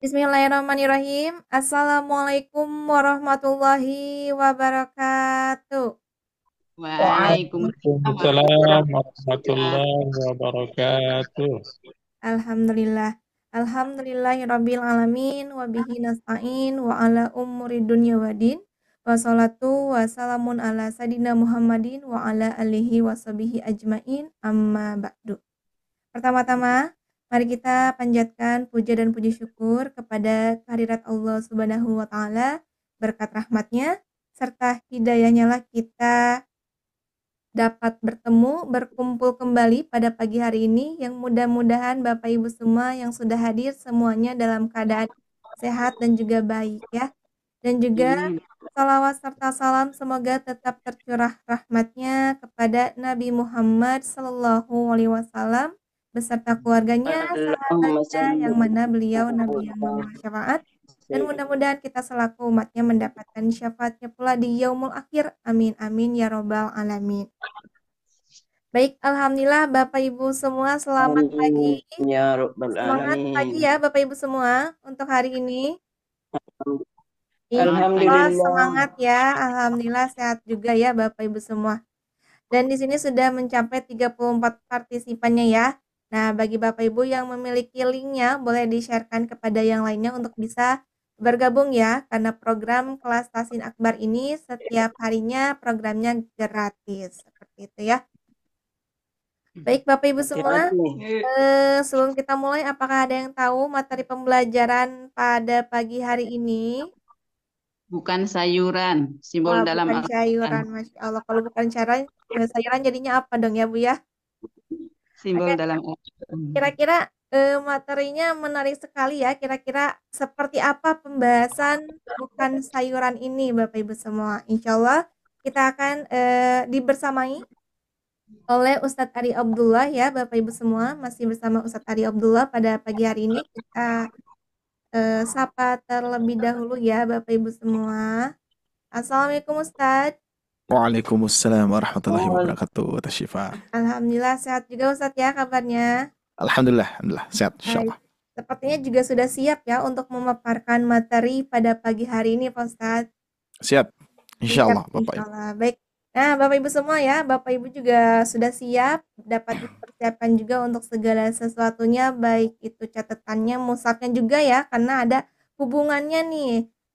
Bismillahirrahmanirrahim. Assalamualaikum warahmatullahi wabarakatuh. Waalaikumsalam Waalaikumsalam warahmatullahi wabarakatuh. warahmatullahi wabarakatuh. Alhamdulillah. Alhamdulillahirabbil alamin wa bihi nasta'in wa ala umuri dunya waddin. Wassalatu wassalamun ala sayidina Muhammadin wa ala alihi washabihi ajmain amma ba'du. Pertama-tama, mari kita panjatkan puja dan puji syukur kepada kehadirat Allah Subhanahu wa taala, berkat rahmatnya serta hidayahnya lah kita dapat bertemu, berkumpul kembali pada pagi hari ini yang mudah-mudahan Bapak Ibu semua yang sudah hadir semuanya dalam keadaan sehat dan juga baik ya. Dan juga Amin. salawat serta salam semoga tetap tercurah rahmatnya kepada Nabi Muhammad Sallallahu Alaihi Wasallam beserta keluarganya, Allahumma sahabatnya salli yang mana beliau Nabi yang ala membawa syafaat dan sayyidina mudah-mudahan kita selaku umatnya mendapatkan syafaatnya pula di yaumul akhir. Amin amin ya robbal alamin. Baik, alhamdulillah Bapak Ibu semua selamat pagi. Amin ya rabbal Semangat pagi alamin. ya Bapak Ibu semua untuk hari ini. Insya Selamat pagi. Allah Alhamdulillah. semangat ya. Alhamdulillah sehat juga ya Bapak Ibu semua. Dan di sini sudah mencapai 34 partisipannya ya. Nah, bagi Bapak Ibu yang memiliki linknya, boleh di-sharekan kepada yang lainnya untuk bisa bergabung ya. Karena program kelas Tasin Akbar ini setiap harinya programnya gratis. Seperti itu ya. Baik Bapak Ibu semua, Hati-hati. sebelum kita mulai, apakah ada yang tahu materi pembelajaran pada pagi hari ini? Bukan sayuran, simbol Wah, dalam bukan Al-Quran. sayuran, Masya Allah. Kalau bukan sayuran jadinya apa dong ya, Bu ya? Simbol Oke, dalam Al-Quran. kira-kira materinya menarik sekali ya. Kira-kira seperti apa pembahasan bukan sayuran ini, Bapak Ibu semua? Insya Allah kita akan dibersamai oleh Ustadz Ari Abdullah ya, Bapak Ibu semua. Masih bersama Ustadz Ari Abdullah pada pagi hari ini. Kita sapa terlebih dahulu ya, Bapak Ibu semua. Assalamualaikum Ustadz. Waalaikumsalam warahmatullahi wabarakatuh. Tasyifa. Alhamdulillah sehat juga Ustadz ya kabarnya. Alhamdulillah, sehat Baik. insyaallah. Sepertinya juga sudah siap ya untuk memaparkan materi pada pagi hari ini, Pak Ustadz. Siap, Siap, insyaallah Bapak insya Ibu. Allah. Baik. Nah, Bapak Ibu semua ya, Bapak Ibu juga sudah siap, dapat dipersiapkan juga untuk segala sesuatunya, baik itu catatannya, musafnya juga ya, karena ada hubungannya nih.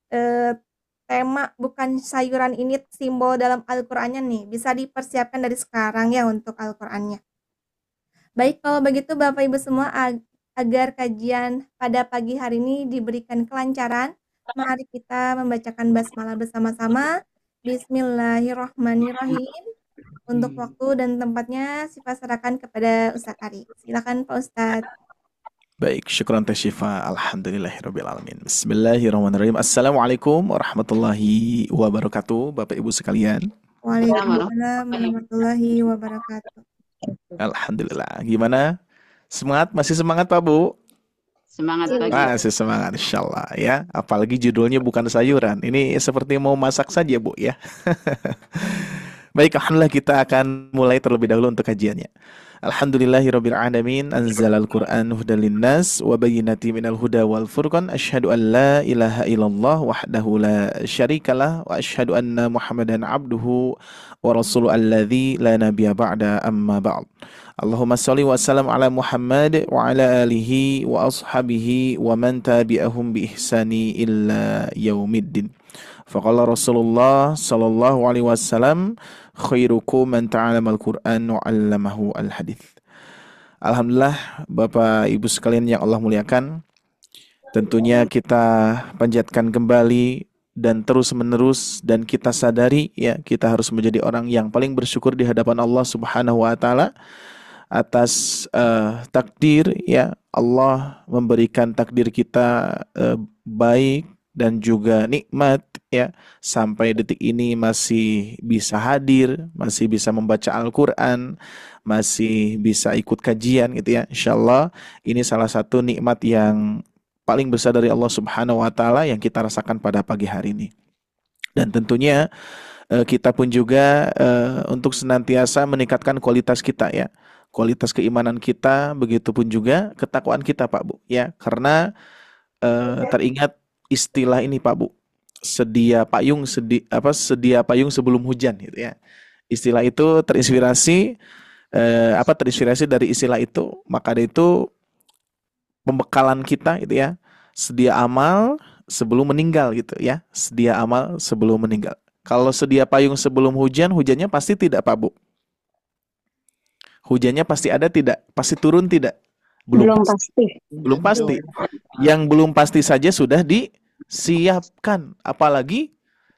Eh, tema bukan sayuran ini simbol dalam Al-Qur'annya nih, bisa dipersiapkan dari sekarang ya untuk Al-Qur'annya. Baik, kalau begitu Bapak Ibu semua agar kajian pada pagi hari ini diberikan kelancaran, mari kita membacakan basmalah bersama-sama. Bismillahirrahmanirrahim. Untuk waktu dan tempatnya saya serahkan kepada Ustadz Ari. Silakan Pak Ustadz. Baik, syukran Tasyifa. Alhamdulillahirabbil alamin. Bismillahirrahmanirrahim. Assalamualaikum warahmatullahi wabarakatuh, Bapak Ibu sekalian. Waalaikumsalam warahmatullahi wabarakatuh. Alhamdulillah. Gimana? Semangat? Masih semangat Pak Bu? Semangat Iya. pagi. Masih semangat insyaallah ya. Apalagi judulnya bukan sayuran. Ini seperti mau masak saja Bu ya. Baik, alhamdulillah kita akan mulai terlebih dahulu untuk kajiannya. Alhamdulillahirabbil alamin, anzalal Qur'an hudan linnas wa bayyinatin minal huda wal furqan, asyhadu an la ilaha illallah wahdahu la syarikalah wa asyhadu anna Muhammadan abduhu wa rasuluhu alladzi la nabiyya ba'da amma ba'd. Allahumma shalli wa sallam ala Muhammad wa ala alihi wa ashabihi wa man tabi'ahum bi ihsani illa yaumiddin. Faqala Rasulullah sallallahu alaihi wasallam, khairukum man ta'alamal Qur'an wa 'allamahu al-hadits. Alhamdulillah Bapak Ibu sekalian yang Allah muliakan, tentunya kita panjatkan kembali dan terus menerus, dan kita sadari ya, kita harus menjadi orang yang paling bersyukur di hadapan Allah Subhanahu wa taala atas takdir ya. Allah memberikan takdir kita baik dan juga nikmat ya, sampai detik ini masih bisa hadir, masih bisa membaca Al-Quran, masih bisa ikut kajian gitu ya. Insyaallah ini salah satu nikmat yang paling besar dari Allah Subhanahu wa taala yang kita rasakan pada pagi hari ini. Dan tentunya kita pun juga untuk senantiasa meningkatkan kualitas kita ya, kualitas keimanan kita, begitupun juga ketakwaan kita Pak Bu ya, karena teringat istilah ini Pak Bu, sedia payung sedia payung sebelum hujan gitu ya. Istilah itu terinspirasi dari istilah itu, maka dari itu pembekalan kita gitu ya, sedia amal sebelum meninggal gitu ya, sedia amal sebelum meninggal. Kalau sedia payung sebelum hujan, hujannya pasti tidak Pak Bu? Hujannya pasti ada tidak? Pasti turun tidak? Belum pasti. Belum pasti. Yang belum pasti saja sudah disiapkan, apalagi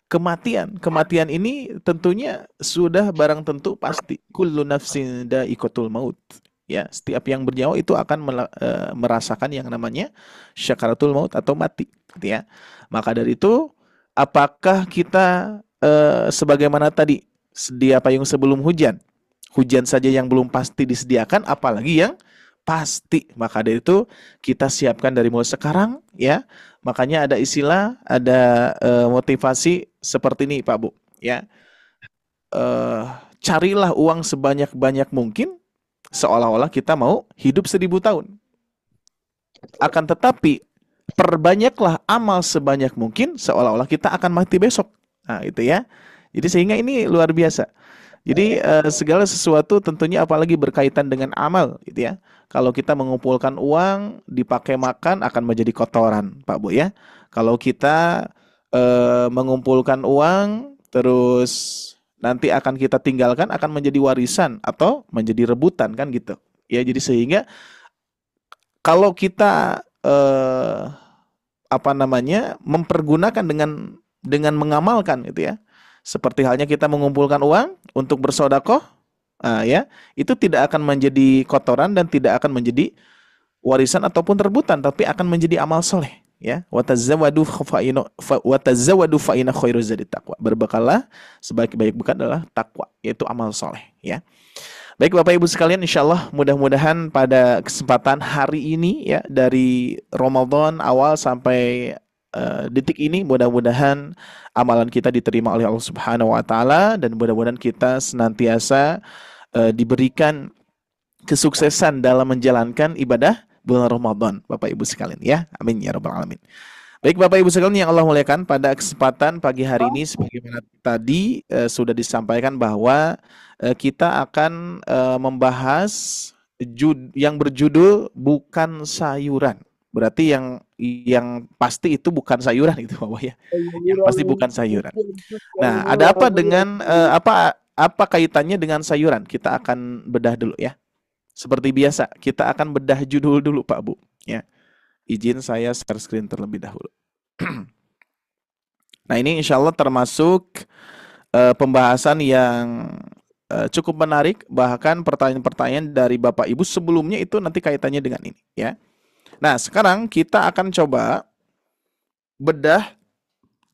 kematian. Kematian ini tentunya sudah barang tentu pasti. Kullu nafsin dha'iqatul maut. Ya, setiap yang bernyawa itu akan merasakan yang namanya syakaratul maut atau mati, gitu ya. Maka dari itu, apakah kita sebagaimana tadi sedia payung sebelum hujan? Hujan saja yang belum pasti disediakan, apalagi yang pasti. Maka dari itu kita siapkan dari mulai sekarang ya. Makanya ada istilah, ada motivasi seperti ini Pak Bu ya. Carilah uang sebanyak-banyak mungkin seolah-olah kita mau hidup 1000 tahun. Akan tetapi perbanyaklah amal sebanyak mungkin seolah-olah kita akan mati besok. Nah, itu ya. Jadi sehingga ini luar biasa. Jadi segala sesuatu tentunya apalagi berkaitan dengan amal gitu ya. Kalau kita mengumpulkan uang dipakai makan akan menjadi kotoran, Pak Bu ya. Kalau kita mengumpulkan uang terus nanti akan kita tinggalkan akan menjadi warisan atau menjadi rebutan kan gitu. Ya, jadi sehingga kalau kita mempergunakan dengan mengamalkan gitu ya. Seperti halnya kita mengumpulkan uang untuk bersedekah, ya, itu tidak akan menjadi kotoran dan tidak akan menjadi warisan ataupun rebutan, tapi akan menjadi amal soleh. Ya, watazawwadu fa inna khairuz zadi taqwa. Berbekallah, sebaik-baik bekal adalah takwa, yaitu amal soleh. Ya. Baik Bapak Ibu sekalian, insyaallah mudah-mudahan pada kesempatan hari ini ya dari Ramadan awal sampai detik ini mudah-mudahan amalan kita diterima oleh Allah Subhanahu wa taala dan mudah-mudahan kita senantiasa diberikan kesuksesan dalam menjalankan ibadah bulan Ramadan Bapak Ibu sekalian ya. Amin ya rabbal alamin. Baik Bapak Ibu sekalian yang Allah muliakan, pada kesempatan pagi hari ini sebagaimana tadi sudah disampaikan bahwa kita akan membahas yang berjudul bukan sayuran. Berarti yang pasti itu bukan sayuran itu Bapak ya. Yang pasti bukan sayuran. Nah, ada apa dengan apa kaitannya dengan sayuran? Kita akan bedah dulu ya. Seperti biasa, kita akan bedah judul dulu Pak Bu ya. Izin saya share screen terlebih dahulu. Nah, ini insya Allah termasuk pembahasan yang cukup menarik. Bahkan pertanyaan-pertanyaan dari Bapak Ibu sebelumnya itu nanti kaitannya dengan ini ya. Nah, sekarang kita akan coba bedah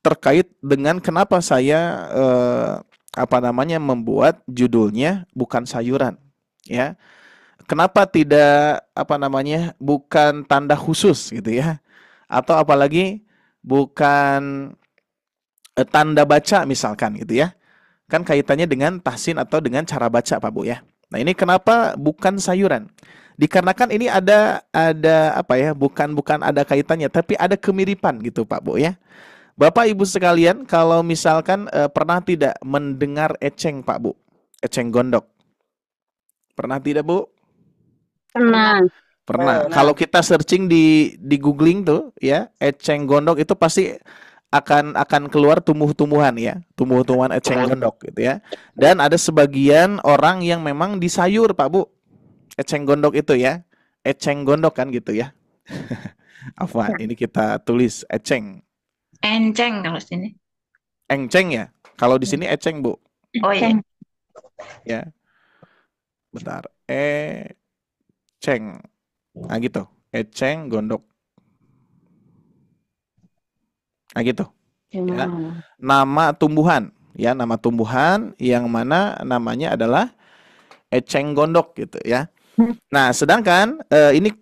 terkait dengan kenapa saya membuat judulnya bukan sayuran ya. Kenapa tidak bukan tanda khusus gitu ya. Atau apalagi bukan tanda baca misalkan gitu ya. Kan kaitannya dengan tahsin atau dengan cara baca Pak Bu ya. Nah, ini kenapa bukan sayuran? Dikarenakan ini ada bukan ada kaitannya, tapi ada kemiripan gitu Pak Bu ya. Bapak Ibu sekalian, kalau misalkan pernah tidak mendengar eceng Pak Bu? Eceng gondok. Pernah tidak Bu? Pernah. Kalau kita searching di googling tuh ya, eceng gondok itu pasti akan keluar tumbuh-tumbuhan ya, tumbuh-tumbuhan eceng gondok gitu ya. Dan ada sebagian orang yang memang disayur Pak Bu. Eceng gondok itu ya, eceng gondok kan gitu ya. Afwan, ini kita tulis eceng. Enceng kalau sini. Enceng ya. Kalau di sini eceng Bu. Oh iya. Ya. Bentar. Eceng. Nah gitu. Eceng gondok. Nah gitu. Ya. Nama tumbuhan. Ya, nama tumbuhan yang mana namanya adalah eceng gondok gitu ya. Nah, sedangkan ini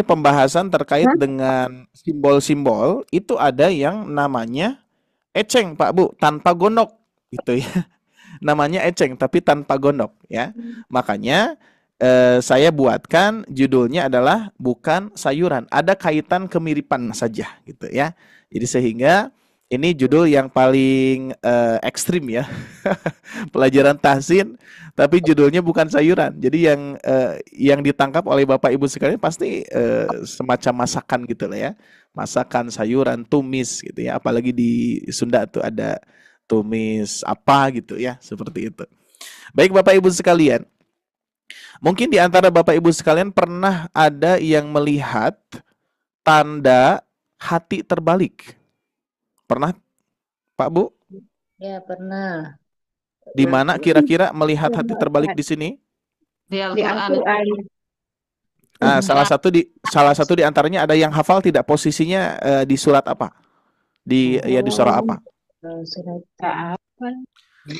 pembahasan terkait dengan simbol-simbol itu ada yang namanya eceng Pak Bu tanpa gondok gitu ya. Namanya eceng tapi tanpa gondok ya. Makanya saya buatkan judulnya adalah bukan sayuran. Ada kaitan kemiripan saja gitu ya. Jadi sehingga ini judul yang paling ekstrim ya. Pelajaran tahsin tapi judulnya bukan sayuran. Jadi yang ditangkap oleh Bapak Ibu sekalian pasti semacam masakan gitu lah ya. Masakan, sayuran, tumis gitu ya. Apalagi di Sunda tuh ada tumis apa gitu ya, seperti itu. Baik Bapak Ibu sekalian, mungkin di antara Bapak Ibu sekalian pernah ada yang melihat tanda hati terbalik. Pernah Pak Bu? Ya, pernah. Di mana kira-kira melihat hati terbalik di sini? Di Di Al-Quran. Al-Quran. Salah satu di antaranya ada yang hafal tidak posisinya di surat apa? Di surah apa? Surat apa?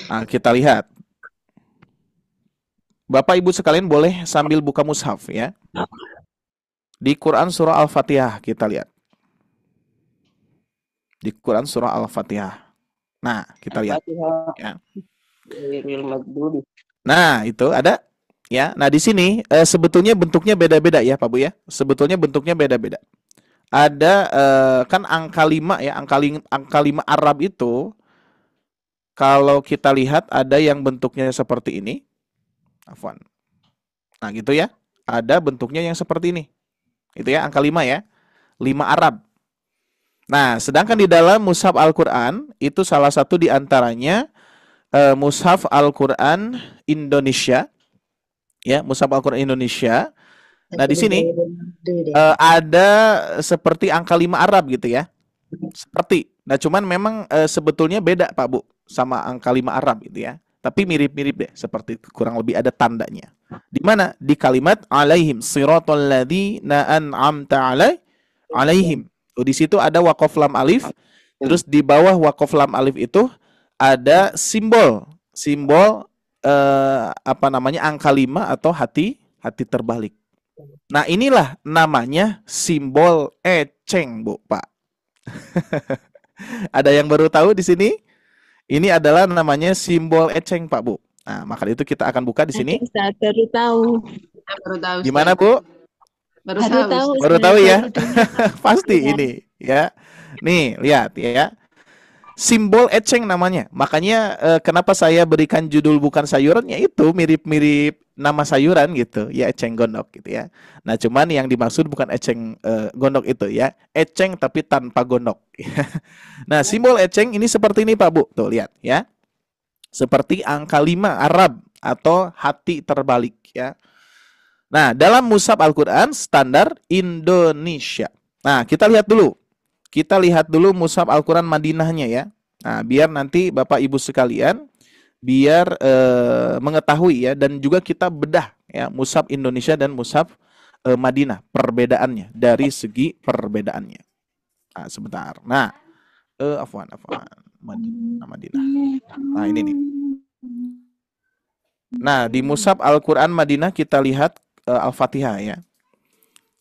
Nah, kita lihat. Bapak Ibu sekalian boleh sambil buka mushaf ya. Di Quran surah Al-Fatihah kita lihat. Di Quran surah Al-Fatihah. Nah, kita lihat ya. Nah, itu ada ya. Nah, di sini sebetulnya bentuknya beda-beda ya, Pak Bu ya. Sebetulnya bentuknya beda-beda. Ada kan angka 5 ya, angka 5 Arab itu kalau kita lihat ada yang bentuknya seperti ini. Afwan. Nah, gitu ya. Ada bentuknya yang seperti ini. Itu ya, angka 5 ya. 5 Arab. Nah, sedangkan di dalam mushaf Al-Quran, itu salah satu di antaranya mushaf Al-Quran Indonesia. Ya, mushaf Al-Quran Indonesia. Nah, di sini ada seperti angka 5 Arab gitu ya. Seperti. Nah, cuman memang sebetulnya beda Pak Bu sama angka 5 Arab gitu ya. Tapi mirip-mirip deh, seperti itu. Kurang lebih ada tandanya. Di mana? Di kalimat alaihim siratal ladzina an'amta alaihim. Di situ ada waqaf lam alif. Terus di bawah waqaf lam alif itu ada simbol angka 5 atau hati terbalik. Nah, inilah namanya simbol eceng, Bu, Pak. Ada yang baru tahu di sini? Ini adalah namanya simbol eceng, Pak Bu. Nah, maka itu kita akan buka di sini. Ustaz, baru tahu. Baru tahu. Gimana, Bu? Baru Baru tahu. tahu. Baru Ustaz, tahu ya? baru dengar. Pasti Iya. ini, ya. Nih, lihat ya. Simbol eceng namanya. Makanya kenapa saya berikan judul bukan sayuran, ya itu mirip-mirip nama sayuran gitu, ya eceng gondok gitu ya. Nah, cuman yang dimaksud bukan eceng gondok itu ya. Eceng tapi tanpa gondok. Nah, simbol eceng ini seperti ini Pak Bu. Tuh, lihat ya. Seperti angka 5 Arab atau hati terbalik ya. Nah, dalam mushaf Al-Quran standar Indonesia. Nah, kita lihat dulu. Kita lihat dulu mushaf Al-Quran Madinahnya ya. Nah, biar nanti Bapak Ibu sekalian biar mengetahui ya, dan juga kita bedah ya mushaf Indonesia dan mushaf Madinah perbedaannya dari segi perbedaannya. Nah, sebentar. Nah, afwan Madinah. Nah, ini nih. Nah, di mushaf Al-Quran Madinah kita lihat Al-Fatihah ya.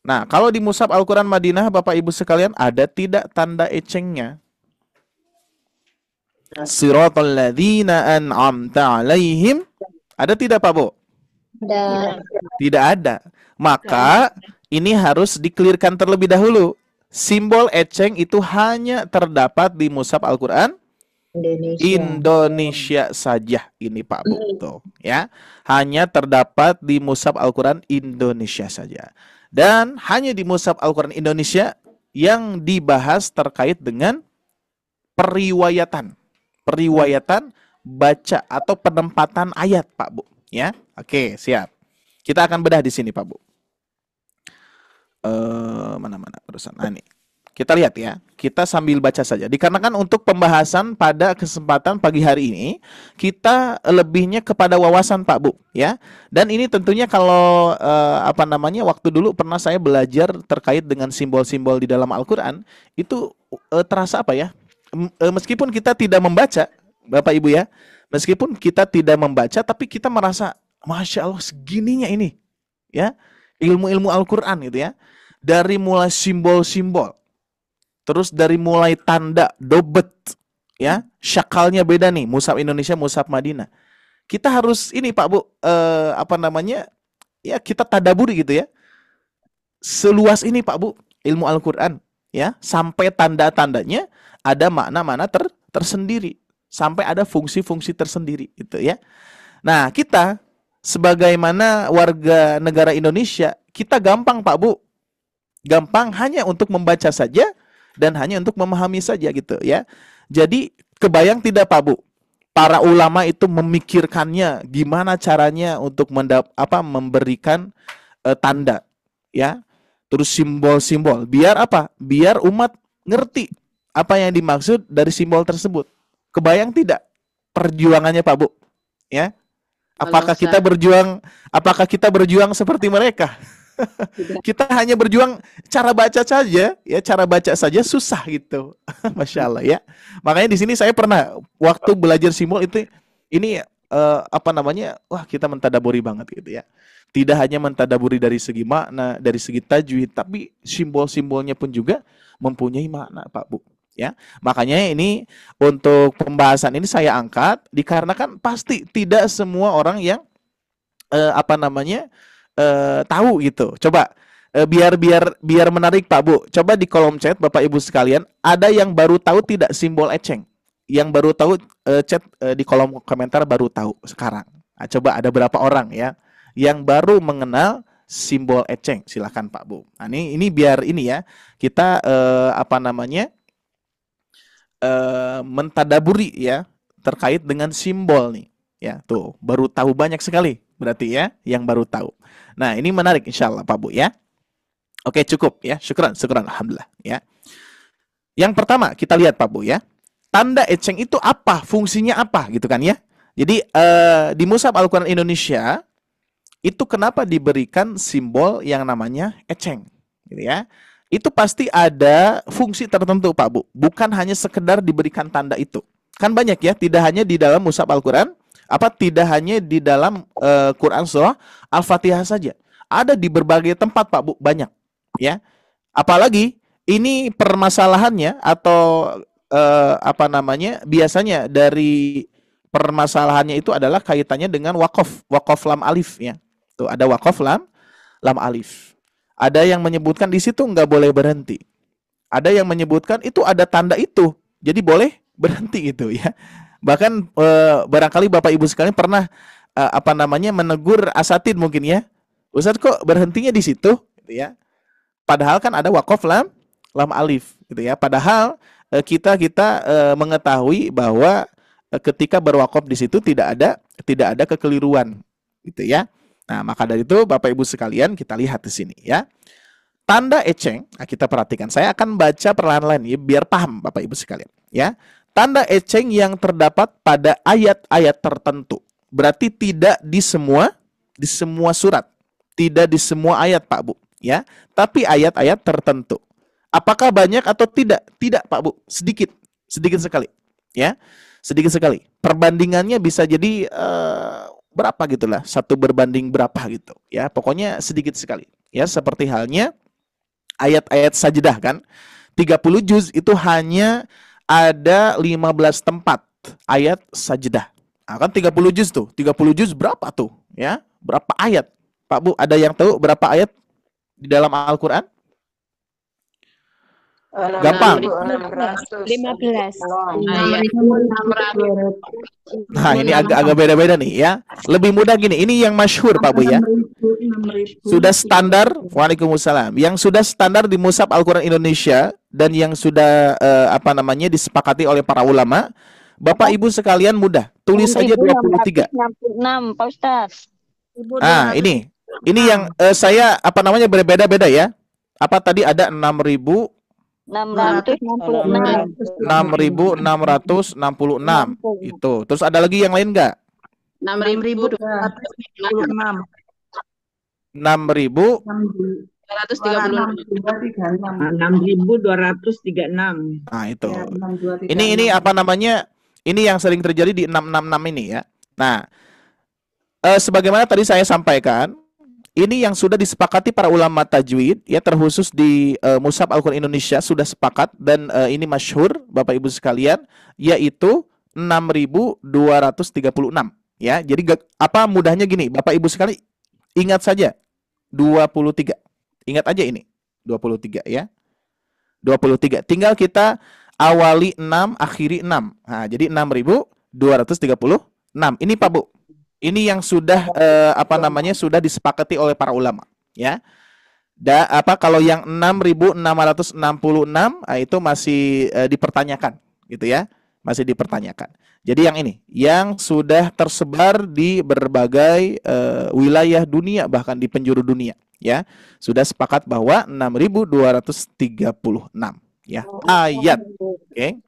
Nah, kalau di mushaf Al-Quran Madinah Bapak Ibu sekalian ada tidak tanda ecengnya? Siratal ladzina an'amta alaihim. Ada tidak Pak Bu? ada. Tidak ada. Maka ini harus dikelirkan terlebih dahulu. Simbol eceng itu hanya terdapat di mushaf Al-Quran Indonesia saja ini Pak Bu. Tuh, ya. Hanya terdapat di mushaf Al-Quran Indonesia saja. Dan hanya di mushaf Al-Quran Indonesia yang dibahas terkait dengan periwayatan baca atau penempatan ayat Pak Bu. Ya, oke, siap. Kita akan bedah di sini Pak Bu. Mana perusahaan? Nah, ini. Kita lihat ya, kita sambil baca saja. Dikarenakan untuk pembahasan pada kesempatan pagi hari ini, kita lebihnya kepada wawasan Pak Bu, ya. Dan ini tentunya kalau waktu dulu pernah saya belajar terkait dengan simbol-simbol di dalam Al-Quran, itu terasa apa ya? Meskipun kita tidak membaca, Bapak Ibu ya, meskipun kita tidak membaca, tapi kita merasa, Masya Allah segininya ini, ya, ilmu-ilmu Al-Quran gitu ya. Dari mulai simbol-simbol, terus dari mulai tanda dobet ya, syakalnya beda nih, mushaf Indonesia, mushaf Madinah. Kita harus ini Pak Bu, ya kita tadaburi gitu ya. Seluas ini Pak Bu ilmu Al-Qur'an ya, sampai tanda-tandanya ada makna-makna tersendiri, sampai ada fungsi-fungsi tersendiri gitu ya. Nah, kita sebagaimana warga negara Indonesia, kita gampang Pak Bu. Gampang hanya untuk membaca saja dan hanya untuk memahami saja gitu ya. Jadi kebayang tidak Pak Bu? Para ulama itu memikirkannya gimana caranya untuk memberikan tanda ya. Terus simbol-simbol. Biar apa? Biar umat ngerti apa yang dimaksud dari simbol tersebut. Kebayang tidak perjuangannya Pak Bu? Ya. Apakah kita berjuang seperti mereka? Kita hanya berjuang cara baca saja, ya cara baca saja susah gitu, masya Allah ya. Makanya di sini saya pernah waktu belajar simbol itu, ini wah kita mentadaburi banget gitu ya. Tidak hanya mentadaburi dari segi makna, dari segi tajwid, tapi simbol-simbolnya pun juga mempunyai makna Pak Bu. Ya, makanya ini untuk pembahasan ini saya angkat dikarenakan pasti tidak semua orang yang tahu gitu. Coba biar menarik Pak Bu. Coba di kolom chat Bapak Ibu sekalian, ada yang baru tahu tidak simbol eceng? Yang baru tahu chat di kolom komentar baru tahu sekarang. Nah, coba ada berapa orang ya yang baru mengenal simbol eceng? Silakan Pak Bu. Nah, ini biar ini ya kita mentadaburi ya terkait dengan simbol nih. Ya, tuh baru tahu banyak sekali berarti ya yang baru tahu. Nah, ini menarik insyaallah Pak Bu ya. Oke, cukup ya. Syukran alhamdulillah ya. Yang pertama kita lihat Pak Bu ya. Tanda eceng itu apa? Fungsinya apa gitu kan ya? Jadi di Mushaf Al-Qur'an Indonesia itu kenapa diberikan simbol yang namanya eceng gitu ya? Itu pasti ada fungsi tertentu Pak Bu. Bukan hanya sekedar diberikan tanda itu. Kan banyak ya, tidak hanya di dalam Mushaf Al-Qur'an, tidak hanya di dalam Quran surah Al-Fatihah saja. Ada di berbagai tempat Pak Bu, banyak ya. Apalagi ini permasalahannya atau biasanya dari permasalahannya itu adalah kaitannya dengan wakaf lam alif ya. Tuh ada wakaf lam alif. Ada yang menyebutkan di situ nggak boleh berhenti. Ada yang menyebutkan itu ada tanda itu, jadi boleh berhenti gitu ya. Bahkan barangkali Bapak Ibu sekalian pernah menegur asatid mungkin ya. Ustaz kok berhentinya di situ gitu ya. Padahal kan ada wakaf lam alif gitu ya. Padahal kita mengetahui bahwa ketika berwakaf di situ tidak ada kekeliruan gitu ya. Nah, maka dari itu Bapak Ibu sekalian kita lihat di sini ya. Tanda eceng, kita perhatikan. Saya akan baca perlahan-lahan ya biar paham Bapak Ibu sekalian ya. Tanda eceng yang terdapat pada ayat-ayat tertentu. Berarti tidak di semua surat, tidak di semua ayat Pak Bu ya, tapi ayat-ayat tertentu. Apakah banyak atau tidak? Tidak Pak Bu, sedikit sekali ya. Sedikit sekali. Perbandingannya bisa jadi berapa gitulah, 1 berbanding berapa gitu ya. Pokoknya sedikit sekali ya, seperti halnya ayat-ayat sajdah kan. 30 juz itu hanya ada 15 tempat ayat sajdah. Nah, kan 30 juz tuh. 30 juz berapa tuh ya? Berapa ayat? Pak Bu, ada yang tahu berapa ayat di dalam Al-Qur'an? Gampang. 15. Nah, ini agak beda-beda nih ya. Lebih mudah gini, ini yang masyhur Pak Bu ya. Sudah standar, waalaikumsalam. Yang sudah standar di Mushaf Al-Qur'an Indonesia dan yang sudah disepakati oleh para ulama. Bapak Ibu sekalian mudah, tulis saja 23. 66 Pak Ustaz. Nah, ini yang saya berbeda-beda ya. Apa tadi ada 6.666 itu. Terus ada lagi yang lain enggak? 6.236. 6.236. Nah, itu. Ini ini yang sering terjadi di 666 ini ya. Nah, sebagaimana tadi saya sampaikan, ini yang sudah disepakati para ulama tajwid ya, terkhusus di Mushaf Al-Qur'an Indonesia sudah sepakat dan ini masyhur Bapak Ibu sekalian, yaitu 6.236 ya. Jadi apa mudahnya gini Bapak Ibu sekalian, ingat saja 23. Ingat aja ini 23 ya. 23. Tinggal kita awali 6, akhiri 6. Nah, jadi 6.236. Ini Pak Bu. Ini yang sudah sudah disepakati oleh para ulama, ya. Kalau yang 6.666 itu masih dipertanyakan, gitu ya. Masih dipertanyakan. Jadi yang ini yang sudah tersebar di berbagai wilayah dunia, bahkan di penjuru dunia, ya. Sudah sepakat bahwa 6.236 ya ayat. Oke.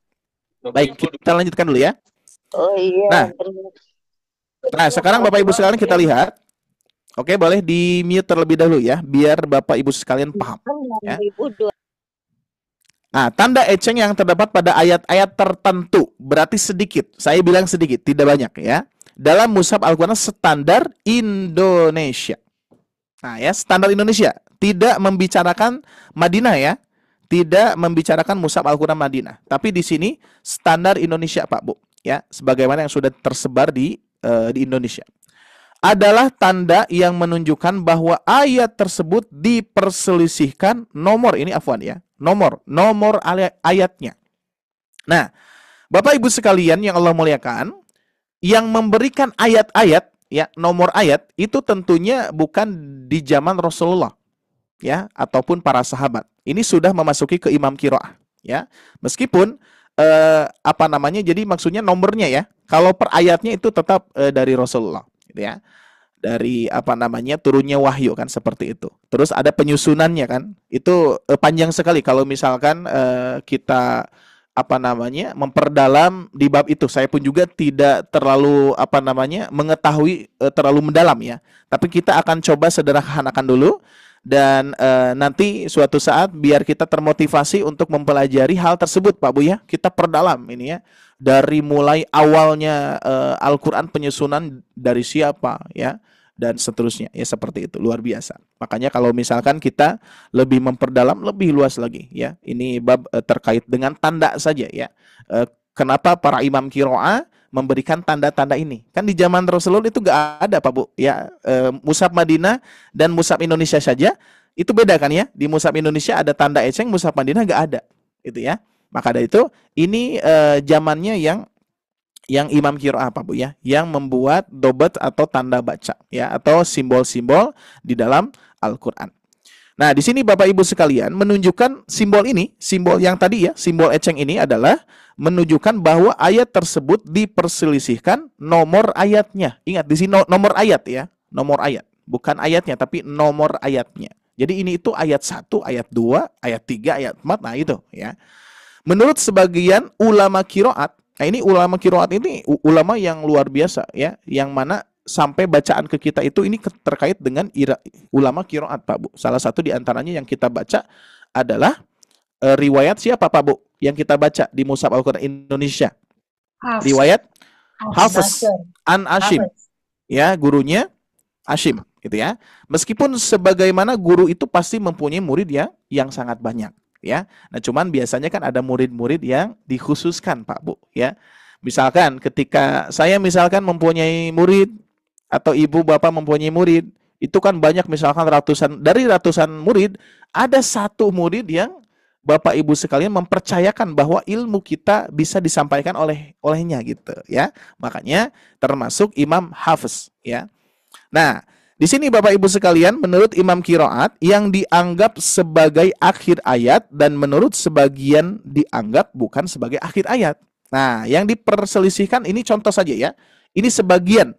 Baik, kita lanjutkan dulu ya. Oh iya. Nah, sekarang Bapak Ibu sekalian kita lihat. Oke, boleh di-mute terlebih dahulu ya, biar Bapak Ibu sekalian paham. Ya. Nah, tanda eceng yang terdapat pada ayat-ayat tertentu, berarti sedikit. Saya bilang sedikit, tidak banyak ya. Dalam mushaf Al-Quran standar Indonesia. Nah ya, standar Indonesia. Tidak membicarakan Madinah ya. Tidak membicarakan mushaf Al-Quran Madinah. Tapi di sini standar Indonesia Pak Bu. Ya, sebagaimana yang sudah tersebar di Indonesia. Adalah tanda yang menunjukkan bahwa ayat tersebut diperselisihkan nomor ini ya. Nomor ayatnya. Nah, Bapak Ibu sekalian yang Allah muliakan, yang memberikan ayat-ayat ya, nomor ayat itu tentunya bukan di zaman Rasulullah ya ataupun para sahabat. Ini sudah memasuki ke Imam Qiraah ya. Meskipun jadi maksudnya nomornya ya. Kalau per ayatnya itu tetap dari Rasulullah gitu ya. Dari turunnya wahyu kan seperti itu. Terus ada penyusunannya kan. Itu panjang sekali kalau misalkan kita memperdalam di bab itu. Saya pun juga tidak terlalu mengetahui terlalu mendalam ya. Tapi kita akan coba sederhanakan dulu dan nanti suatu saat biar kita termotivasi untuk mempelajari hal tersebut Pak Bu ya. Kita perdalam ini ya. Dari mulai awalnya Al-Qur'an penyusunan dari siapa ya dan seterusnya ya, seperti itu, luar biasa. Makanya kalau misalkan kita lebih memperdalam lebih luas lagi ya. Ini bab terkait dengan tanda saja ya. Kenapa para imam qiraah memberikan tanda-tanda ini? Kan di zaman Rasulullah itu gak ada Pak Bu ya. Mushaf Madinah dan mushaf Indonesia saja itu beda kan ya. Di mushaf Indonesia ada tanda eceng, mushaf Madinah gak ada. Itu ya. Maka dari itu ini zamannya yang imam qiraah Pak Bu ya, yang membuat dobat atau tanda baca ya, atau simbol-simbol di dalam Al-Qur'an. Nah, di sini Bapak Ibu sekalian menunjukkan simbol ini, simbol yang tadi ya, simbol eceng ini adalah menunjukkan bahwa ayat tersebut diperselisihkan nomor ayatnya. Ingat di sini nomor ayat ya, nomor ayat, bukan ayatnya tapi nomor ayatnya. Jadi ini itu ayat 1, ayat 2, ayat 3, ayat 4, nah itu ya. Menurut sebagian ulama qiraat, nah ini ulama qiraat ini ulama yang luar biasa ya, yang mana sampai bacaan ke kita itu ini terkait dengan ulama qiraat Pak Bu. Salah satu di antaranya yang kita baca adalah riwayat siapa Pak Bu? Yang kita baca di mushaf Al-Qur'an Indonesia. Riwayat Hafiz an Asyim. Ya, gurunya Asyim gitu ya. Meskipun sebagaimana guru itu pasti mempunyai murid yang sangat banyak. Ya, nah cuman biasanya kan ada murid-murid yang dikhususkan Pak Bu ya. Misalkan ketika saya mempunyai murid atau ibu bapak mempunyai murid, itu kan banyak misalkan ratusan murid, ada satu murid yang Bapak Ibu sekalian mempercayakan bahwa ilmu kita bisa disampaikan olehnya gitu ya. Makanya termasuk Imam Hafiz ya. Nah, di sini Bapak Ibu sekalian, menurut Imam Qiraat yang dianggap sebagai akhir ayat dan menurut sebagian dianggap bukan sebagai akhir ayat. Nah, yang diperselisihkan ini contoh saja ya. Ini sebagian,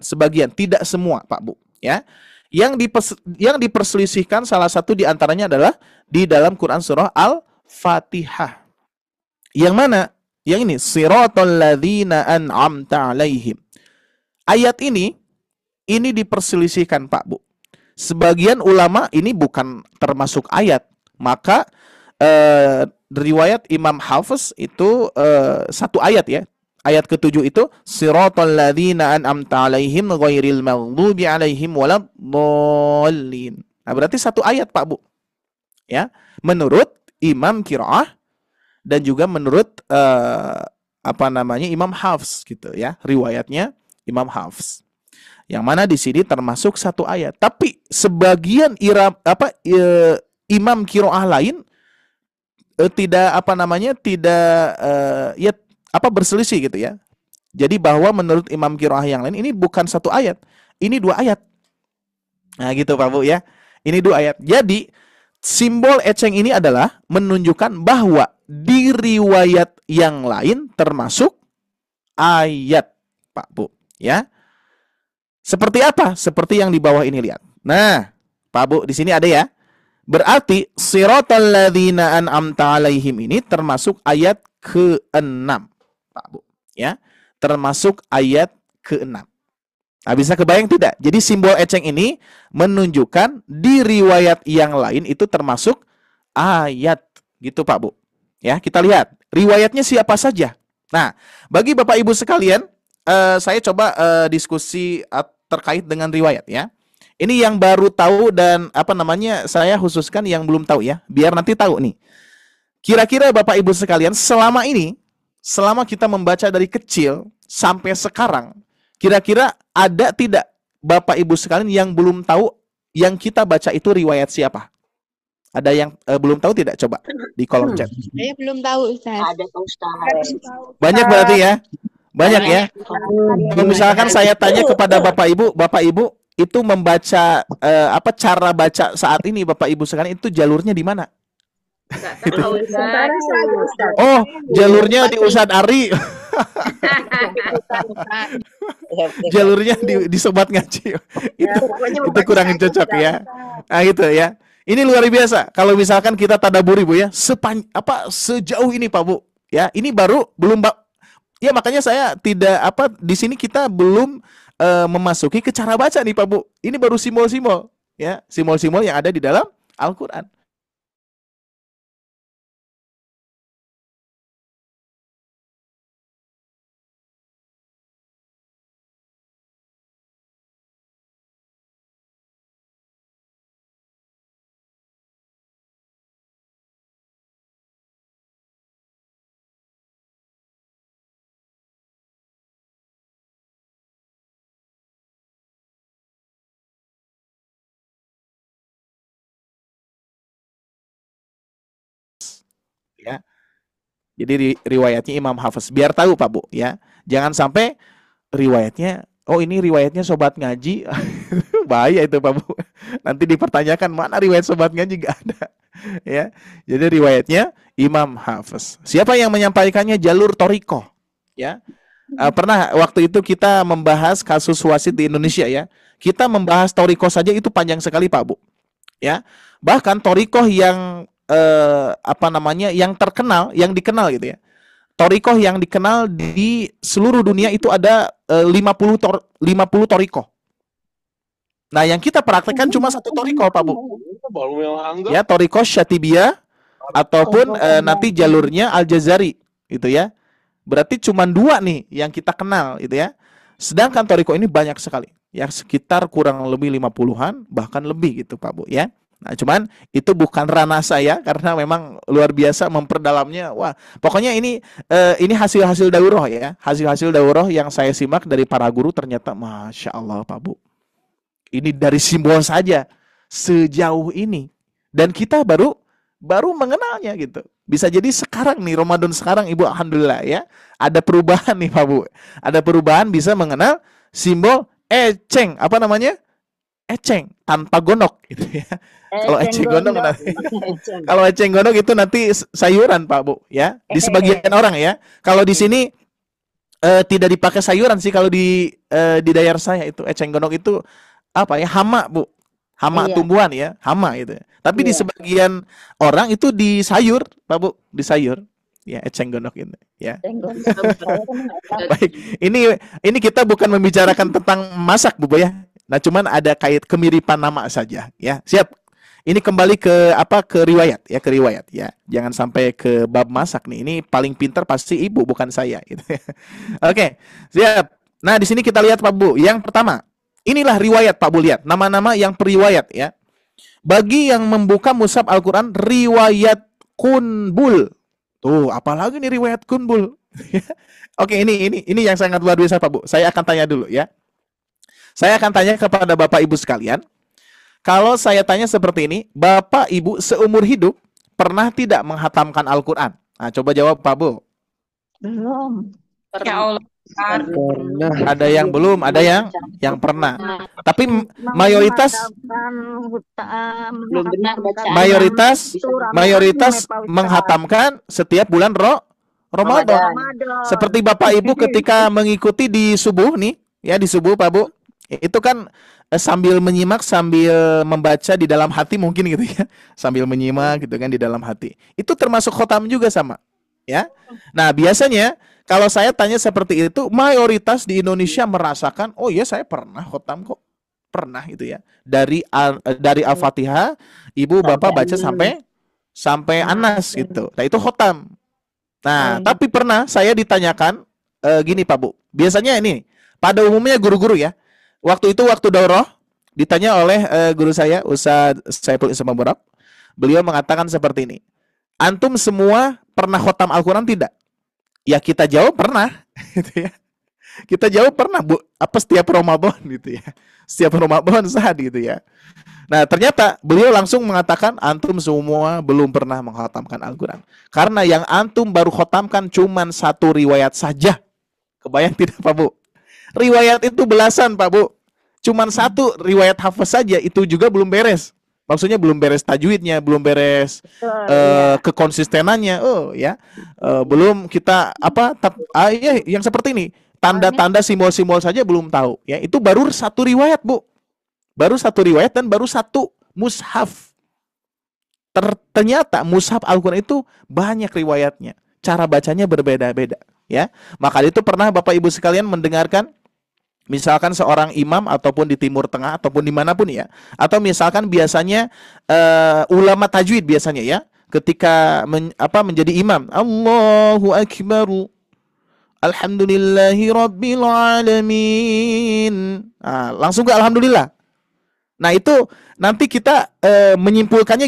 tidak semua Pak Bu ya. Yang diperselisihkan salah satu diantaranya adalah di dalam Quran surah Al-Fatihah. Yang mana? Yang ini siratal ladzina an'amta 'alaihim. Ayat ini diperselisihkan Pak Bu. Sebagian ulama ini bukan termasuk ayat. Maka riwayat Imam Hafiz itu satu ayat ya. Ayat ke-7 itu siratal ladzina an'amta 'alaihim ghairil maghdubi 'alaihim waladdallin. Nah, berarti satu ayat Pak Bu. Ya, menurut Imam Qiraah dan juga menurut Imam Hafiz gitu ya. Riwayatnya Imam Hafiz. Yang mana di sini termasuk satu ayat. Tapi sebagian imam qiraah lain tidak berselisih gitu ya. Jadi bahwa menurut imam qiraah yang lain ini bukan satu ayat, ini 2 ayat. Nah, gitu Pak Bu ya. Ini 2 ayat. Jadi simbol eceng ini adalah menunjukkan bahwa di riwayat yang lain termasuk ayat, Pak Bu, ya. Seperti apa? Seperti yang di bawah ini, lihat. Nah, Pak Bu, di sini ada ya. Berarti siratal ladzina an'amta alaihim ini termasuk ayat ke-6, Pak Bu, ya. Termasuk ayat ke-6. Nah, bisa kebayang tidak? Jadi simbol eceng ini menunjukkan di riwayat yang lain itu termasuk ayat, gitu Pak Bu. Ya, kita lihat riwayatnya siapa saja. Nah, bagi Bapak Ibu sekalian, saya coba diskusi terkait dengan riwayat ya. Ini yang baru tahu dan saya khususkan yang belum tahu ya, biar nanti tahu nih. Kira-kira Bapak Ibu sekalian, selama kita membaca dari kecil sampai sekarang, kira-kira ada tidak Bapak Ibu sekalian yang belum tahu yang kita baca itu riwayat siapa? Ada yang belum tahu tidak? Coba di kolom chat. Saya belum tahu, Ustaz. Ada Pak Ustaz. Banyak berarti ya? Banyak ya? Kalau misalkan saya tanya kepada Bapak Ibu itu membaca cara baca saat ini Bapak Ibu sekalian itu jalurnya di mana? Oh, jalurnya di Ustadz Ari. Jalurnya di Sobat Ngaji. Itu kurang cocok ya. Nah, gitu ya. Ini luar biasa. Kalau misalkan kita tadaburi Bu ya, sejauh ini Pak Bu, ya. Ini belum ya, makanya saya tidak di sini kita belum memasuki ke cara baca nih Pak Bu. Ini baru simbol-simbol ya, simbol-simbol yang ada di dalam Al-Qur'an. Ya. Jadi riwayatnya Imam Hafiz, biar tahu Pak Bu ya. Jangan sampai riwayatnya, oh ini riwayatnya Sobat Ngaji. Bahaya itu Pak Bu. Nanti dipertanyakan mana riwayat Sobat Ngaji, gak ada. Ya. Jadi riwayatnya Imam Hafiz. Siapa yang menyampaikannya? Jalur Thoriqoh. Ya. Pernah waktu itu kita membahas kasus wasit di Indonesia ya. Kita membahas Thoriqoh saja itu panjang sekali Pak Bu. Ya. Bahkan Thoriqoh yang yang terkenal, yang dikenal gitu ya. Thoriqoh yang dikenal di seluruh dunia itu ada 50 Thoriqoh. Nah, yang kita praktekkan cuma satu Thoriqoh, Pak Bu. Ya, Thoriqoh Syatibiyah ataupun nanti jalurnya Al-Jazari gitu ya. Berarti cuma 2 nih yang kita kenal gitu ya. Sedangkan Thoriqoh ini banyak sekali. Ya, sekitar kurang lebih 50-an bahkan lebih gitu, Pak Bu ya. Nah, cuman itu bukan ranah saya karena memang luar biasa memperdalamnya. Wah, pokoknya ini hasil-hasil daurah ya. Hasil-hasil daurah yang saya simak dari para guru ternyata Masya Allah Pak Bu. Ini dari simbol saja sejauh ini. Dan kita baru mengenalnya gitu. Bisa jadi sekarang nih, Ramadan sekarang Ibu alhamdulillah ya. Ada perubahan nih Pak Bu. Ada perubahan bisa mengenal simbol eceng. Apa namanya? Eceng tanpa gonok gitu ya. Kalau eceng gonok nanti, kalau eceng gonok itu nanti sayuran Pak Bu ya. Di sebagian orang ya. Kalau di sini tidak dipakai sayuran sih kalau di daerah saya itu eceng gonok itu apa ya? Hama Bu. Hama tumbuhan ya, hama gitu. Tapi di sebagian orang itu di sayur Pak Bu, di sayur. Ya, eceng gonok ini ya. Baik, ini kita bukan membicarakan tentang masak Bu ya. Nah, cuman ada kemiripan nama saja ya. Siap. Ini kembali ke riwayat ya, ke riwayat ya. Jangan sampai ke bab masak nih. Ini paling pintar pasti Ibu bukan saya gitu. Oke, siap. Nah, di sini kita lihat Pak Bu. Yang pertama, inilah riwayat Pak Bu, lihat nama-nama yang periwayat ya. Bagi yang membuka mushaf Al-Qur'an riwayat Kunbul. Tuh, apalagi nih riwayat Kunbul. Oke, ini yang sangat luar biasa Pak Bu. Saya akan tanya dulu ya. Saya akan tanya kepada Bapak Ibu sekalian. Kalau saya tanya seperti ini, Bapak Ibu seumur hidup pernah tidak menghatamkan Al-Quran? Nah, coba jawab Pak Bu. Belum. Ya Allah. Pernah. Ada yang belum, ada yang pernah. Tapi mayoritas Belum benar bacaan. mayoritas menghatamkan setiap bulan Ramadan. Seperti Bapak Ibu ketika mengikuti di subuh nih, ya di subuh Pak Bu, itu kan sambil menyimak, sambil membaca di dalam hati mungkin gitu ya, sambil menyimak gitu kan di dalam hati. Itu termasuk khotam juga sama, ya. Nah biasanya kalau saya tanya seperti itu, mayoritas di Indonesia merasakan, oh ya saya pernah khotam kok, pernah gitu ya. Dari Al-Fatihah, ibu bapak baca sampai Anas gitu. Nah itu khotam. Nah tapi pernah saya ditanyakan gini Pak Bu, biasanya ini pada umumnya guru-guru ya. Waktu itu waktu daurah ditanya oleh guru saya Ustadz Saiful Islam Mubarak. Beliau mengatakan seperti ini. Antum semua pernah khotam Al-Quran tidak? Ya kita jawab pernah gitu ya. Kita jawab pernah Bu. Apa setiap Ramadan gitu ya. Setiap Ramadan sahad gitu ya. Nah ternyata beliau langsung mengatakan antum semua belum pernah mengkhatamkan Al-Quran. Karena yang antum baru khotamkan cuman satu riwayat saja. Kebayang tidak Pak Bu? Riwayat itu belasan Pak Bu. Cuman satu riwayat hafaz saja itu juga belum beres. Maksudnya belum beres tajwidnya, belum beres kekonsistenannya. Oh ya. Belum kita ya, yang seperti ini. Tanda-tanda simbol-simbol saja belum tahu ya. Itu baru satu riwayat Bu. Baru satu riwayat dan baru satu mushaf. Ternyata mushaf Al-Quran itu banyak riwayatnya. Cara bacanya berbeda-beda ya. Maka itu pernah Bapak Ibu sekalian mendengarkan misalkan seorang imam ataupun di Timur Tengah ataupun dimanapun ya, atau misalkan biasanya ulama tajwid biasanya ya, ketika menjadi imam, Allahu Akbar, Alhamdulillahi Rabbil Alamin, langsung ke Alhamdulillah. Nah itu nanti kita menyimpulkannya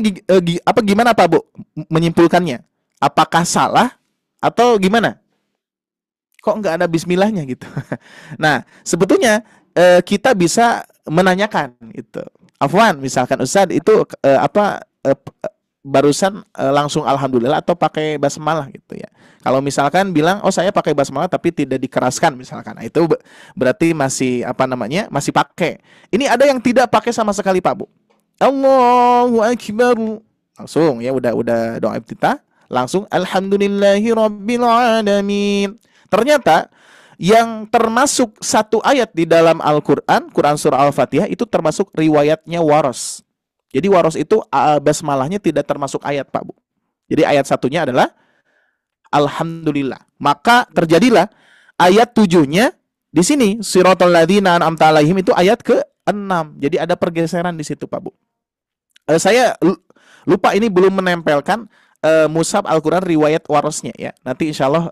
gimana Pak Bu? Menyimpulkannya apakah salah atau gimana? Kok nggak ada bismillahnya gitu. Nah, sebetulnya kita bisa menanyakan itu. Afwan, misalkan Ustadz itu barusan langsung alhamdulillah atau pakai basmalah gitu ya. Kalau misalkan bilang oh saya pakai basmalah tapi tidak dikeraskan misalkan. Nah, itu berarti masih masih pakai. Ini ada yang tidak pakai sama sekali Pak Bu. Allahu Akbar. Langsung ya udah doa iftitah, langsung alhamdulillahi rabbil alamin. Ternyata yang termasuk satu ayat di dalam Al-Quran, Quran Surah Al-Fatihah itu termasuk riwayatnya Waros. Jadi Waros itu basmalahnya tidak termasuk ayat Pak Bu. Jadi ayat satunya adalah Alhamdulillah. Maka terjadilah ayat 7-nya di sini. Siratal ladzina an'amta 'alaihim itu ayat ke-6. Jadi ada pergeseran di situ Pak Bu. Saya lupa ini belum menempelkan mushaf Al-Quran riwayat Warosnya ya. Nanti insya Allah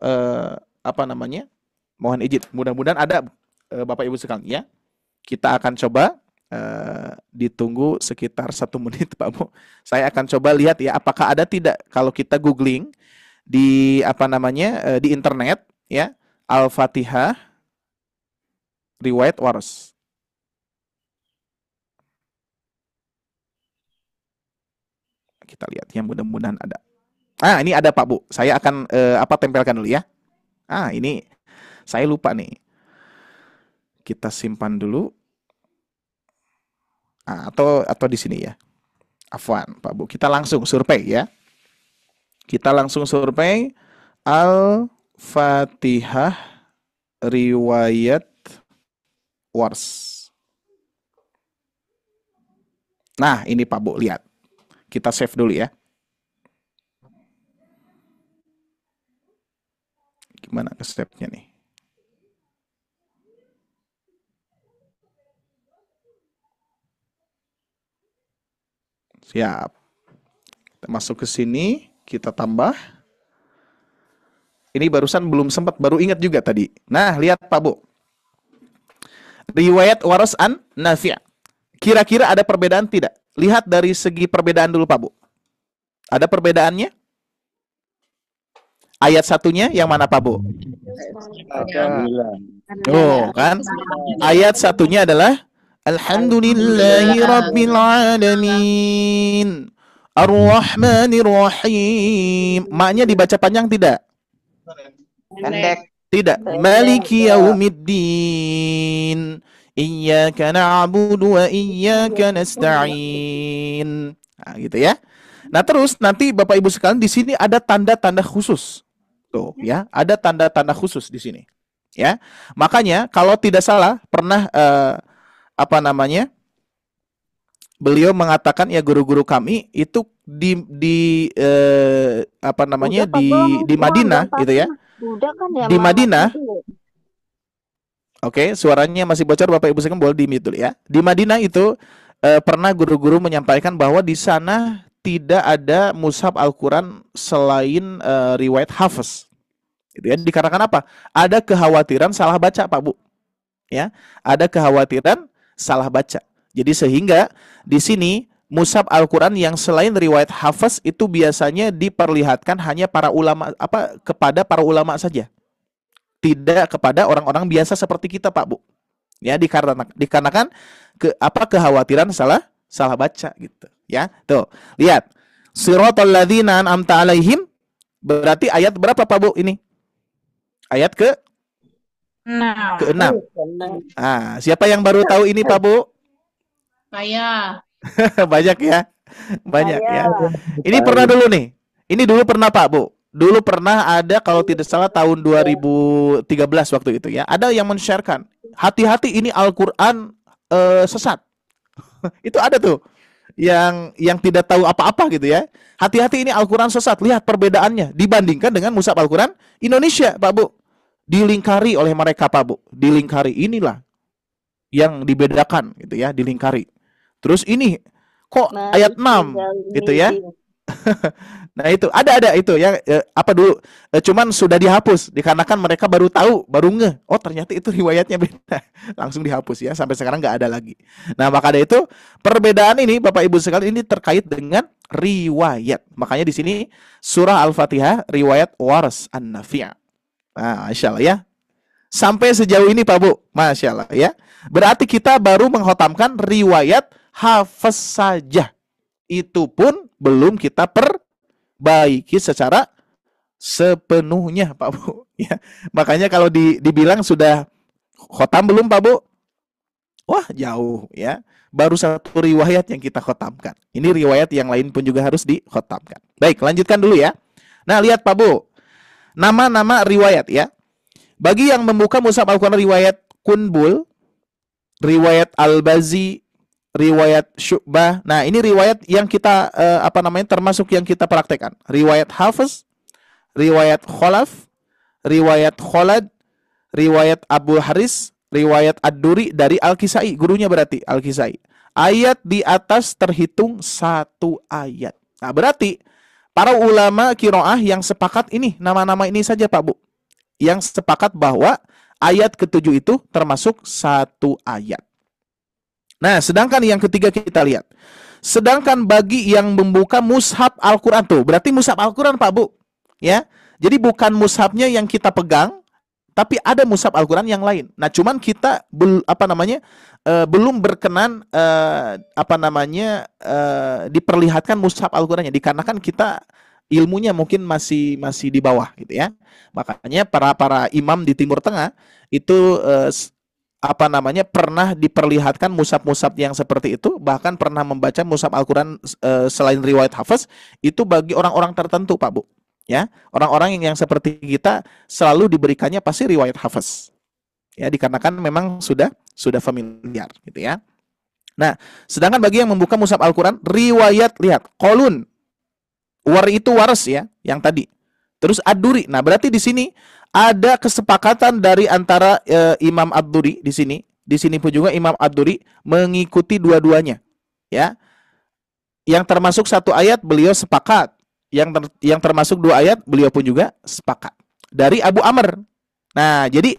mohon izin, mudah-mudahan ada Bapak Ibu sekalian ya. Kita akan coba ditunggu sekitar 1 menit Pak Bu. Saya akan coba lihat ya apakah ada tidak kalau kita googling di di internet ya, Al-Fatihah riwayat Waros. Kita lihat ya, mudah-mudahan ada. Ini ada Pak Bu. Saya akan tempelkan dulu ya. Ini saya lupa nih. Kita simpan dulu. Atau di sini ya. Afwan, Pak Bu. Kita langsung survei ya. Kita langsung survei Al-Fatihah riwayat Wars. Nah, ini Pak Bu, lihat. Kita save dulu ya. Gimana ke stepnya nih? Siap. Kita masuk ke sini, kita tambah. Ini barusan belum sempat, baru ingat juga tadi. Nah, lihat Pak Bu. Riwayat Waras an Nafi'. Kira-kira ada perbedaan tidak? Lihat dari segi perbedaan dulu Pak Bu. Ada perbedaannya? Ayat satunya yang mana Pak Bu? Alhamdulillah. Oh kan? Ayat satunya adalah Alhamdulillahi Rabbil Alamin. Ar-Rahmanir Rahim. Maknya dibaca panjang tidak? Pendek. Tidak. Maliki yaumiddin. Iyyaka na'budu wa iyyaka nasta'in. Nah, gitu ya. Nah, terus nanti Bapak Ibu sekalian di sini ada tanda-tanda khusus. Tuh, ya, ada tanda-tanda khusus di sini. Ya. Makanya kalau tidak salah pernah apa namanya? Beliau mengatakan ya guru-guru kami itu apa namanya Udah, Pak Bang. di Madinah Udah, gitu ya. Udah kan ya, Di Mama Madinah. dulu. Oke, suaranya masih bocor Bapak Ibu sekalian boleh di-mute dulu ya. Di Madinah itu pernah guru-guru menyampaikan bahwa di sana tidak ada mushaf Al-Qur'an selain riwayat Hafiz. Gitu ya. Dikarenakan apa? Ada kekhawatiran salah baca, Pak Bu. Ya, ada kekhawatiran salah baca. Jadi sehingga di sini mushaf Al-Qur'an yang selain riwayat Hafiz itu biasanya diperlihatkan hanya para ulama kepada para ulama saja. Tidak kepada orang-orang biasa seperti kita, Pak Bu. Ya, dikarenakan kekhawatiran salah baca gitu, ya. Tuh, lihat. Siratal ladzina an'amta 'alaihim berarti ayat berapa, Pak Bu ini? Ayat ke-6. Ah, siapa yang baru tahu ini, Pak Bu? Saya. Banyak ya. Banyak ya. Ini pernah dulu nih. Ini dulu pernah, Pak Bu. Dulu pernah ada kalau tidak salah tahun 2013 waktu itu ya. Ada yang men-sharekan, hati-hati ini Al-Qur'an sesat. Itu ada tuh yang tidak tahu apa-apa gitu ya. Hati-hati ini Al-Qur'an sesat. Lihat perbedaannya dibandingkan dengan mushaf Al-Qur'an Indonesia, Pak Bu. Dilingkari oleh mereka, Pak Bu. Dilingkari, inilah yang dibedakan gitu ya, dilingkari. Terus ini kok ayat 6 gitu ya. Nah itu ada itu ya, apa dulu cuman sudah dihapus dikarenakan mereka baru tahu, baru ngeh, oh ternyata itu riwayatnya beda. Langsung dihapus ya, sampai sekarang nggak ada lagi. Nah maka dari itu perbedaan ini Bapak Ibu sekalian ini terkait dengan riwayat. Makanya di sini surah Al-Fatihah riwayat Waras An-Nafi'. Nah, Masya Allah ya. Sampai sejauh ini Pak Bu, Masya Allah ya. Berarti kita baru menghotamkan riwayat Hafiz saja. Itu pun belum kita perbaiki secara sepenuhnya, Pak Bu. Ya. Makanya kalau dibilang sudah khotam belum, Pak Bu? Wah, jauh ya. Baru satu riwayat yang kita khotamkan. Ini riwayat yang lain pun juga harus dikhotamkan. Baik, lanjutkan dulu ya. Nah, lihat Pak Bu. Nama-nama riwayat ya. Bagi yang membuka mushaf Al-Qur'an riwayat Kunbul, riwayat Al-Bazi, riwayat Syu'bah. Nah, ini riwayat yang kita termasuk yang kita praktekkan. Riwayat Hafiz, riwayat Khalaf, riwayat Khalad, riwayat Abu Haris, riwayat Ad-Duri dari Al-Kisai, gurunya berarti Al-Kisai. Ayat di atas terhitung satu ayat. Nah, berarti para ulama qiraah yang sepakat ini, nama-nama ini saja Pak Bu, yang sepakat bahwa ayat ke-7 itu termasuk satu ayat. Nah, sedangkan yang ketiga kita lihat. Sedangkan bagi yang membuka mushaf Al-Qur'an tuh, berarti mushaf Al-Qur'an Pak Bu. Ya. Jadi bukan mushafnya yang kita pegang, tapi ada mushaf Al-Qur'an yang lain. Nah, cuman kita belum berkenan diperlihatkan mushaf Al-Qur'annya dikarenakan kita ilmunya mungkin masih di bawah gitu ya. Makanya para imam di Timur Tengah itu pernah diperlihatkan mushaf-mushaf yang seperti itu, bahkan pernah membaca mushaf Al-Qur'an selain riwayat Hafiz itu bagi orang-orang tertentu Pak Bu. Ya, orang-orang yang seperti kita selalu diberikannya pasti riwayat Hafiz. Ya, dikarenakan memang sudah familiar gitu ya. Nah, sedangkan bagi yang membuka mushaf Al-Qur'an riwayat, lihat, Qalun. Itu waras ya, yang tadi. Terus Ad-Duri. Nah, berarti di sini ada kesepakatan dari antara Imam Ad-Duri di sini. Di sini pun juga Imam Ad-Duri mengikuti dua-duanya, ya. Yang termasuk satu ayat beliau sepakat. Yang termasuk dua ayat beliau pun juga sepakat. Dari Abu Amr. Nah, jadi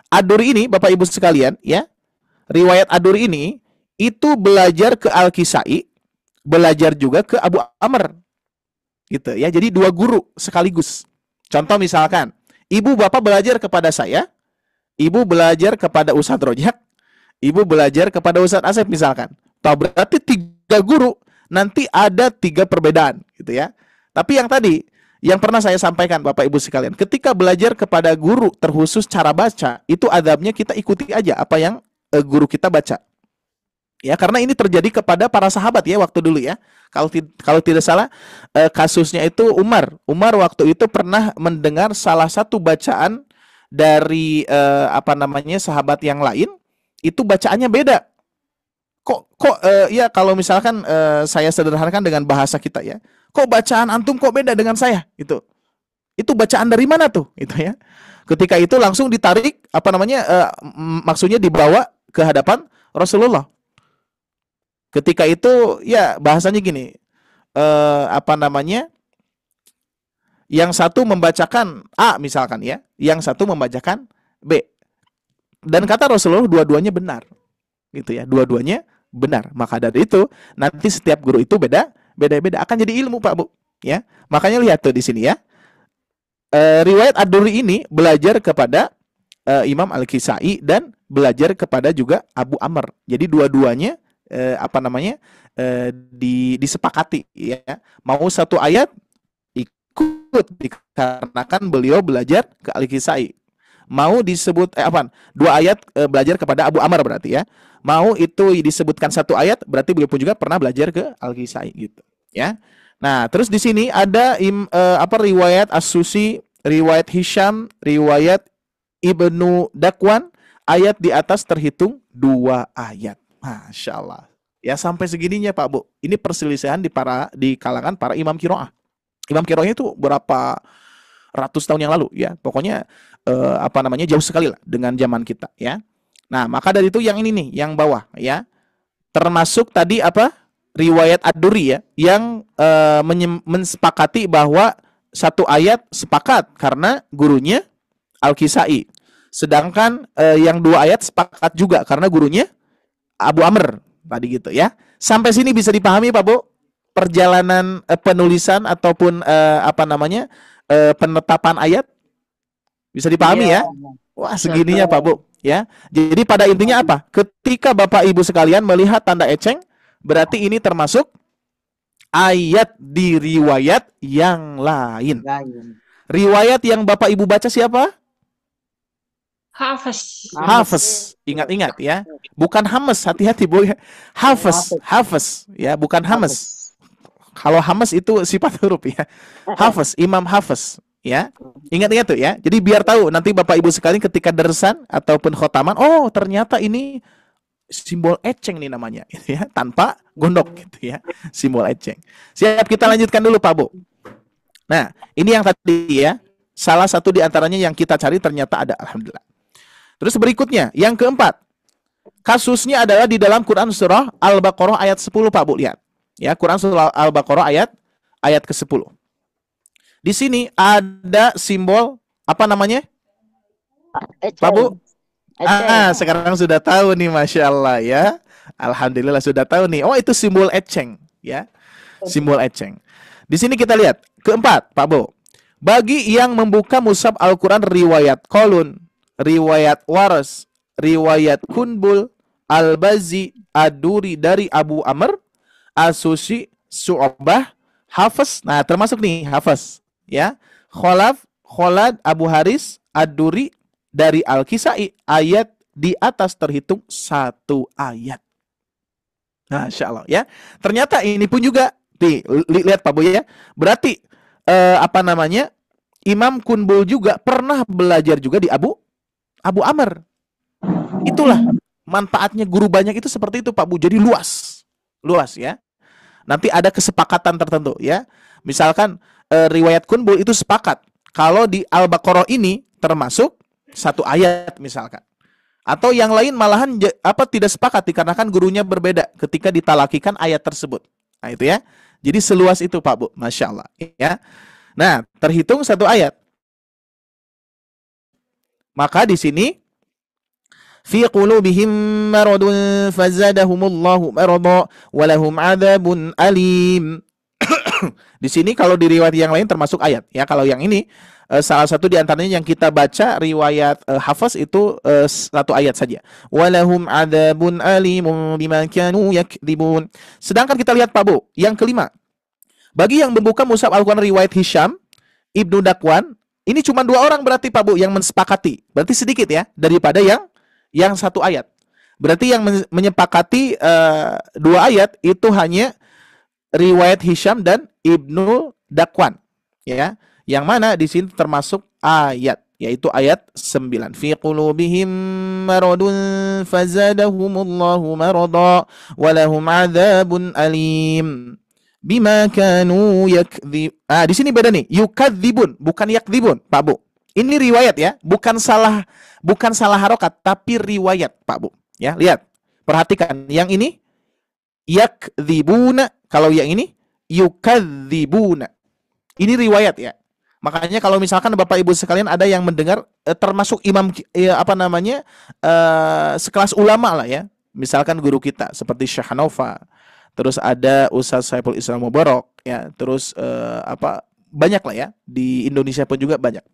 Ad-Duri ini Bapak Ibu sekalian, ya. Riwayat Ad-Duri ini itu belajar ke Al-Kisai, belajar juga ke Abu Amr. Gitu ya. Jadi dua guru sekaligus. Contoh misalkan, ibu bapak belajar kepada saya, ibu belajar kepada Ustadz Rojak, Ibu belajar kepada Ustadz Asep misalkan. Tahu berarti 3 guru, nanti ada 3 perbedaan gitu ya. Tapi yang tadi yang pernah saya sampaikan Bapak Ibu sekalian, ketika belajar kepada guru terkhusus cara baca, itu adabnya kita ikuti aja apa yang guru kita baca. Ya, karena ini terjadi kepada para sahabat ya waktu dulu ya. Kalau tidak salah kasusnya itu Umar. Umar waktu itu pernah mendengar salah satu bacaan dari sahabat yang lain, itu bacaannya beda. Ya kalau misalkan saya sederhanakan dengan bahasa kita ya. Kok bacaan antum kok beda dengan saya? Itu bacaan dari mana tuh? Itu ya. Ketika itu langsung ditarik maksudnya dibawa ke hadapan Rasulullah. Ketika itu ya bahasanya gini, yang satu membacakan A misalkan ya, yang satu membacakan B. Dan kata Rasulullah dua-duanya benar. Gitu ya, dua-duanya benar. Maka dari itu nanti setiap guru itu beda-beda akan jadi ilmu Pak Bu, ya. Makanya lihat tuh di sini ya. Riwayat Ad-Durri ini belajar kepada Imam Al-Kisai dan belajar kepada juga Abu Amr. Jadi dua-duanya disepakati ya. Mau satu ayat ikut dikarenakan beliau belajar ke Al-Kisai. Mau disebut 2 ayat belajar kepada Abu Amr berarti ya. Mau itu disebutkan 1 ayat berarti beliau pun juga pernah belajar ke Al-Kisai gitu ya. Nah, terus di sini ada riwayat As-Susi, riwayat Hisham, riwayat Ibnu Dakwan, ayat di atas terhitung 2 ayat. Masya Allah. Ya sampai segininya Pak Bu. Ini perselisihan di kalangan para imam qiraah. Imam qiraahnya itu berapa ratus tahun yang lalu ya. Pokoknya jauh sekali lah dengan zaman kita ya. Nah, maka dari itu yang ini nih, yang bawah ya. Termasuk tadi riwayat Ad-Durri ya, yang mensepakati bahwa 1 ayat sepakat karena gurunya Al-Kisai. Sedangkan yang 2 ayat sepakat juga karena gurunya Abu Amr tadi gitu ya. Sampai sini bisa dipahami Pak Bu perjalanan penulisan ataupun penetapan ayat? Bisa dipahami ya? Wah, segininya Pak Bu ya. Jadi pada intinya apa? Ketika Bapak Ibu sekalian melihat tanda eceng, berarti ini termasuk ayat di riwayat yang lain. Riwayat yang Bapak Ibu baca siapa? Hafiz. Ingat-ingat ya. Bukan Hames, hati-hati Bu ya. Hafiz ya, bukan Hames. Kalau Hames itu sifat huruf ya. Hafiz, Imam Hafiz ya. Ingat-ingat tuh ya. Jadi biar tahu nanti Bapak Ibu sekalian ketika dersan ataupun khotaman, oh ternyata ini simbol eceng nih namanya gitu ya, tanpa gondok gitu ya. Simbol eceng. Siap, kita lanjutkan dulu Pak Bu. Nah, ini yang tadi ya. Salah satu di antaranya yang kita cari ternyata ada, alhamdulillah. Terus berikutnya, yang keempat. Kasusnya adalah di dalam Quran surah Al-Baqarah ayat 10 Pak Bu, lihat. Ya, Quran surah Al-Baqarah ayat ke-10. Di sini ada simbol Pak Bu? Sekarang sudah tahu nih, Masya Allah ya. Alhamdulillah sudah tahu nih. Oh, itu simbol eceng ya. Simbol eceng. Di sini kita lihat. Keempat, Pak Bu. Bagi yang membuka mushaf Al-Quran riwayat Qalun, riwayat Waras, riwayat Kunbul, Al-Bazi, Ad-Durri dari Abu Amr, As-Susi, Su'bah, Hafiz. Nah, termasuk nih Hafiz ya. Khalad, Abu Haris, Ad-Durri dari Al-Kisai, ayat di atas terhitung 1 ayat. Masya Allah ya. Ternyata ini pun juga lihat Pak Bu ya. Berarti Imam Kunbul juga pernah belajar juga di Abu Amr. Itulah manfaatnya guru banyak itu seperti itu Pak Bu. Jadi luas ya. Nanti ada kesepakatan tertentu ya. Misalkan riwayat Kunbul itu sepakat kalau di Al-Baqarah ini termasuk 1 ayat misalkan. Atau yang lain malahan tidak sepakat dikarenakan gurunya berbeda ketika ditalakikan ayat tersebut. Nah, itu ya. Jadi seluas itu Pak Bu, Masya Allah ya. Nah, terhitung 1 ayat. Maka di sini fi qulubihim maradun fazadahumullahu marada wa lahum adzabun alim. Di sini kalau di riwayat yang lain termasuk ayat ya. Kalau yang ini salah satu di antaranya yang kita baca riwayat Hafs itu satu ayat saja. Walahum adzabun alimun bima kanu yakdzibun. Sedangkan kita lihat Pak Bu, yang kelima. Bagi yang membuka mushaf Al-Qur'an riwayat Hisham Ibnu Dakwan, ini cuma 2 orang berarti Pak Bu yang mensepakati. Berarti sedikit ya daripada yang satu ayat. Berarti yang menyepakati 2 ayat itu hanya riwayat Hisham dan Ibnu Dakwan ya. Yang mana di sini termasuk ayat, yaitu ayat 9. Fi qulubihim maradun fazadahumullahu marada walahum adzabun alim bima kanu yakdzib. Di sini beda nih, yukadzibun bukan yakdzibun, Pak Bu. Ini riwayat ya, bukan salah harokat tapi riwayat, Pak Bu. Ya, lihat. Perhatikan yang ini yakdzibuna, kalau yang ini yukadzibuna. Ini riwayat ya. Makanya kalau misalkan Bapak Ibu sekalian ada yang mendengar termasuk imam sekelas ulama lah ya. Misalkan guru kita seperti Syekh Hanafa, terus ada Ustaz Saiful Islam Mubarak ya, terus banyak lah ya. Di Indonesia pun juga banyak.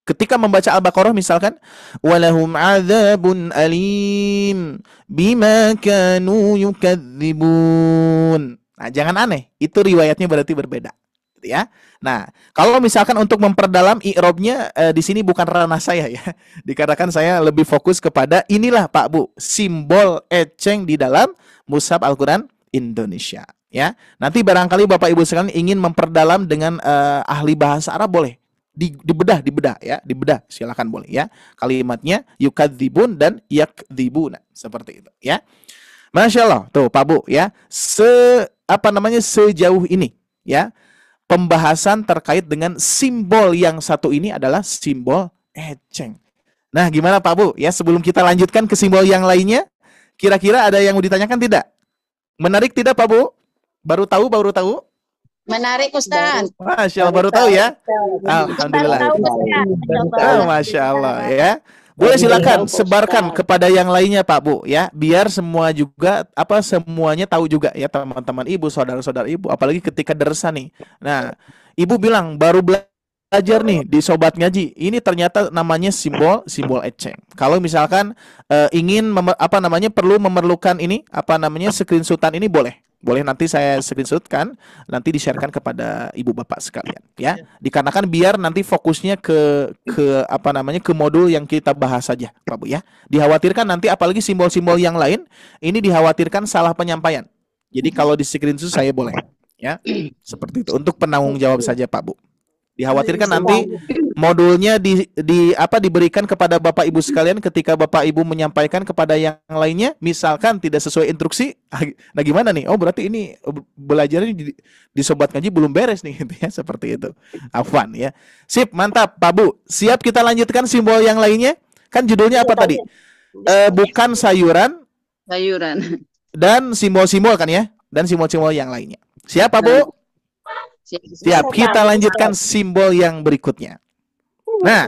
Ketika membaca Al-Baqarah misalkan walahum adzabun alim bima kanu yukadzibun. Nah, jangan aneh, itu riwayatnya berarti berbeda, gitu ya. Nah, kalau misalkan untuk memperdalam i'rabnya di sini bukan ranah saya ya. Dikarenakan saya lebih fokus kepada inilah Pak Bu, simbol eceng di dalam mushaf Al-Qur'an Indonesia ya. Nanti barangkali Bapak Ibu sekalian ingin memperdalam dengan ahli bahasa Arab boleh. Dibedah ya, dibedah silakan boleh ya. Kalimatnya yukadzibun dan yakdzibuna seperti itu ya. Masya Allah, tuh Pak Bu ya. Sejauh ini ya pembahasan terkait dengan simbol yang satu ini adalah simbol eceng. Nah, gimana Pak Bu ya, sebelum kita lanjutkan ke simbol yang lainnya, kira-kira ada yang mau ditanyakan tidak? Menarik tidak Pak Bu? Baru tahu? Menarik Ustaz. Masya Allah, baru tahu ya. Alhamdulillah. Masya Allah ya. Boleh silakan sebarkan kepada yang lainnya Pak Bu ya, biar semua juga semuanya tahu juga ya, teman-teman Ibu, saudara-saudara Ibu, apalagi ketika dersa nih. Nah, Ibu bilang baru belajar nih di Sobat Ngaji. Ini ternyata namanya simbol eceng. Kalau misalkan ingin perlu memerlukan ini screenshotan ini boleh nanti saya screenshotkan, nanti di-sharekan kepada ibu bapak sekalian ya. Dikarenakan biar nanti fokusnya ke modul yang kita bahas saja Pak Bu ya. Dikhawatirkan nanti apalagi simbol-simbol yang lain ini dikhawatirkan salah penyampaian. Jadi kalau di screenshot saya boleh ya. Seperti itu untuk penanggung jawab saja Pak Bu. Dikhawatirkan nanti modulnya diberikan kepada Bapak Ibu sekalian ketika Bapak Ibu menyampaikan kepada yang lainnya, misalkan tidak sesuai instruksi. Nah, gimana nih? Oh, berarti ini belajarnya di Sobat Ngaji belum beres nih gitu ya, seperti itu. Afwan ya. Sip, mantap Pak Bu. Siap kita lanjutkan simbol yang lainnya? Kan judulnya apa tadi? Bukan sayuran dan simbol-simbol kan ya? Dan simbol-simbol yang lainnya. Siap Pak Bu? Siap, kita lanjutkan simbol yang berikutnya. Nah,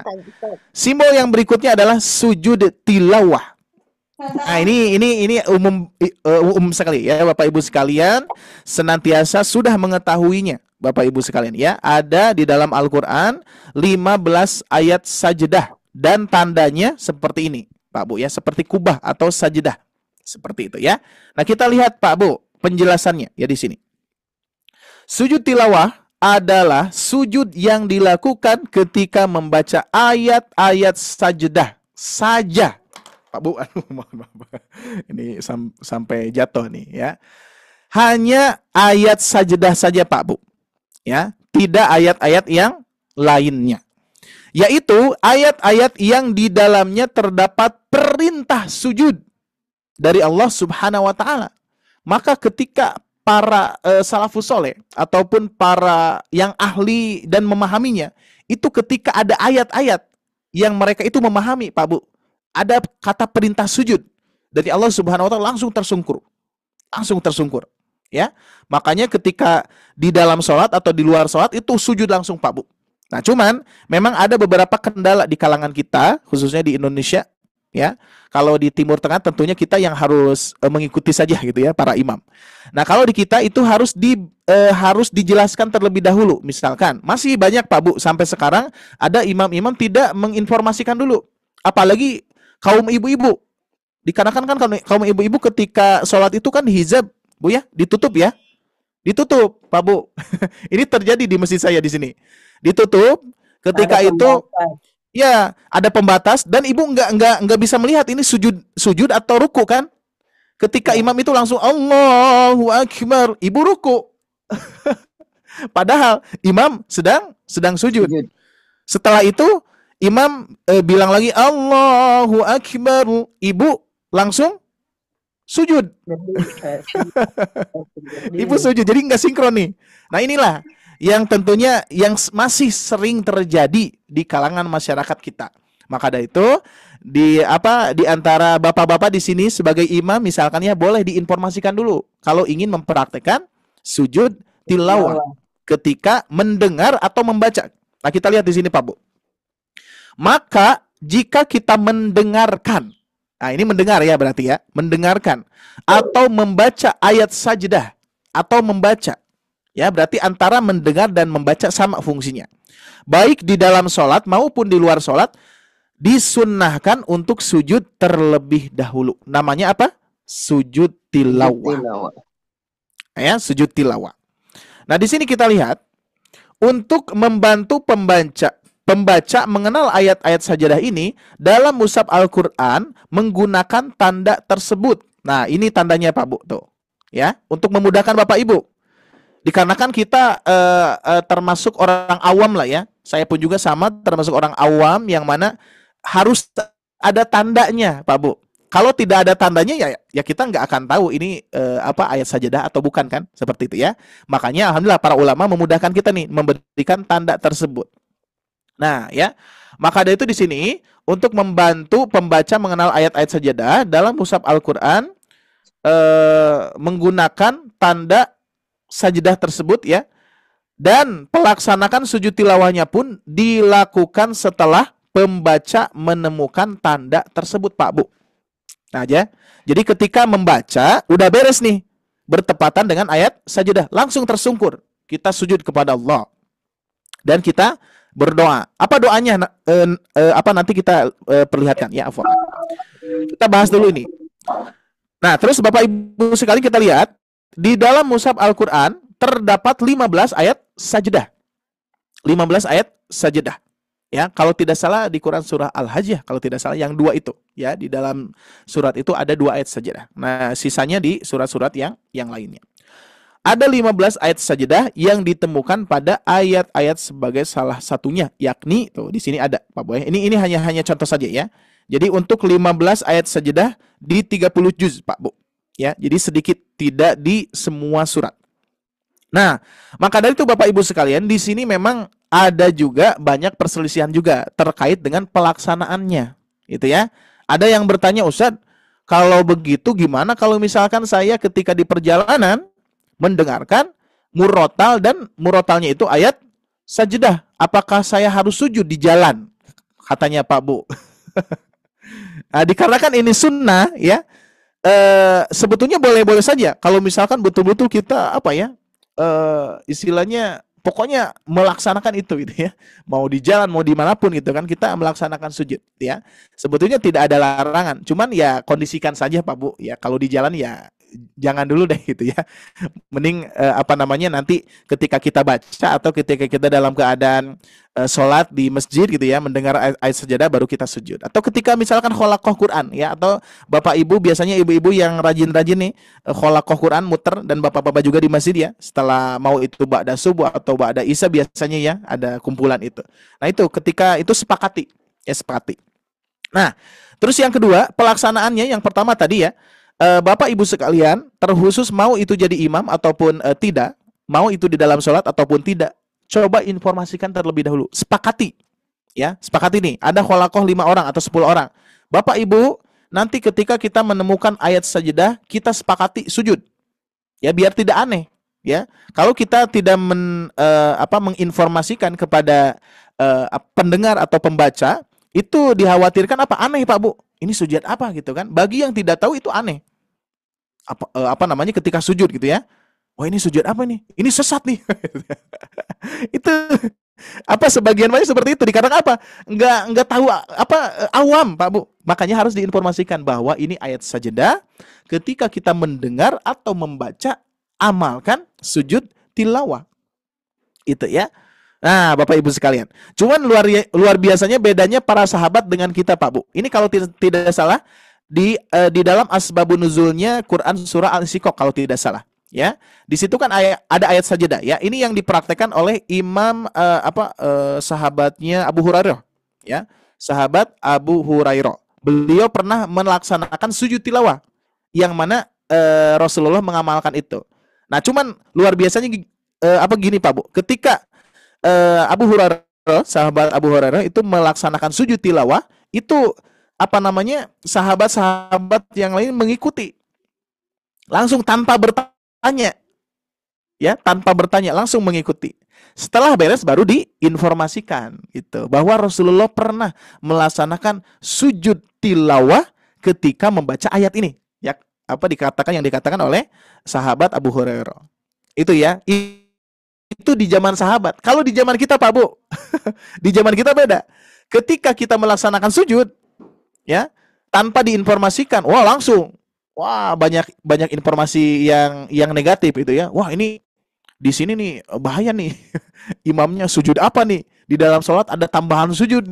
simbol yang berikutnya adalah sujud tilawah. Nah, ini umum sekali ya Bapak Ibu sekalian, senantiasa sudah mengetahuinya Bapak Ibu sekalian ya. Ada di dalam Al-Qur'an 15 ayat sajdah dan tandanya seperti ini, Pak Bu ya, seperti kubah atau sajdah. Seperti itu ya. Nah, kita lihat Pak Bu penjelasannya ya di sini. Sujud tilawah adalah sujud yang dilakukan ketika membaca ayat-ayat sajdah saja. Pak Bu, mohon maaf. Ini sampai jatuh nih ya. Hanya ayat sajdah saja Pak Bu. Ya, tidak ayat-ayat yang lainnya. Yaitu ayat-ayat yang di dalamnya terdapat perintah sujud dari Allah Subhanahu wa taala. Maka ketika para salafus soleh ataupun para yang ahli dan memahaminya, itu ketika ada ayat-ayat yang mereka itu memahami Pak Bu, ada kata perintah sujud dari Allah Subhanahu wa taala, langsung tersungkur ya. Makanya ketika di dalam sholat atau di luar sholat itu sujud langsung Pak Bu. Nah, cuman memang ada beberapa kendala di kalangan kita, khususnya di Indonesia ya. Kalau di Timur Tengah tentunya kita yang harus mengikuti saja gitu ya para imam. Nah, kalau di kita itu harus dijelaskan terlebih dahulu. Misalkan masih banyak Pak Bu sampai sekarang ada imam-imam tidak menginformasikan dulu. Apalagi kaum ibu-ibu. Dikarenakan kan kaum ibu-ibu ketika sholat itu kan hijab, Bu ya, ditutup ya. Ditutup, Pak Bu. Ini terjadi di masjid saya di sini. Ditutup ketika itu ya, ada pembatas dan ibu nggak bisa melihat ini sujud atau ruku kan? Ketika imam itu langsung Allahu Akbar, ibu ruku. Padahal imam sedang sujud. Setelah itu imam bilang lagi Allahu Akbar, ibu langsung sujud. Ibu sujud, jadi nggak sinkron nih. Nah, inilah yang tentunya yang masih sering terjadi di kalangan masyarakat kita. Maka dari itu di antara bapak-bapak di sini sebagai imam misalkan ya boleh diinformasikan dulu kalau ingin mempraktekkan sujud tilawah ketika mendengar atau membaca. Nah, kita lihat di sini Pak Bu. Maka jika kita mendengarkan, nah ini mendengar ya berarti ya, mendengarkan atau membaca ayat sajdah atau membaca. Ya, berarti antara mendengar dan membaca sama fungsinya. Baik di dalam sholat maupun di luar sholat, disunnahkan untuk sujud terlebih dahulu. Namanya apa? Sujud tilawah. Ya, sujud tilawah. Nah, di sini kita lihat, untuk membantu pembaca mengenal ayat-ayat sajadah ini, dalam mushaf Al-Quran menggunakan tanda tersebut. Nah, ini tandanya Pak Bu. Tuh. Ya, untuk memudahkan Bapak Ibu. Dikarenakan kita termasuk orang awam lah ya. Saya pun juga sama termasuk orang awam yang mana harus ada tandanya, Pak Bu. Kalau tidak ada tandanya ya kita nggak akan tahu ini ayat sajadah atau bukan kan, seperti itu ya. Makanya alhamdulillah para ulama memudahkan kita nih memberikan tanda tersebut. Nah, ya. Maka dari itu di sini untuk membantu pembaca mengenal ayat-ayat sajadah dalam mushaf Al-Qur'an menggunakan tanda sajdah tersebut ya, dan pelaksanakan sujud tilawahnya pun dilakukan setelah pembaca menemukan tanda tersebut Pak Bu. Nah aja, jadi ketika membaca udah beres nih, bertepatan dengan ayat sajdah, langsung tersungkur kita sujud kepada Allah dan kita berdoa. Apa doanya? Nanti kita perlihatkan ya, Afwan. Kita bahas dulu ini. Nah, terus Bapak Ibu sekalian kita lihat di dalam mushaf Al-Qur'an terdapat 15 ayat sajdah. 15 ayat sajdah. Ya, kalau tidak salah di Quran surah Al-Hajj, kalau tidak salah yang dua itu, ya, di dalam surat itu ada 2 ayat sajdah. Nah, sisanya di surat-surat yang lainnya. Ada 15 ayat sajdah yang ditemukan pada ayat-ayat sebagai salah satunya, yakni tuh di sini ada, Pak Boy. Ini hanya contoh saja ya. Jadi untuk 15 ayat sajdah di 30 juz, Pak Bu. Ya, jadi sedikit, tidak di semua surat. Nah, maka dari itu Bapak Ibu sekalian, di sini memang ada juga banyak perselisihan juga terkait dengan pelaksanaannya, gitu ya. Ada yang bertanya, Ustadz, kalau begitu gimana kalau misalkan saya ketika di perjalanan mendengarkan murotal dan murotalnya itu ayat sajdah, apakah saya harus sujud di jalan? Katanya Pak Bu. Nah, dikarenakan ini sunnah ya. Sebetulnya boleh-boleh saja kalau misalkan betul-betul kita istilahnya pokoknya melaksanakan itu gitu ya, mau di jalan mau dimanapun gitu kan, kita melaksanakan sujud ya, sebetulnya tidak ada larangan, cuman ya kondisikan saja Pak Bu ya, kalau di jalan ya jangan dulu deh gitu ya, mending nanti ketika kita baca atau ketika kita dalam keadaan sholat di masjid gitu ya, mendengar ayat sajadah baru kita sujud, atau ketika misalkan kholaqoh Quran ya, atau Bapak Ibu biasanya ibu-ibu yang rajin-rajin nih kholaqoh Quran muter, dan bapak-bapak juga di masjid ya, setelah mau itu ba'da subuh atau ba'da isya biasanya ya ada kumpulan itu. Nah itu ketika itu sepakati. Nah terus yang kedua pelaksanaannya, yang pertama tadi ya, Bapak Ibu sekalian, terkhusus mau itu jadi imam ataupun tidak, mau itu di dalam sholat ataupun tidak, coba informasikan terlebih dahulu. Sepakati, ya, sepakati nih. Ada kholaqoh 5 orang atau 10 orang. Bapak Ibu, nanti ketika kita menemukan ayat sajdah, kita sepakati sujud, ya, biar tidak aneh, ya. Kalau kita tidak menginformasikan kepada pendengar atau pembaca, itu dikhawatirkan aneh Pak Bu. Ini sujud apa gitu kan? Bagi yang tidak tahu itu aneh. Apa namanya ketika sujud gitu ya? Wah ini sujud apa nih? Ini sesat nih. Itu apa sebagian banyak seperti itu dikarenakan apa? Nggak tahu awam Pak Bu. Makanya harus diinformasikan bahwa ini ayat sajadah. Ketika kita mendengar atau membaca, amalkan sujud tilawah. Itu ya. Nah, Bapak Ibu sekalian. Cuman luar biasanya bedanya para sahabat dengan kita, Pak Bu. Ini kalau tidak salah di dalam asbabun nuzulnya Quran surah Al-Insyiqaq kalau tidak salah, ya. Di situ kan ada ayat sajadah, ya. Ini yang dipraktekkan oleh Imam sahabatnya Abu Hurairah, ya. Sahabat Abu Hurairah. Beliau pernah melaksanakan sujud tilawah yang mana Rasulullah mengamalkan itu. Nah, cuman luar biasanya gini, Pak Bu. Ketika Abu Hurairah, sahabat Abu Hurairah itu melaksanakan sujud tilawah, itu sahabat-sahabat yang lain mengikuti langsung tanpa bertanya, ya, tanpa bertanya langsung mengikuti. Setelah beres baru diinformasikan gitu bahwa Rasulullah pernah melaksanakan sujud tilawah ketika membaca ayat ini, ya, yang dikatakan oleh sahabat Abu Hurairah. Itu ya. Itu di zaman sahabat. Kalau di zaman kita, Pak Bu, di zaman kita beda. Ketika kita melaksanakan sujud, ya, tanpa diinformasikan, wah banyak informasi yang negatif itu ya. Wah ini di sini nih bahaya nih, imamnya sujud apa nih? Di dalam sholat ada tambahan sujud.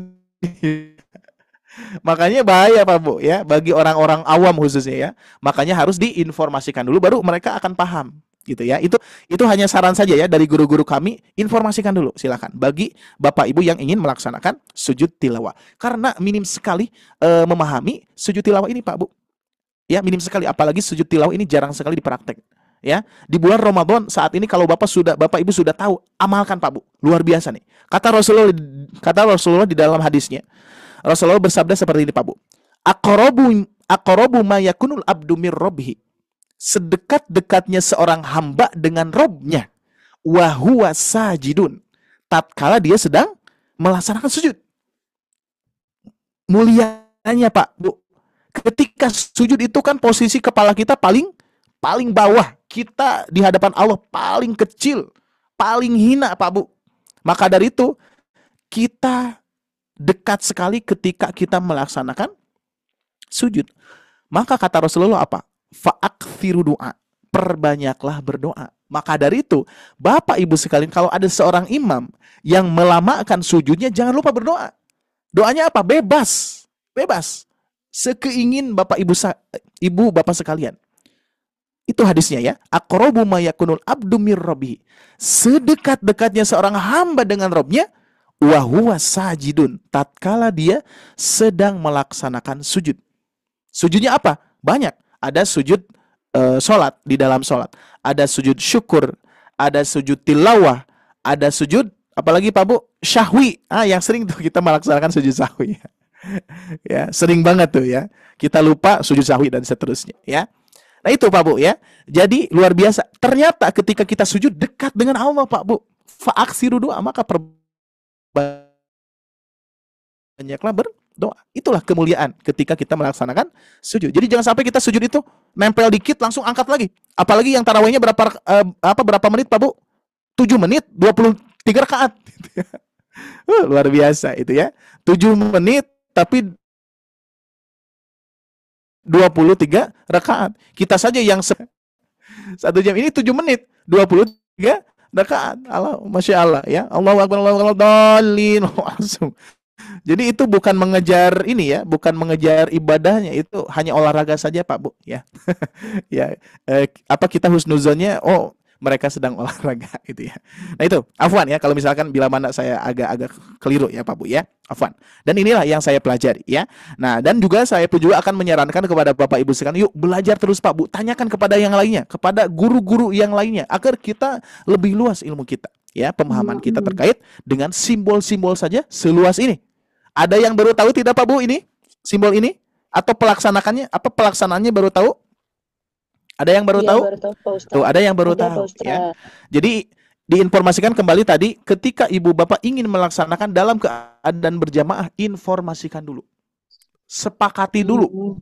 Makanya bahaya Pak Bu ya bagi orang-orang awam khususnya ya. Makanya harus diinformasikan dulu baru mereka akan paham. Gitu ya. Itu hanya saran saja ya dari guru-guru kami, informasikan dulu silakan bagi Bapak Ibu yang ingin melaksanakan sujud tilawah. Karena minim sekali memahami sujud tilawah ini Pak Bu. Ya, minim sekali, apalagi sujud tilawah ini jarang sekali dipraktek. Ya, di bulan Ramadan saat ini kalau Bapak Ibu sudah tahu, amalkan Pak Bu. Luar biasa nih. Kata Rasulullah di dalam hadisnya. Rasulullah bersabda seperti ini Pak Bu. Aqrabu ma yakunul abdu mir rabbih. Sedekat-dekatnya seorang hamba dengan Robnya, wahuwa sajidun, tatkala dia sedang melaksanakan sujud. Mulianya Pak Bu, ketika sujud itu kan posisi kepala kita paling bawah, kita di hadapan Allah paling kecil, paling hina Pak Bu. Maka dari itu kita dekat sekali ketika kita melaksanakan sujud. Maka kata Rasulullah apa? Fa'akthiru doa, perbanyaklah berdoa. Maka dari itu, Bapak Ibu sekalian, kalau ada seorang imam yang melamakan sujudnya, jangan lupa berdoa. Doanya apa? Bebas. Sekeingin Bapak Ibu Bapak sekalian. Itu hadisnya ya. Aqrabu ma yakunul abdu mir rabbih. Sedekat-dekatnya seorang hamba dengan Rabbnya, wa huwa sajidun, tatkala dia sedang melaksanakan sujud. Sujudnya apa? Banyak. Ada sujud sholat, di dalam sholat. Ada sujud syukur. Ada sujud tilawah. Ada sujud, apalagi Pak Bu? Syahwi. Yang sering tuh kita melaksanakan sujud syahwi. Ya, sering banget tuh ya. Kita lupa sujud syahwi dan seterusnya ya. Nah itu Pak Bu ya. Jadi luar biasa. Ternyata ketika kita sujud dekat dengan Allah Pak Bu. Fa'aksiru doa, maka banyaklah berdoa. Itulah kemuliaan ketika kita melaksanakan sujud. Jadi jangan sampai kita sujud itu nempel dikit langsung angkat lagi. Apalagi yang tarawihnya berapa menit Pak Bu? 7 menit 23 rakaat. Luar biasa itu ya. 7 menit tapi 23 rakaat. Kita saja yang 1 jam ini 7 menit 23 rakaat. Allah, Masya Allah ya. Allahu Akbar, Allahu Akbar, langsung. Jadi itu bukan mengejar ini ya, bukan mengejar ibadahnya, itu hanya olahraga saja Pak Bu ya. Ya, kita husnuzonnya, mereka sedang olahraga gitu ya. Nah itu, afwan ya kalau misalkan bila mana saya agak keliru ya Pak Bu ya. Afwan. Dan inilah yang saya pelajari ya. Nah, dan juga saya pun juga akan menyarankan kepada Bapak Ibu sekalian, yuk belajar terus Pak Bu, tanyakan kepada yang lainnya, kepada guru-guru yang lainnya agar kita lebih luas ilmu kita ya, pemahaman kita terkait dengan simbol-simbol saja seluas ini. Ada yang baru tahu tidak Pak Bu ini? Simbol ini? Atau pelaksanaannya baru tahu? Ada yang baru tahu? Baru tahu, Pak Ustaz. Tuh, ada yang baru Ada, tahu Pak Ustaz. ya. Jadi diinformasikan kembali tadi, ketika Ibu Bapak ingin melaksanakan dalam keadaan berjamaah, informasikan dulu. sepakati dulu.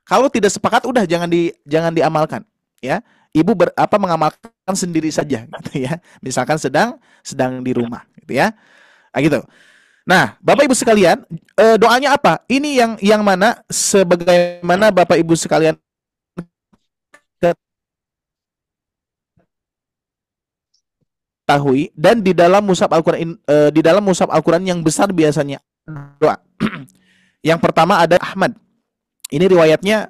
Kalau tidak sepakat udah jangan diamalkan, ya. Ibu mengamalkan sendiri saja gitu ya. Misalkan sedang di rumah gitu ya. Nah, gitu. Nah, Bapak Ibu sekalian, doanya apa? Ini yang mana sebagaimana Bapak Ibu sekalian ketahui dan di dalam mushaf Al-Qur'an yang besar biasanya doa. Yang pertama ada Ahmad. Ini riwayatnya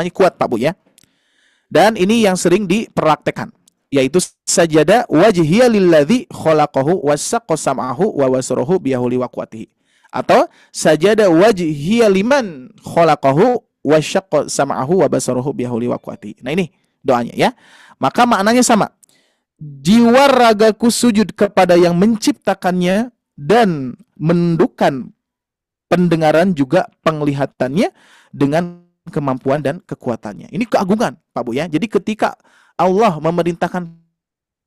kuat Pak Bu ya. Dan ini yang sering dipraktekkan, yaitu sajada wajhiya lilladzi khalaqahu wasaqqa sam'ahu wa wasarahu biyahuli wa quwwatihi. Atau sajada wajhiya liman khalaqahu wasyaqqa sam'ahu wa basarahu biyahuli wa quwwatihi. Nah, ini doanya ya. Maka maknanya sama. Jiwa ragaku sujud kepada yang menciptakannya dan menundukkan pendengaran juga penglihatannya dengan kemampuan dan kekuatannya. Ini keagungan, Pak Bu ya. Jadi ketika Allah memerintahkan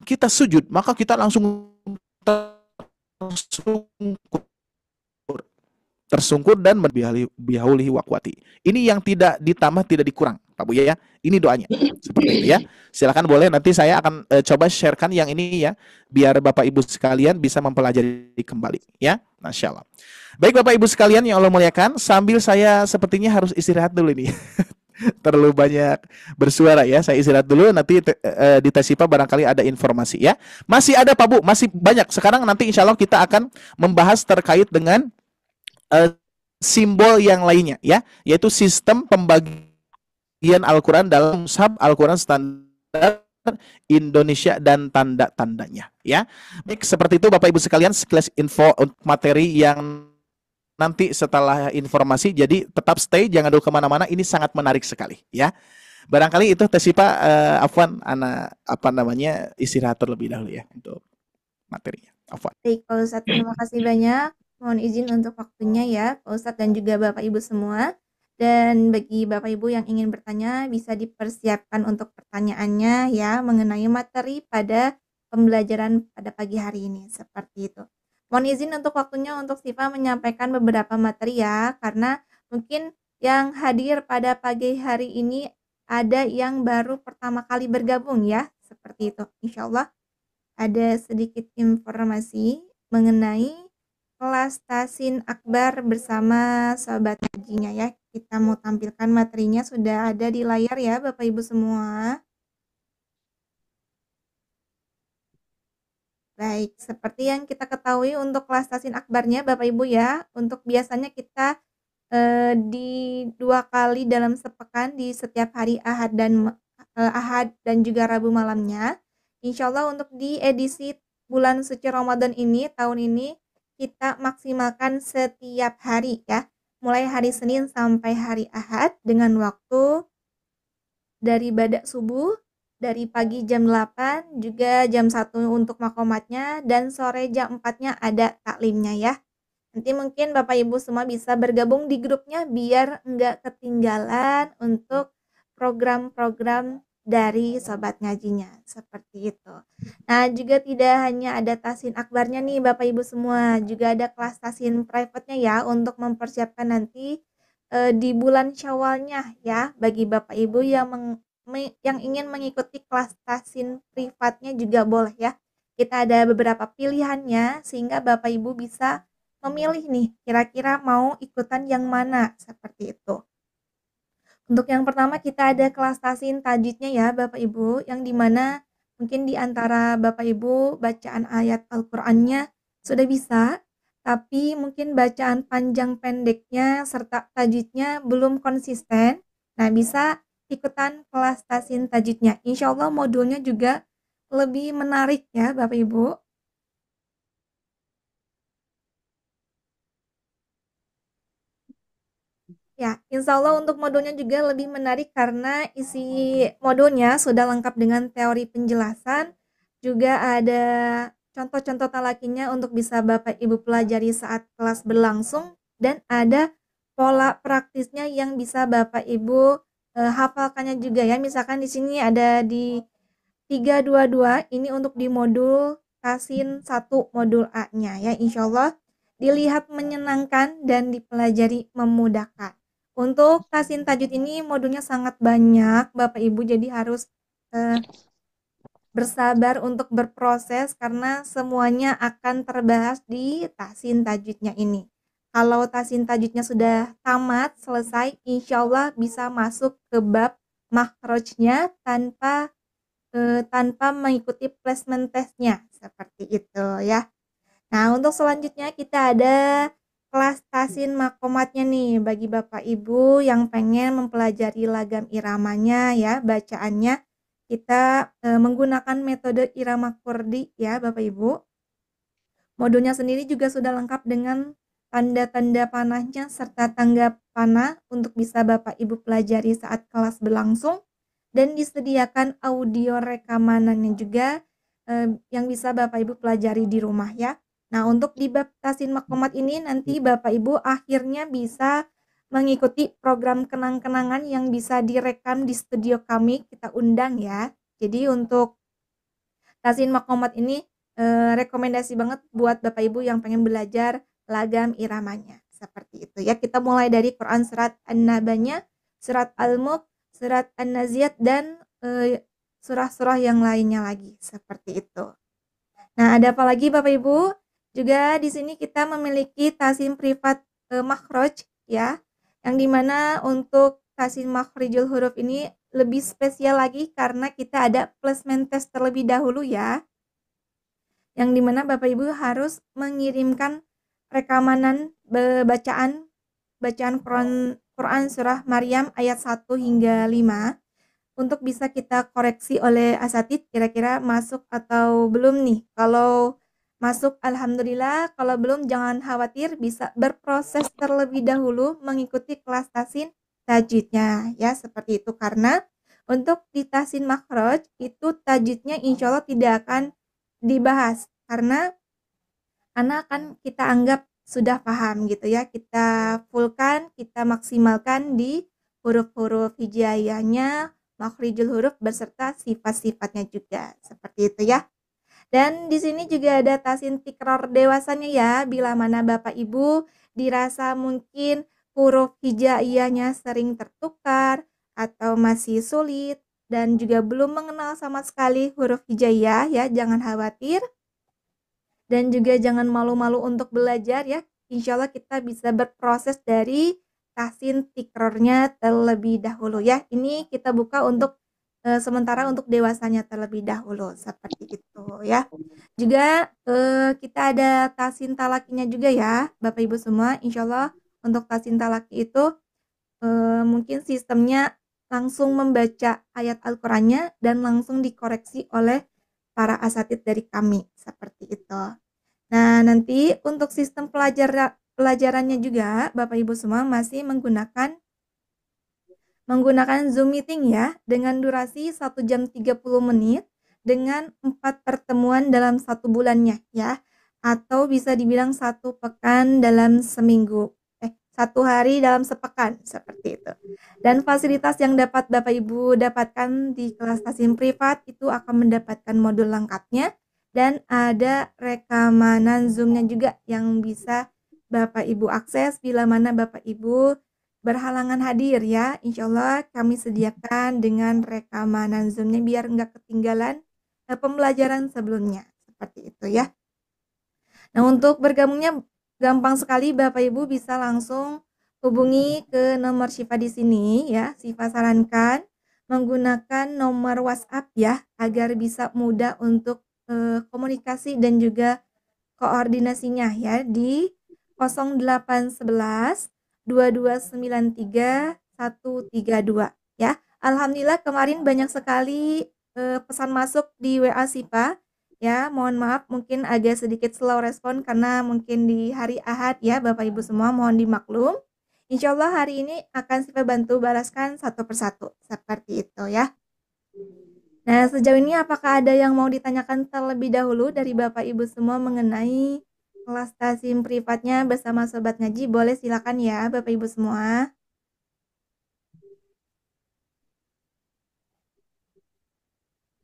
kita sujud, maka kita langsung tersungkur dan bihauli wa quwwati. Ini yang tidak ditambah, tidak dikurang, Pak Bu ya. Ini doanya. Seperti itu ya. Silakan boleh, nanti saya akan coba sharekan yang ini ya, biar Bapak Ibu sekalian bisa mempelajari kembali ya. Masya Allah. Baik Bapak Ibu sekalian yang Allah muliakan, sambil saya sepertinya harus istirahat dulu ini. Terlalu banyak bersuara ya. Saya istirahat dulu, nanti di Tesipa barangkali ada informasi ya. Masih ada Pak Bu, masih banyak. Sekarang nanti insya Allah kita akan membahas terkait dengan simbol yang lainnya ya, yaitu sistem pembagian Al-Quran dalam mushaf Al-Quran standar Indonesia dan tanda-tandanya ya. Baik, seperti itu Bapak Ibu sekalian, sekilas info untuk materi yang nanti setelah informasi. Jadi tetap stay, jangan dulu kemana-mana, ini sangat menarik sekali ya. Barangkali itu Tesipa, Afwan, istirahat terlebih dahulu ya untuk materinya. Afwan. Baik Pak Ustadz, terima kasih banyak. Mohon izin untuk waktunya ya Pak Ustadz dan juga Bapak Ibu semua. Dan bagi Bapak Ibu yang ingin bertanya, bisa dipersiapkan untuk pertanyaannya ya, mengenai materi pada pembelajaran pada pagi hari ini, seperti itu. Mohon izin untuk waktunya untuk Sifa menyampaikan beberapa materi ya, karena mungkin yang hadir pada pagi hari ini ada yang baru pertama kali bergabung ya, seperti itu. Insya Allah ada sedikit informasi mengenai kelas Tasin Akbar bersama sahabat hajinya ya. Kita mau tampilkan materinya, sudah ada di layar ya Bapak Ibu semua. Baik, seperti yang kita ketahui untuk kelas Tasin Akbarnya Bapak Ibu ya, untuk biasanya kita di 2 kali dalam sepekan di setiap hari Ahad dan juga Rabu malamnya. Insya Allah untuk di edisi bulan suci Ramadan ini, tahun ini, kita maksimalkan setiap hari ya, mulai hari Senin sampai hari Ahad dengan waktu dari badak subuh, dari pagi jam 8, juga jam 1 untuk makomatnya, dan sore jam 4-nya ada taklimnya ya. Nanti mungkin Bapak Ibu semua bisa bergabung di grupnya biar enggak ketinggalan untuk program-program dari Sobat Ngajinya, seperti itu. Nah, juga tidak hanya ada Tasin Akbarnya nih Bapak Ibu semua, juga ada kelas Tasin private-nya ya, untuk mempersiapkan nanti di bulan Syawalnya ya, bagi Bapak Ibu yang ingin mengikuti kelas Tasin privatnya juga boleh ya. Kita ada beberapa pilihannya sehingga Bapak Ibu bisa memilih nih, kira-kira mau ikutan yang mana, seperti itu. Untuk yang pertama kita ada kelas Tasin tajwidnya ya Bapak Ibu, yang dimana mungkin di antara Bapak Ibu bacaan ayat Al-Qur'annya sudah bisa, tapi mungkin bacaan panjang pendeknya serta tajwidnya belum konsisten. Nah, bisa ikutan kelas Tasin tajwidnya. Insya Allah modulnya juga lebih menarik ya Bapak Ibu. Ya, insya Allah untuk modulnya juga lebih menarik karena isi modulnya sudah lengkap dengan teori penjelasan, juga ada contoh-contoh talakinya untuk bisa Bapak Ibu pelajari saat kelas berlangsung, dan ada pola praktisnya yang bisa Bapak Ibu hafalkannya juga ya. Misalkan di sini ada di 322, ini untuk di modul Tasin 1 modul A-nya ya. Insya Allah dilihat menyenangkan dan dipelajari memudahkan. Untuk tasin tajwid ini modulnya sangat banyak, Bapak Ibu, jadi harus bersabar untuk berproses karena semuanya akan terbahas di tasin tajwidnya ini. Kalau tasin tajwidnya sudah tamat, selesai, insya Allah bisa masuk ke bab makhrajnya tanpa mengikuti placement testnya, seperti itu ya. Nah, untuk selanjutnya kita ada kelas tasin makomatnya nih bagi Bapak Ibu yang pengen mempelajari lagam iramanya ya, bacaannya. Kita menggunakan metode irama kurdi ya Bapak Ibu. Modulnya sendiri juga sudah lengkap dengan tanda-tanda panahnya serta tangga panah untuk bisa Bapak Ibu pelajari saat kelas berlangsung, dan disediakan audio rekamanannya juga yang bisa Bapak Ibu pelajari di rumah ya. Nah, untuk di bab tasin makomat ini nanti Bapak Ibu akhirnya bisa mengikuti program kenang-kenangan yang bisa direkam di studio kami, kita undang ya. Jadi untuk tasin makomat ini rekomendasi banget buat Bapak Ibu yang pengen belajar lagam iramanya. Seperti itu ya. Kita mulai dari Quran surat An-Nabanya, surat Al-Mulk, surat An-Naziat, dan surah-surah yang lainnya lagi. Seperti itu. Nah, ada apa lagi Bapak Ibu? Juga di sini kita memiliki tasin privat makhraj ya, yang dimana untuk tasin makhrijul huruf ini lebih spesial lagi karena kita ada placement test terlebih dahulu ya, yang dimana Bapak Ibu harus mengirimkan rekamanan bacaan Quran surah Maryam ayat 1 hingga 5 untuk bisa kita koreksi oleh asatid kira-kira masuk atau belum nih. Kalau masuk alhamdulillah, kalau belum jangan khawatir, bisa berproses terlebih dahulu mengikuti kelas tasin tajwidnya ya, seperti itu. Karena untuk di tasin makhraj itu tajwidnya insya Allah tidak akan dibahas karena anak akan kita anggap sudah paham gitu ya, kita fullkan, kita maksimalkan di huruf-huruf hijaiyahnya, makhrijul huruf beserta sifat-sifatnya juga, seperti itu ya. Dan di sini juga ada tasin tikror dewasanya ya, bila mana Bapak Ibu dirasa mungkin huruf hijaiyahnya sering tertukar atau masih sulit dan juga belum mengenal sama sekali huruf hijaiyah ya, jangan khawatir. Dan juga jangan malu-malu untuk belajar ya. Insya Allah kita bisa berproses dari tasin tikrornya terlebih dahulu ya. Ini kita buka untuk sementara untuk dewasanya terlebih dahulu, seperti itu ya. Juga kita ada tasin talakinya juga ya Bapak Ibu semua. Insya Allah untuk tasin talaki itu mungkin sistemnya langsung membaca ayat Al-Qurannya dan langsung dikoreksi oleh para asatid dari kami, seperti itu. Nah, nanti untuk sistem pelajarannya juga Bapak Ibu semua masih menggunakan Zoom meeting ya, dengan durasi 1 jam 30 menit dengan 4 pertemuan dalam 1 bulannya ya, atau bisa dibilang 1 pekan dalam seminggu, 1 hari dalam sepekan, seperti itu. Dan fasilitas yang dapat Bapak Ibu dapatkan di kelas tasin privat itu akan mendapatkan modul lengkapnya dan ada rekamanan Zoom-nya juga yang bisa Bapak Ibu akses bila mana Bapak Ibu berhalangan hadir ya. Insya Allah kami sediakan dengan rekamanan Zoom-nya biar nggak ketinggalan pembelajaran sebelumnya, seperti itu ya. Nah, untuk bergabungnya gampang sekali, Bapak Ibu bisa langsung hubungi ke nomor Syifa di sini ya. Syifa sarankan menggunakan nomor WhatsApp ya, agar bisa mudah untuk komunikasi dan juga koordinasinya ya, di 0811 2293 132 ya. Alhamdulillah kemarin banyak sekali pesan masuk di WA Syifa ya. Mohon maaf mungkin agak sedikit slow respon karena mungkin di hari Ahad ya Bapak Ibu semua, mohon dimaklum. Insya Allah hari ini akan Syifa bantu balaskan satu persatu, seperti itu ya. Nah, sejauh ini apakah ada yang mau ditanyakan terlebih dahulu dari Bapak Ibu semua mengenai kelas tasin privatnya bersama Sobat Ngaji? Boleh silakan ya Bapak Ibu semua.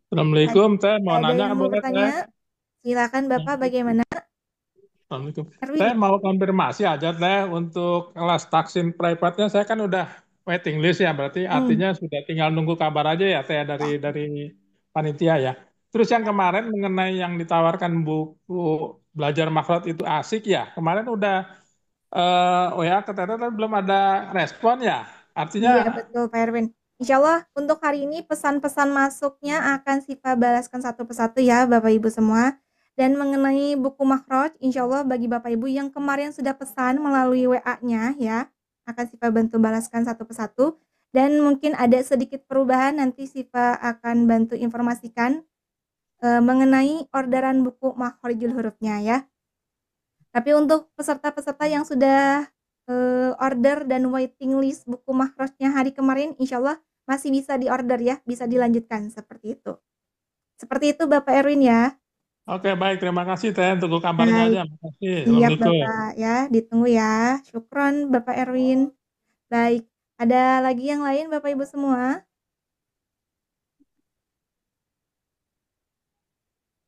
Assalamualaikum, Teh. Mau Ada nanya yang mau boleh, Teh? bertanya? Silakan Bapak, bagaimana? Assalamualaikum. Erwin. Saya mau konfirmasi aja Teh untuk kelas taksin private-nya saya kan udah waiting list ya, berarti artinya sudah tinggal nunggu kabar aja ya Teh dari panitia ya. Terus yang kemarin mengenai yang ditawarkan buku belajar makrot itu asik ya. Kemarin udah WA ke Teteh tapi belum ada respon ya. Iya Artinya betul Pak Erwin. Insya Allah untuk hari ini pesan-pesan masuknya akan Sifa balaskan satu persatu ya Bapak Ibu semua. Dan mengenai buku makhraj, insya Allah bagi Bapak Ibu yang kemarin sudah pesan melalui WA-nya ya, akan Sifa bantu balaskan satu persatu. Dan mungkin ada sedikit perubahan, nanti Sifa akan bantu informasikan mengenai orderan buku makhrijul hurufnya ya. Tapi untuk peserta-peserta yang sudah order dan waiting list buku makhrajnya hari kemarin, insya Allah masih bisa diorder ya, bisa dilanjutkan seperti itu. Seperti itu Bapak Erwin ya. oke baik, terima kasih Teh untuk kabarnya aja. Makasih. Siap Assalamualaikum. Bapak ya, ditunggu ya. Syukron Bapak Erwin. Baik, ada lagi yang lain Bapak Ibu semua?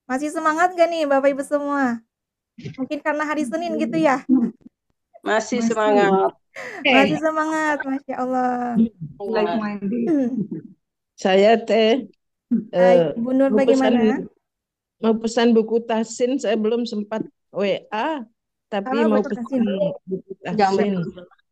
Masih semangat gak nih Bapak Ibu semua? Mungkin karena hari Senin gitu ya? Masih semangat. Masih semangat, Masya Allah. Saya Teh Baik, Bu Nur bagaimana? mau pesan buku Tahsin, saya belum sempat WA, tapi Apa mau buku pesan Tahsin? buku Tahsin.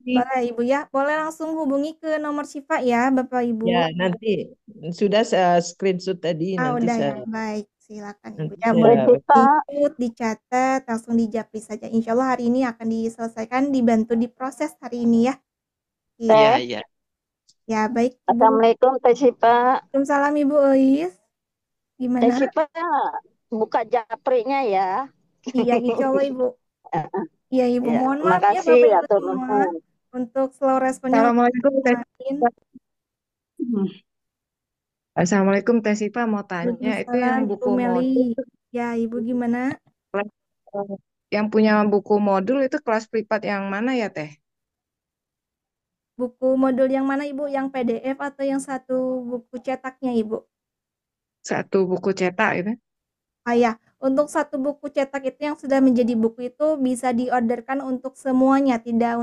Boleh Ibu ya, boleh langsung hubungi ke nomor Syifa ya Bapak Ibu. Ya, nanti sudah saya screenshot tadi, nanti Udah saya ya, baik. Silakan Ibu nanti ya, saya boleh Syifa. ikut, dicatat, langsung dijapri saja. Insya Allah hari ini akan diselesaikan, dibantu diproses hari ini ya. Iya, iya. Ya, baik Ibu. Assalamualaikum Teh Syifa. Waalaikumsalam Ibu Ois. Teh Gimana? Syifa buka japrinya ya. Iya, insya Allah Ibu. Iya Ibu, Ya, mohon maaf ya makasih Bapak Ibu atur semua nuhun. untuk slow responnya. Assalamualaikum Teh Kemarin. Assalamualaikum Teh Sipa, mau tanya itu Waalaikumsalam yang Ibu buku Meli. modul, Ya Ibu gimana? yang punya buku modul itu kelas privat yang mana ya Teh? Buku modul yang mana Ibu? Yang PDF atau yang satu buku cetaknya Ibu? Satu buku cetak itu? Ya, untuk satu buku cetak itu yang sudah menjadi buku itu bisa diorderkan untuk semuanya, tidak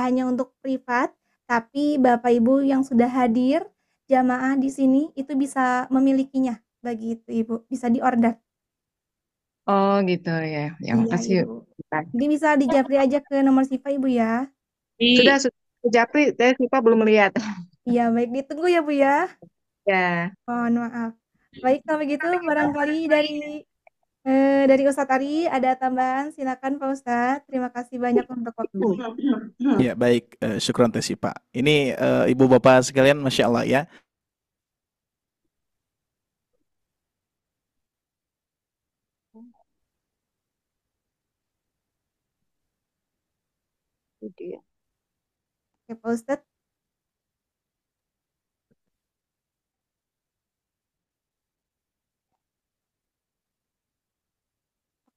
hanya untuk privat, tapi Bapak Ibu yang sudah hadir jamaah di sini itu bisa memilikinya. Bagi itu Ibu, bisa diorder. Oh gitu ya, ya Iya makasih. Ibu. Jadi bisa dijapri aja ke nomor Syifa Ibu ya. Sudah Japri, Teh Sipa belum lihat. Iya, baik ditunggu ya Bu ya. Ya, Mohon maaf. Baik kalau begitu barangkali dari Ustadz Ari ada tambahan, silakan Pak Ustadz. Terima kasih banyak untuk waktunya. Ya, baik. Syukron Teh Sipa. Ini Ibu Bapak sekalian, Masya Allah ya. Oke Pak Ustadz.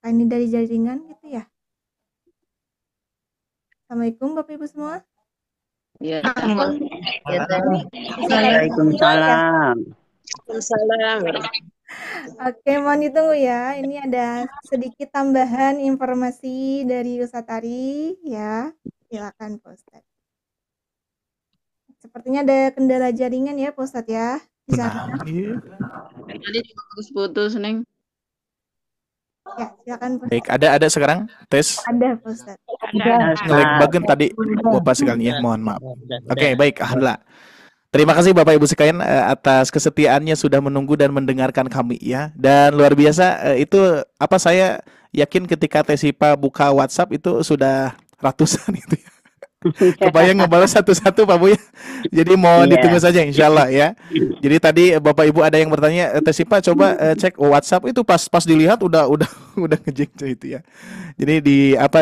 Apakah ini dari jaringan gitu ya? Assalamualaikum Bapak Ibu semua. Ya. Ya, Teh. Waalaikumsalam. Waalaikumsalam. Oke, mohon ditunggu ya. Ini ada sedikit tambahan informasi dari Ustadz Ari ya. Silakan Pak Ustadz. Sepertinya ada kendala jaringan ya Pak Ustadz ya. Di sana. Iya. Tadi juga putus-putus, Neng. Ya, silakan Pak Baik, ada sekarang tes. Ada Pak Ustadz. Ngelag bagian tadi Bapak sekalian ya, mohon maaf. Oke, baik, alhamdulillah. Terima kasih Bapak Ibu sekalian atas kesetiaannya sudah menunggu dan mendengarkan kami ya. Dan luar biasa itu apa saya yakin ketika Teh Sipa buka WhatsApp itu sudah ratusan itu ya. Kebayang ngebalas satu-satu Pak Bu ya. Jadi mau ditunggu saja insya Allah ya. Jadi tadi Bapak Ibu ada yang bertanya, Teh Sipa coba cek WhatsApp itu pas dilihat udah ngejek itu ya. Jadi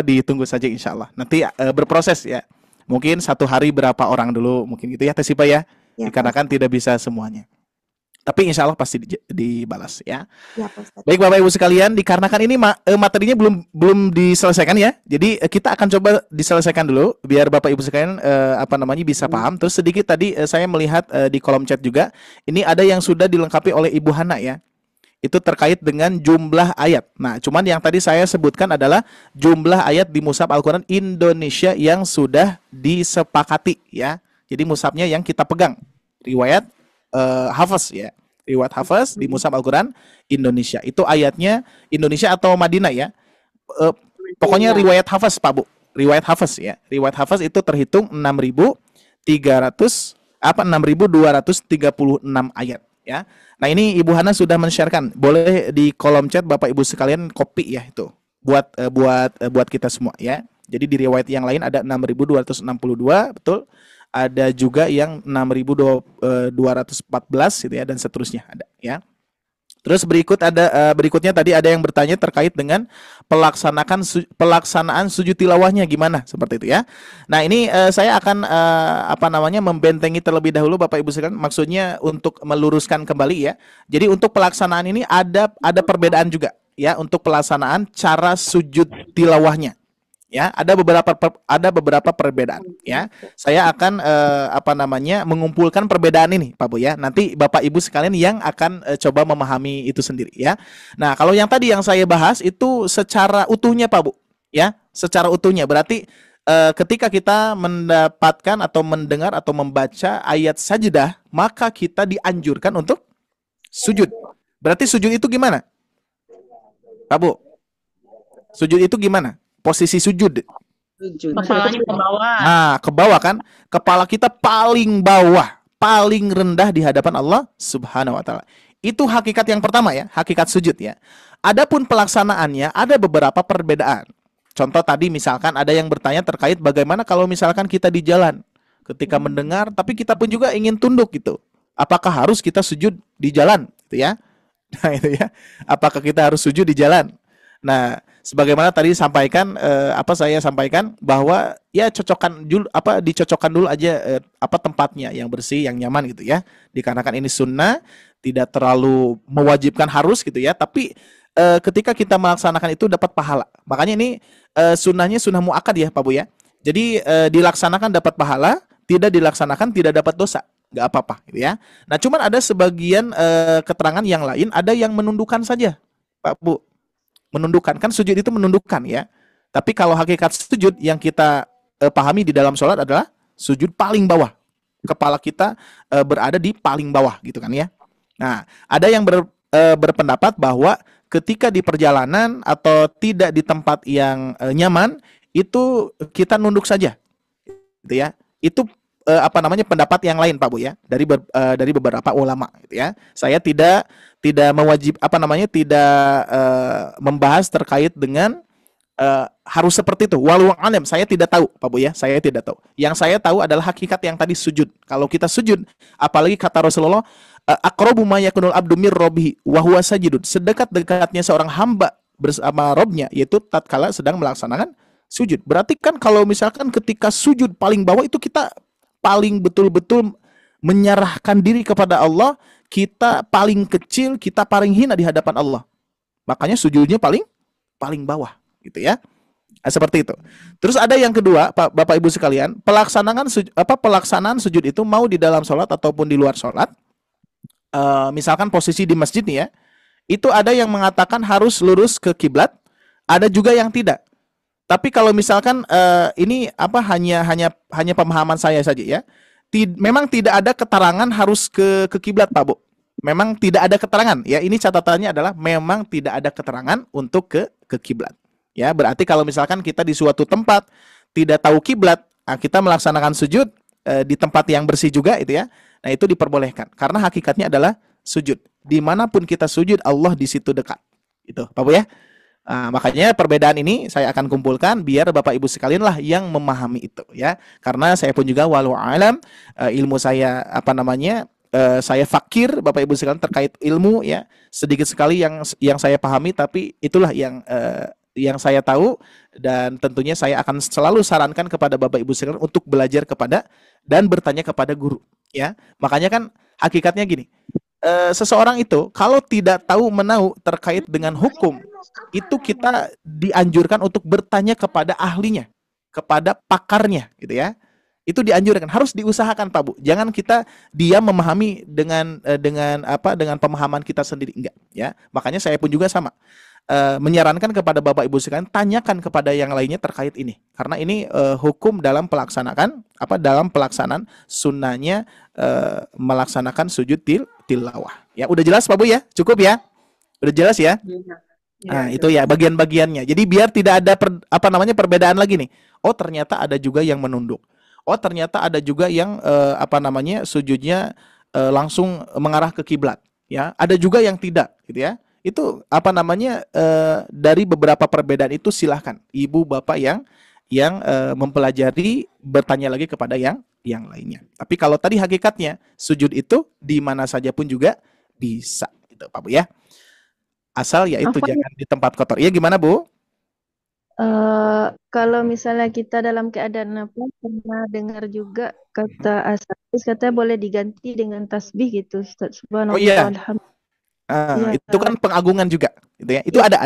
ditunggu saja insya Allah. Nanti berproses ya. Mungkin 1 hari berapa orang dulu mungkin gitu ya Teh Sipa ya. Ya, Dikarenakan tidak bisa semuanya. Tapi insya Allah pasti dibalas ya. Ya, Pak Ustadz. Baik Bapak Ibu sekalian, dikarenakan ini materinya belum diselesaikan ya. Jadi kita akan coba diselesaikan dulu biar Bapak Ibu sekalian bisa paham. Terus sedikit tadi saya melihat di kolom chat juga ini ada yang sudah dilengkapi oleh Ibu Hana ya. itu terkait dengan jumlah ayat. Nah, cuman yang tadi saya sebutkan adalah jumlah ayat di mushaf Al-Quran Indonesia yang sudah disepakati ya. Jadi mushafnya yang kita pegang, riwayat Hafaz ya. Riwayat Hafaz di mushaf Al-Quran Indonesia. Itu ayatnya Indonesia atau Madinah ya. Pokoknya riwayat Hafaz Pak Bu. Riwayat Hafaz ya. Riwayat Hafaz itu terhitung 6.236 ayat ya. Nah, ini Ibu Hana sudah men-sharekan. Boleh di kolom chat Bapak Ibu sekalian copy ya itu. Buat kita semua ya. Jadi di riwayat yang lain ada 6.262, betul. Ada juga yang 6.214 gitu ya, dan seterusnya ada ya. Terus berikutnya tadi ada yang bertanya terkait dengan pelaksanaan sujud tilawahnya gimana seperti itu ya. Nah, ini saya akan membentengi terlebih dahulu Bapak Ibu sekalian, maksudnya untuk meluruskan kembali ya. Jadi untuk pelaksanaan ini ada perbedaan juga ya untuk pelaksanaan cara sujud tilawahnya. Ya, ada beberapa perbedaan ya. Saya akan mengumpulkan perbedaan ini Pak Bu ya. Nanti Bapak Ibu sekalian yang akan coba memahami itu sendiri ya. Nah, kalau yang tadi yang saya bahas itu secara utuhnya Pak Bu ya, secara utuhnya berarti ketika kita mendapatkan atau mendengar atau membaca ayat sajdah, maka kita dianjurkan untuk sujud. Berarti sujud itu gimana? Pak Bu, sujud itu gimana? Posisi sujud. Kepalanya ke bawah. Nah, ke bawah kan? Kepala kita paling bawah, paling rendah di hadapan Allah Subhanahu wa taala. Itu hakikat yang pertama ya, hakikat sujud ya. Adapun pelaksanaannya ada beberapa perbedaan. Contoh tadi misalkan ada yang bertanya terkait bagaimana kalau misalkan kita di jalan ketika mendengar tapi kita pun juga ingin tunduk gitu. Apakah harus kita sujud di jalan gitu ya? Nah, itu ya. Apakah kita harus sujud di jalan? Nah, sebagaimana tadi sampaikan saya sampaikan bahwa ya dicocokkan dulu aja tempatnya yang bersih, yang nyaman gitu ya. Dikarenakan ini sunnah, tidak terlalu mewajibkan harus gitu ya, tapi ketika kita melaksanakan itu dapat pahala. Makanya ini sunnahnya sunnah muakkad ya Pak Bu ya. Jadi dilaksanakan dapat pahala, tidak dilaksanakan tidak dapat dosa. Nggak apa-apa gitu ya. Nah, cuman ada sebagian keterangan yang lain, ada yang menundukkan saja Pak Bu. Menundukkan, kan sujud itu menundukkan ya. Tapi kalau hakikat sujud yang kita pahami di dalam sholat adalah sujud paling bawah. Kepala kita berada di paling bawah gitu kan ya. Nah, ada yang berpendapat bahwa ketika di perjalanan atau tidak di tempat yang nyaman, itu kita nunduk saja. Gitu ya. Itu pendapat yang lain Pak Bu ya, dari beberapa ulama gitu ya. Saya tidak membahas terkait dengan harus seperti itu. Walau alam, saya tidak tahu Pak Bu ya, saya tidak tahu. Yang saya tahu adalah hakikat yang tadi sujud. Kalau kita sujud, apalagi kata Rasulullah, aqrabu ma yakunul abdu mir rabbihi wa huwa sajidun. Sedekat-dekatnya seorang hamba bersama Robnya, yaitu tatkala sedang melaksanakan sujud. Berarti kan kalau misalkan ketika sujud paling bawah itu kita paling betul-betul menyerahkan diri kepada Allah, kita paling kecil, kita paling hina di hadapan Allah. Makanya sujudnya paling bawah, gitu ya. Nah, seperti itu. Terus ada yang kedua, Bapak Ibu sekalian, pelaksanaan sujud itu mau di dalam sholat ataupun di luar sholat. Misalkan posisi di masjid nih ya, itu ada yang mengatakan harus lurus ke kiblat, ada juga yang tidak. Tapi kalau misalkan ini hanya pemahaman saya saja ya. Memang tidak ada keterangan harus ke kiblat Pak Bu. Memang tidak ada keterangan ya. Ini catatannya adalah memang tidak ada keterangan untuk ke kiblat. Ya, berarti kalau misalkan kita di suatu tempat tidak tahu kiblat, kita melaksanakan sujud di tempat yang bersih juga itu ya. Nah, itu diperbolehkan karena hakikatnya adalah sujud. Dimanapun kita sujud, Allah di situ dekat. Itu Pak Bu ya. Makanya perbedaan ini saya akan kumpulkan biar Bapak Ibu sekalian lah yang memahami itu ya. Karena saya pun juga walau alam ilmu saya saya fakir Bapak Ibu sekalian terkait ilmu ya, sedikit sekali yang saya pahami, tapi itulah yang saya tahu, dan tentunya saya akan selalu sarankan kepada Bapak Ibu sekalian untuk belajar kepada dan bertanya kepada guru ya. Makanya kan hakikatnya gini, seseorang itu kalau tidak tahu menahu terkait dengan hukum, itu kita dianjurkan untuk bertanya kepada ahlinya, kepada pakarnya gitu ya. Itu dianjurkan, harus diusahakan Pak Bu. Jangan kita diam memahami dengan pemahaman kita sendiri, enggak ya. Makanya saya pun juga sama. Menyarankan kepada Bapak Ibu sekalian, tanyakan kepada yang lainnya terkait ini. Karena ini hukum dalam dalam pelaksanaan sunnahnya melaksanakan sujud tilawah. Ya, udah jelas Pak Bu ya? Cukup ya? Udah jelas ya? Nah, itu ya bagian-bagiannya. Jadi biar tidak ada perbedaan lagi nih. Oh, ternyata ada juga yang menunduk. Oh, ternyata ada juga yang sujudnya langsung mengarah ke kiblat, ya. Ada juga yang tidak, gitu ya. Itu dari beberapa perbedaan itu silahkan ibu bapak yang mempelajari bertanya lagi kepada yang lainnya. Tapi kalau tadi hakikatnya sujud itu di mana saja pun juga bisa, gitu Pak Bu ya. Asal yaitu jangan di tempat kotor. Iya gimana Bu? Kalau misalnya kita dalam keadaan apa, pernah dengar juga kata asabis, katanya boleh diganti dengan tasbih gitu, Ustaz. Subhanallah, Oh iya. alhamdulillah. Itu kan pengagungan juga, gitu ya. Itu ada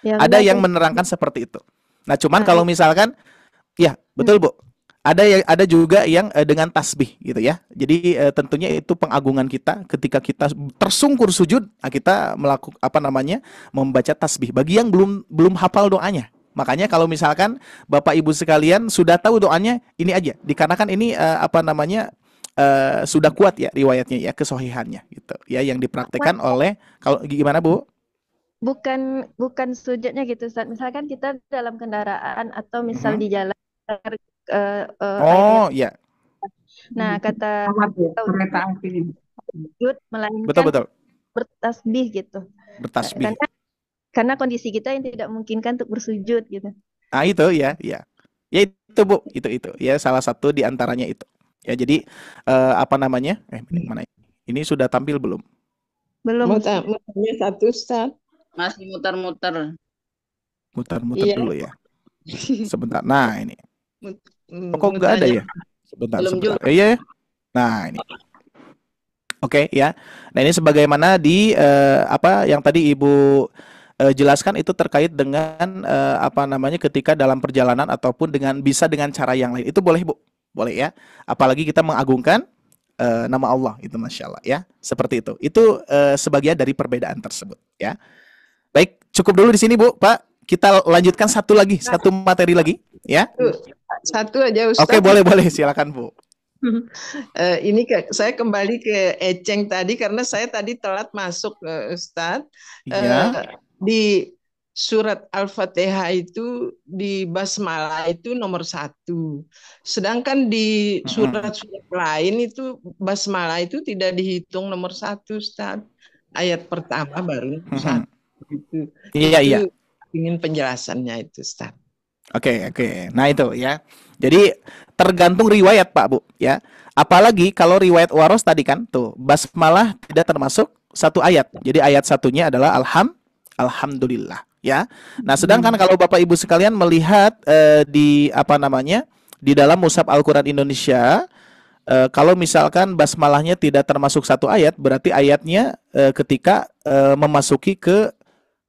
Ya, ada enggak yang tuh. menerangkan seperti itu. Nah, cuman Nah, kalau misalkan, ya betul Bu. Ada juga yang dengan tasbih, gitu ya. Jadi tentunya itu pengagungan kita ketika kita tersungkur sujud, kita melakukan membaca tasbih. Bagi yang belum hafal doanya. Makanya kalau misalkan Bapak Ibu sekalian sudah tahu doanya, ini aja. Dikarenakan ini sudah kuat ya riwayatnya ya, kesohihannya gitu. Ya, yang dipraktekkan oleh, kalau gimana Bu? bukan sujudnya gitu, Ustaz. Misalkan kita dalam kendaraan atau misal di jalan Oh, ya. Nah, kata kereta api. sujud melainkan Betul. bertasbih gitu. Bertasbih. Karena kondisi kita yang tidak memungkinkan untuk bersujud gitu. Ah, itu ya. Ya itu Bu, itu ya, salah satu di antaranya itu. Ya, jadi mana ini? Ini sudah tampil belum? Belum. Mutarnya satu, Ustaz. Masih muter-muter. Muter-muter Iya. dulu ya. Sebentar. Nah, ini. Kok nggak ada ya? Sebentar. Iya. Nah, ini. Oke, ya. Nah, ini sebagaimana yang tadi Ibu jelaskan, itu terkait dengan ketika dalam perjalanan ataupun bisa dengan cara yang lain. Itu boleh Bu, boleh ya. Apalagi kita mengagungkan nama Allah, itu Masya Allah ya. Seperti itu. Itu sebagian dari perbedaan tersebut ya. Baik, cukup dulu di sini Bu, Pak. Kita lanjutkan satu materi lagi ya. Satu aja Ustaz. Oke, boleh, silakan Bu. Ini saya kembali ke Eceng tadi karena saya tadi telat masuk Ustaz. Di surat Al-Fatihah itu di basmalah itu nomor 1. Sedangkan di surat-surat lain itu basmalah itu tidak dihitung nomor 1, Ustaz. Ayat pertama baru 1. Iya. Ingin penjelasannya itu, Ustaz. Oke. Nah, itu ya. Jadi tergantung riwayat Pak Bu ya. Apalagi kalau riwayat Waros tadi kan tuh basmalah tidak termasuk satu ayat. Jadi ayat satunya adalah Alhamdulillah ya. Nah, sedangkan kalau Bapak Ibu sekalian melihat di dalam Mushaf Al-Qur'an Indonesia, kalau misalkan basmalahnya tidak termasuk satu ayat, berarti ayatnya ketika memasuki ke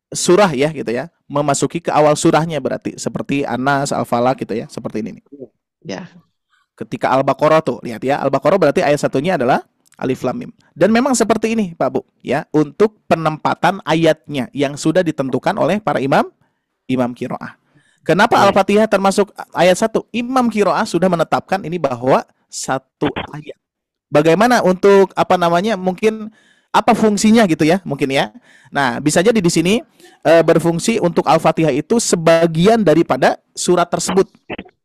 surah ya gitu ya. Memasuki ke awal surahnya, berarti seperti An-Nas, Al-Falaq gitu ya, seperti ini nih. Ya. Ketika Al-Baqarah tuh, lihat ya, Al-Baqarah berarti ayat satunya adalah Alif Lam Mim. Dan memang seperti ini Pak Bu ya, untuk penempatan ayatnya yang sudah ditentukan oleh para imam qiraah. Kenapa Al-Fatihah termasuk ayat 1? Imam qiraah sudah menetapkan ini bahwa satu ayat. Bagaimana untuk mungkin apa fungsinya gitu ya, mungkin ya. Nah, bisa jadi di sini berfungsi untuk Al-Fatihah itu sebagian daripada surat tersebut.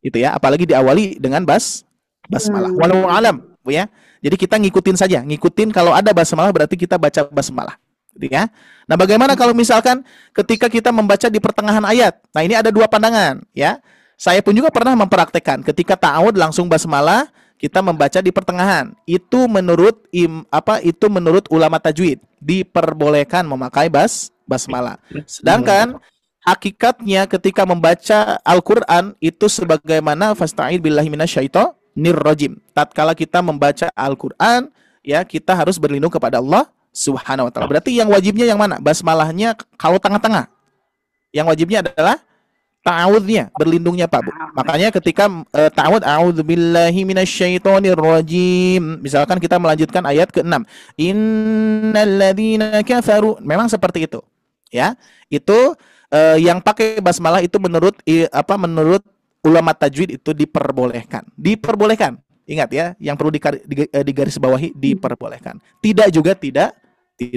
Gitu ya, apalagi diawali dengan basmalah. Walau alam, Bu ya. Jadi kita ngikutin kalau ada basmalah berarti kita baca basmalah. Gitu ya. Nah, bagaimana kalau misalkan ketika kita membaca di pertengahan ayat? Nah, ini ada dua pandangan ya. Saya pun juga pernah mempraktekkan ketika ta'awud langsung basmalah, kita membaca di pertengahan. Itu menurut ulama tajwid diperbolehkan memakai basmalah. Sedangkan hakikatnya ketika membaca Al-Qur'an itu sebagaimana fasta'id billahi minasyaitonir rajim. Tatkala kita membaca Al-Qur'an ya, kita harus berlindung kepada Allah Subhanahu wa taala. Berarti yang wajibnya yang mana? Basmalahnya kalau tengah-tengah. Yang wajibnya adalah ta'awudnya, berlindungnya Pak Bu. Makanya ketika ta'awud, a'udzubillahi minasyaitonirrajim. Misalkan kita melanjutkan ayat ke-6. Innalladzina kafaru. Memang seperti itu. Ya. Itu yang pakai basmalah itu menurut menurut ulama tajwid itu diperbolehkan. Diperbolehkan. Ingat ya, yang perlu digarisbawahi diperbolehkan. Tidak juga tidak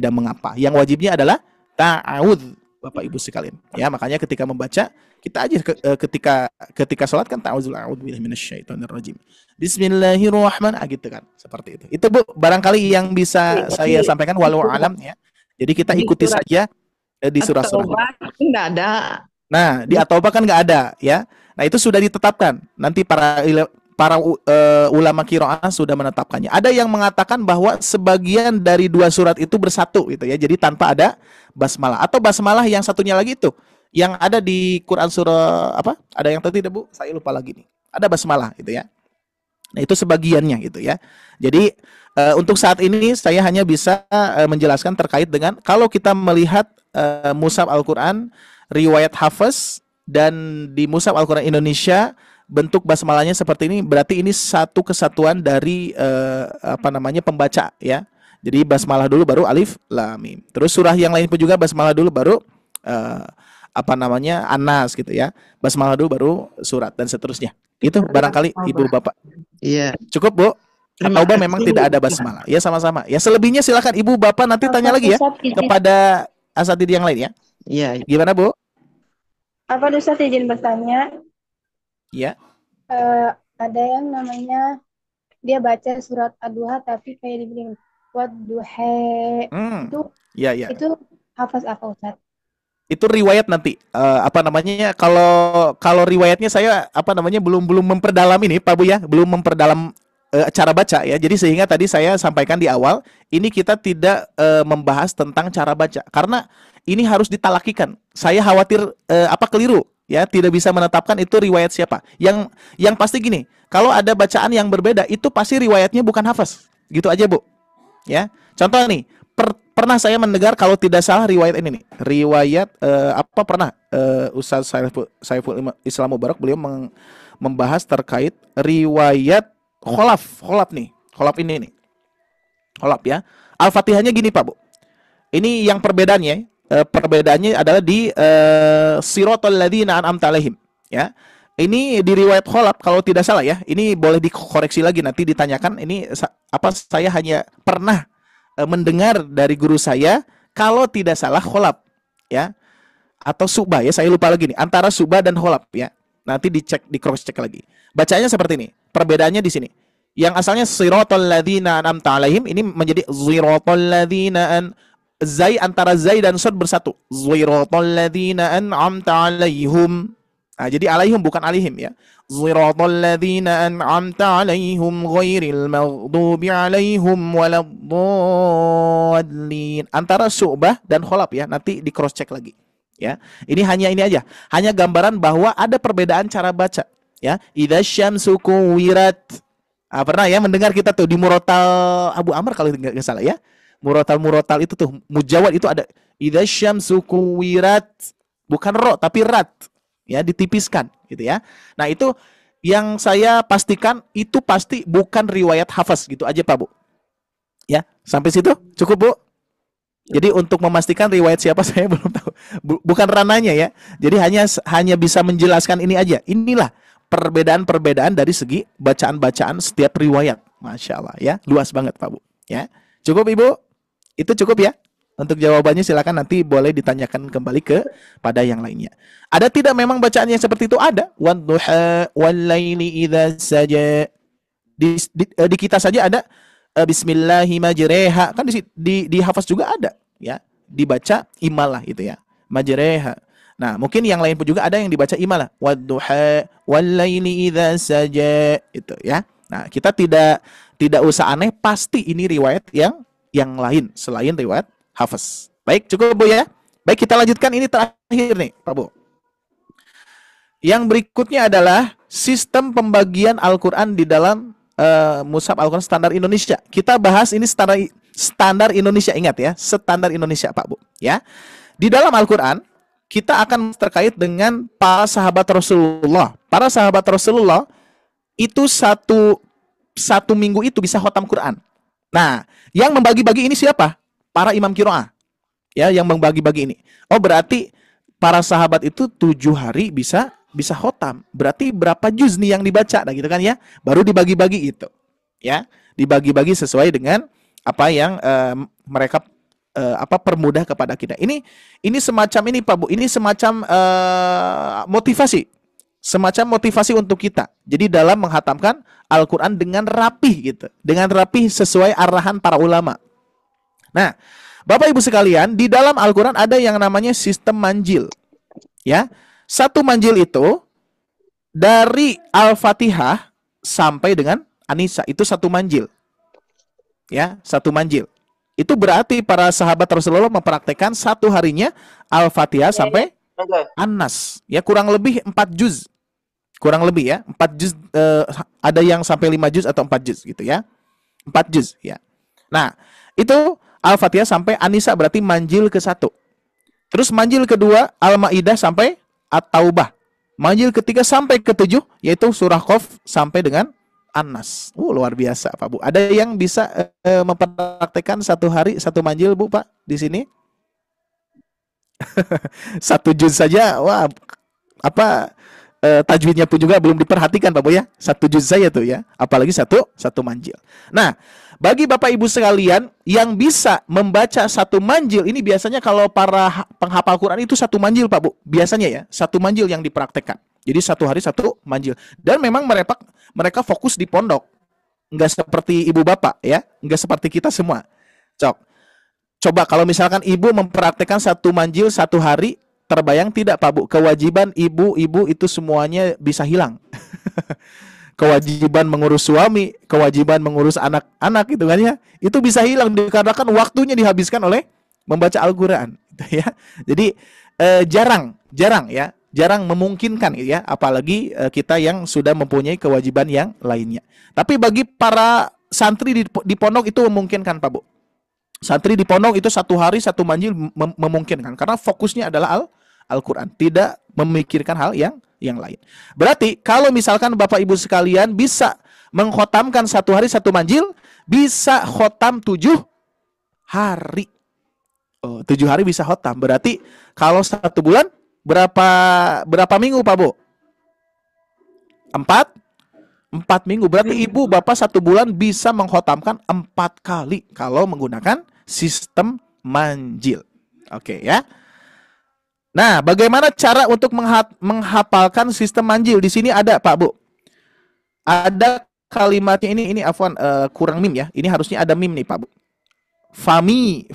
mengapa. Yang wajibnya adalah ta'awud, Bapak Ibu sekalian. Ya, makanya ketika membaca kita aja ketika sholat kan a'udzubillahi minasyaitonirrajim. Bismillahirrahmanirrahim gitu kan. Seperti itu. Itu Bu, barangkali yang bisa saya sampaikan walau alam ya. Jadi kita ikuti saja di surah-surah. Enggak ada. Nah, di At-Taubah kan nggak ada ya. Nah, itu sudah ditetapkan. Nanti para ulama qiraah sudah menetapkannya. Ada yang mengatakan bahwa sebagian dari dua surat itu bersatu gitu ya. Jadi tanpa ada basmalah, atau basmalah yang satunya lagi itu yang ada di Quran surah apa? Ada yang tadi Bu? Saya lupa lagi nih. Ada basmalah gitu ya. Nah, itu sebagiannya gitu ya. Jadi untuk saat ini saya hanya bisa menjelaskan terkait dengan kalau kita melihat mushaf Al-Qur'an riwayat Hafiz dan di mushaf Al-Qur'an Indonesia bentuk basmalahnya seperti ini, berarti ini satu kesatuan dari pembaca ya. Jadi basmalah dulu baru alif lam mim. Terus surah yang lain pun juga basmalah dulu baru An-Nas gitu ya. Basmalah dulu baru surat dan seterusnya. Itu barangkali Ibu Bapak. Iya. Cukup Bu? At-Taubah memang tidak ada basmalah. Ya sama-sama. Ya selebihnya silakan Ibu Bapak nanti tanya lagi ya kepada asatidz yang lain ya. Iya. Gimana Bu? Apa Ustaz izin bertanya? Ya. Ada yang namanya dia baca surat Ad-Duha tapi kayak dibilang Wad-Duha. Itu ya. Itu hafaz apa Ustaz? Itu riwayat nanti kalau riwayatnya saya belum memperdalam ini Pak Bu ya, belum memperdalam cara baca ya. Jadi sehingga tadi saya sampaikan di awal, ini kita tidak membahas tentang cara baca karena ini harus ditalakikan. Saya khawatir keliru ya, tidak bisa menetapkan itu riwayat siapa. Yang pasti gini, kalau ada bacaan yang berbeda itu pasti riwayatnya bukan hafaz. Gitu aja Bu. Ya. Contoh nih, pernah saya mendengar kalau tidak salah riwayat ini nih. Riwayat Ustaz Saiful Islam Mubarak beliau membahas terkait riwayat Kholaf nih. Kholaf ini nih. Kholaf ya. Al-Fatihahnya gini Pak Bu. Ini yang perbedaannya adalah di Siratal ladzina an'amta alaihim ya. Ini di riwayat Kholaf kalau tidak salah ya. Ini boleh dikoreksi lagi nanti ditanyakan. Ini saya hanya pernah mendengar dari guru saya kalau tidak salah Kholaf ya, atau Subah ya, saya lupa lagi nih, antara Subah dan Kholaf ya. Nanti dicek, di cross check lagi. Bacanya seperti ini. Perbedaannya di sini. Yang asalnya siratal ladzina an'amta alaihim ini menjadi siratal ladzina zai, antara zai dan sod bersatu. Siratal ladzina an'amta alaihim. Nah, jadi alaihim bukan alaihim ya. Siratal ladzina an'amta alaihim ghairil maghdubi alaihim waladdallin. Antara Syu'bah dan Kholaf ya, nanti di cross check lagi ya. Ini aja. Hanya gambaran bahwa ada perbedaan cara baca ya. Idza syamsu kuwirat. Pernah ya mendengar kita tuh di Murotal Abu Amr kalau nggak salah ya. Murotal itu tuh mujawad itu ada idza syamsu kuwirat, bukan ro tapi rat. Ya, ditipiskan gitu ya. Nah, itu yang saya pastikan itu pasti bukan riwayat hafaz gitu aja Pak Bu. Ya, sampai situ cukup Bu. Jadi untuk memastikan riwayat siapa saya belum tahu. Bukan rananya ya. Jadi hanya bisa menjelaskan ini aja. Inilah perbedaan-perbedaan dari segi bacaan-bacaan setiap riwayat. Masya Allah ya, luas banget Pak Bu. Ya, cukup Ibu. Itu cukup ya. Untuk jawabannya silakan nanti boleh ditanyakan kembali pada yang lainnya. Ada tidak memang bacaan yang seperti itu? Ada. Wadduha wallaili idza saja. Di kita saja ada bismillahi majreha. Kan di hafaz juga ada ya. Dibaca imalah itu ya. Majreha. Nah, mungkin yang lain pun juga ada yang dibaca imalah. Wadduha wallaili idza saja itu ya. Nah, kita tidak usah aneh, pasti ini riwayat yang lain selain riwayat hafaz. Baik, cukup Bu ya. Baik, kita lanjutkan ini terakhir nih, Pak Bu. Yang berikutnya adalah sistem pembagian Al-Quran di dalam mushaf Al-Quran standar Indonesia. Kita bahas ini standar Indonesia, ingat ya, standar Indonesia Pak Bu. Ya, di dalam Al-Quran kita akan terkait dengan para sahabat Rasulullah. Para sahabat Rasulullah itu satu minggu itu bisa khatam Quran. Nah, yang membagi-bagi ini siapa? Para imam qiraah. Ya, yang membagi-bagi ini. Oh, berarti para sahabat itu 7 hari bisa khatam. Berarti berapa juz nih yang dibaca? Nah, gitu kan ya. Baru dibagi-bagi itu. Ya, dibagi-bagi sesuai dengan apa yang mereka permudah kepada kita. Ini semacam ini Pak Bu. Ini semacam motivasi. Semacam motivasi untuk kita. Jadi dalam menghatamkan Al-Qur'an dengan rapih gitu. Dengan rapih sesuai arahan para ulama. Nah, Bapak Ibu sekalian, di dalam Al-Qur'an ada yang namanya sistem manjil. Ya. Satu manjil itu dari Al-Fatihah sampai dengan An-Nisa, itu satu manjil. Ya, satu manjil. Itu berarti para sahabat Rasulullah mempraktekkan satu harinya Al-Fatihah sampai An-Nas. Ya, kurang lebih 4 juz. Kurang lebih ya, 4 juz, ada yang sampai 5 juz atau 4 juz gitu ya. 4 juz ya. Nah, itu Al-Fatihah sampai An-Nisa berarti manjil ke-1. Terus manjil kedua Al-Maidah sampai At-Taubah. Manjil ketiga sampai ke-7 yaitu surah Qaf sampai dengan An-Nas. Luar biasa Pak Bu. Ada yang bisa mempraktekkan satu hari satu manjil Bu Pak di sini? 1 juz saja, wah tajwidnya pun juga belum diperhatikan Pak Bu ya. 1 juz saja tuh ya. Apalagi satu manjil. Nah, bagi Bapak Ibu sekalian yang bisa membaca satu manjil, ini biasanya kalau para penghafal Quran itu satu manjil Pak Bu. Biasanya ya, satu manjil yang dipraktekkan. Jadi satu hari satu manjil. Dan memang mereka fokus di pondok. Enggak seperti ibu bapak ya. Enggak seperti kita semua. Coba kalau misalkan ibu mempraktekkan satu manjil satu hari, terbayang tidak Pak Bu? Kewajiban ibu-ibu itu semuanya bisa hilang. Kewajiban mengurus suami, kewajiban mengurus anak-anak gitu kan ya. Itu bisa hilang dikarenakan waktunya dihabiskan oleh membaca Al-Qur'an ya. Jadi jarang ya. Jarang memungkinkan ya, apalagi kita yang sudah mempunyai kewajiban yang lainnya. Tapi bagi para santri di pondok itu memungkinkan Pak Bu. Santri di pondok itu satu hari satu manjil memungkinkan karena fokusnya adalah Al-Qur'an, tidak memikirkan hal yang lain. Berarti kalau misalkan Bapak Ibu sekalian bisa mengkhotamkan satu hari satu manjil, bisa khotam 7 hari. 7 hari bisa khotam. Berarti kalau 1 bulan berapa minggu Pak Bu? 4 minggu. Berarti ibu bapak 1 bulan bisa mengkhotamkan 4 kali kalau menggunakan sistem manjil. Oke ya. Nah, bagaimana cara untuk menghafalkan sistem manjil? Di sini ada Pak Bu. Ada kalimatnya ini afwan kurang mim ya. Ini harusnya ada mim nih Pak Bu. Fami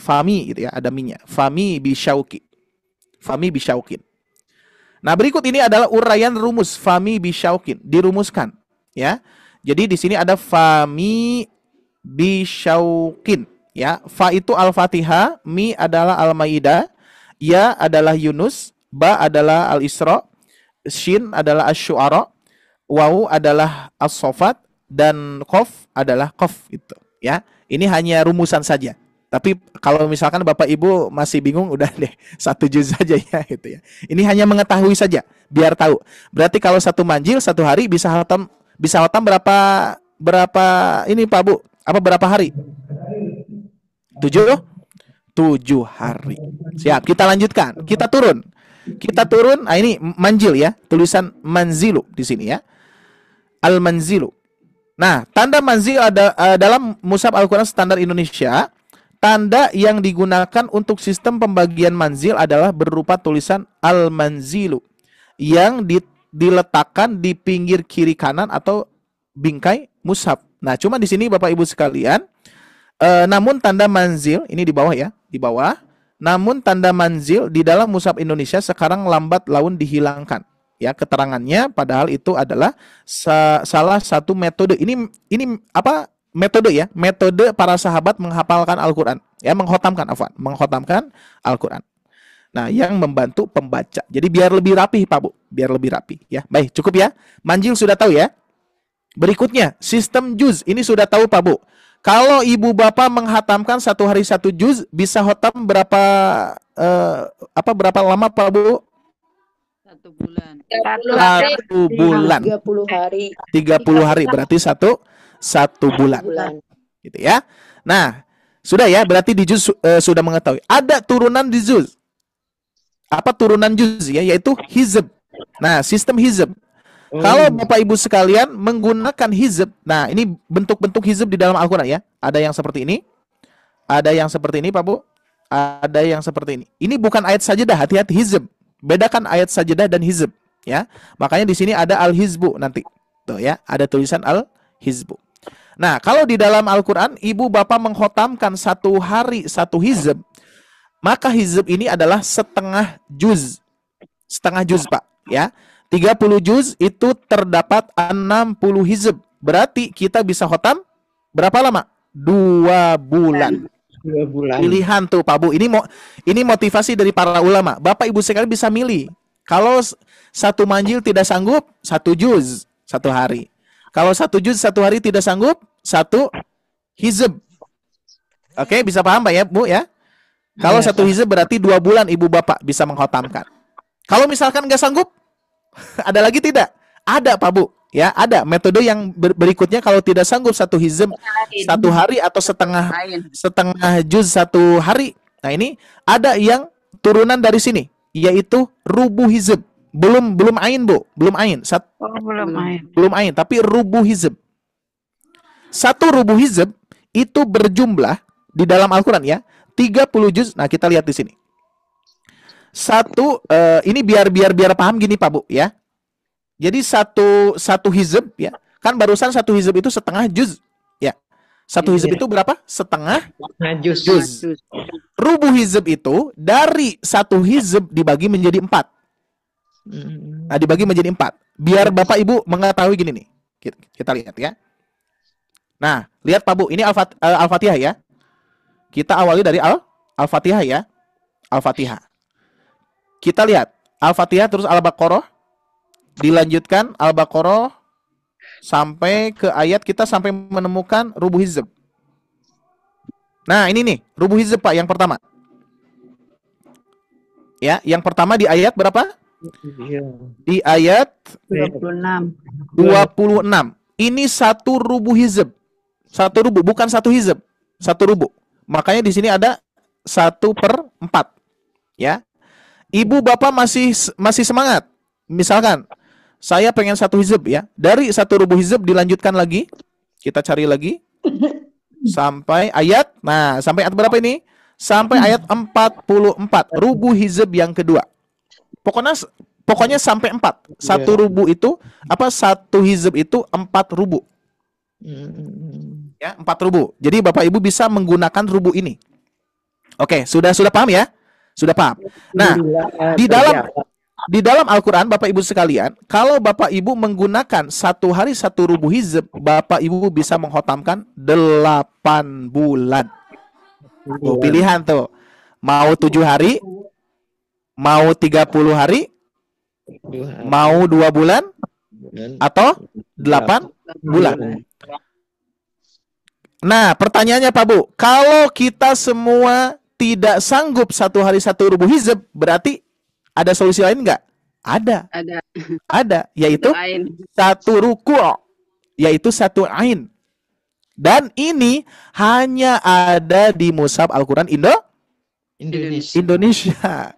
gitu ya, ada mimnya. Fami bisyauki. Fami bisyaukin. Nah, berikut ini adalah uraian rumus fami bisyaukin, dirumuskan ya. Jadi di sini ada fami bisyaukin ya. Fa itu Al-Fatihah, mi adalah Al-Maidah, ya adalah Yunus, ba adalah Al-Isra, shin adalah Asy-Syu'ara, waw adalah As-Saffat dan qaf adalah qaf itu ya. Ini hanya rumusan saja. Tapi kalau misalkan Bapak Ibu masih bingung, udah deh 1 juz saja ya gitu ya. Ini hanya mengetahui saja, biar tahu. Berarti kalau satu manjil 1 hari bisa khatam berapa ini Pak Bu? Apa berapa hari? 7 hari. Siap, kita lanjutkan. Kita turun. Nah ini manjil ya, tulisan manzilu di sini ya. Al-manzilu. Nah, tanda manzil ada dalam Mushaf Al-Qur'an standar Indonesia. Tanda yang digunakan untuk sistem pembagian manzil adalah berupa tulisan al-manzilu yang diletakkan di pinggir kiri kanan atau bingkai mushaf. Nah, cuma di sini Bapak Ibu sekalian, namun tanda manzil ini di bawah ya, di bawah. Namun tanda manzil di dalam mushaf Indonesia sekarang lambat laun dihilangkan. Ya, keterangannya padahal itu adalah salah satu metode. Ini apa? Metode ya, metode para sahabat menghafalkan Al-Qur'an, ya mengkhotamkan Al-Qur'an. Nah, yang membantu pembaca. Jadi biar lebih rapi Pak Bu, biar lebih rapi ya. Baik, cukup ya. Manjil sudah tahu ya. Berikutnya, sistem juz. Ini sudah tahu Pak Bu. Kalau ibu bapak menghatamkan 1 hari 1 juz, bisa khotam berapa lama Pak Bu? 1 bulan. 1 bulan. 30 hari. 30 hari berarti satu bulan. Gitu ya. Nah, sudah ya, berarti di juz sudah mengetahui. Ada turunan di juz. Apa turunan juz ya? Yaitu hizb. Nah, sistem hizb. Kalau Bapak Ibu sekalian menggunakan hizb, nah ini bentuk-bentuk hizb di dalam Al-Quran ya. Ada yang seperti ini, ada yang seperti ini Pak Bu, ada yang seperti ini. Ini bukan ayat sajadah, hati-hati hizb. Bedakan ayat sajadah dan hizb ya. Makanya di sini ada al-hizbu nanti. Tuh ya, ada tulisan al-hizbu. Nah, kalau di dalam Al-Quran ibu bapak mengkhotamkan 1 hari 1 hizb, maka hizb ini adalah setengah juz. Setengah juz Pak ya. 30 juz itu terdapat 60 hizb. Berarti kita bisa khotam berapa lama? 2 bulan. 2 bulan. Pilihan tuh Pak Bu. Ini motivasi dari para ulama. Bapak Ibu sekalian bisa milih. Kalau 1 manjil tidak sanggup, 1 juz 1 hari. Kalau 1 juz 1 hari tidak sanggup, 1 hizb. Oke, bisa paham Pak ya Bu ya? Kalau 1 hizb berarti 2 bulan ibu bapak bisa mengkhotamkan. Kalau misalkan nggak sanggup, ada lagi tidak? Ada Pak Bu, ya ada metode yang berikutnya. Kalau tidak sanggup 1 hizb 1 hari atau setengah juz 1 hari. Nah ini ada yang turunan dari sini, yaitu rubu hizb. Belum ain Bu, belum ain. Belum ain, tapi rubu hizb. 1 rubu hizb itu berjumlah di dalam Al-Quran ya 30 juz. Nah kita lihat di sini. Ini biar paham gini Pak Bu ya. Jadi satu hizb ya. Kan barusan 1 hizb itu setengah juz ya. 1 hizb itu berapa? Setengah juz. Rubu hizb itu dari 1 hizb dibagi menjadi 4. Nah, dibagi menjadi 4. Biar Bapak Ibu mengetahui gini nih. Kita lihat ya. Nah, lihat Pak Bu, ini Al-Fatihah ya. Kita awali dari Al-Fatihah ya. Al-Fatihah. Kita lihat Al-Fatihah terus Al-Baqarah, dilanjutkan Al-Baqarah sampai ke ayat kita sampai menemukan rubu hizb. Nah, ini nih, rubu hizb Pak yang pertama. Ya, yang pertama di ayat berapa? Di ayat 26. Ini 1 rubu hizb. 1 rubu, bukan 1 hizb. 1 rubu. Makanya di sini ada 1/4. Ya. Ibu bapak masih semangat. Misalkan saya pengen 1 hizb ya. Dari 1 rubu hizb dilanjutkan lagi. Kita cari lagi. Sampai ayat. Nah, sampai ayat berapa ini? Sampai ayat 44. Rubu hizb yang kedua. Pokoknya sampai 4. 1 rubu itu 1 hizb itu 4 rubu. Ya, 4 rubu. Jadi Bapak Ibu bisa menggunakan rubu ini. Oke, sudah paham ya? Sudah paham. Nah, di dalam Al-Quran Bapak Ibu sekalian, kalau Bapak Ibu menggunakan 1 hari 1 rubu hizb, Bapak Ibu bisa mengkhotamkan 8 bulan. Tuh, pilihan tuh. Mau 7 hari, mau 30 hari, mau 2 bulan, atau 8 bulan. Nah, pertanyaannya Pak Bu, kalau kita semua tidak sanggup 1 hari 1 rubu hizb, berarti ada solusi lain nggak? Ada, yaitu 1 ruku', yaitu 1 ain. Dan ini hanya ada di Mushaf Al-Quran Indonesia.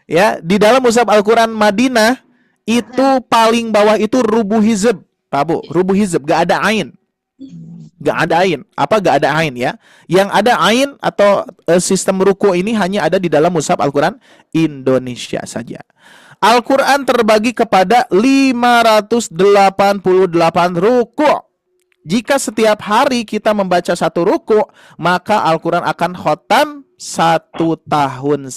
Ya, di dalam Mushaf Al-Quran Madinah itu paling bawah itu rubu hizb, Pak Bu, rubu hizb, gak ada ain. Gak ada ain ya. Yang ada ain atau sistem ruku ini hanya ada di dalam Mushaf Al-Quran Indonesia saja. Al-Quran terbagi kepada 588 ruku'. Jika setiap hari kita membaca 1 ruku', maka Al-Quran akan khotam 1,5 tahun.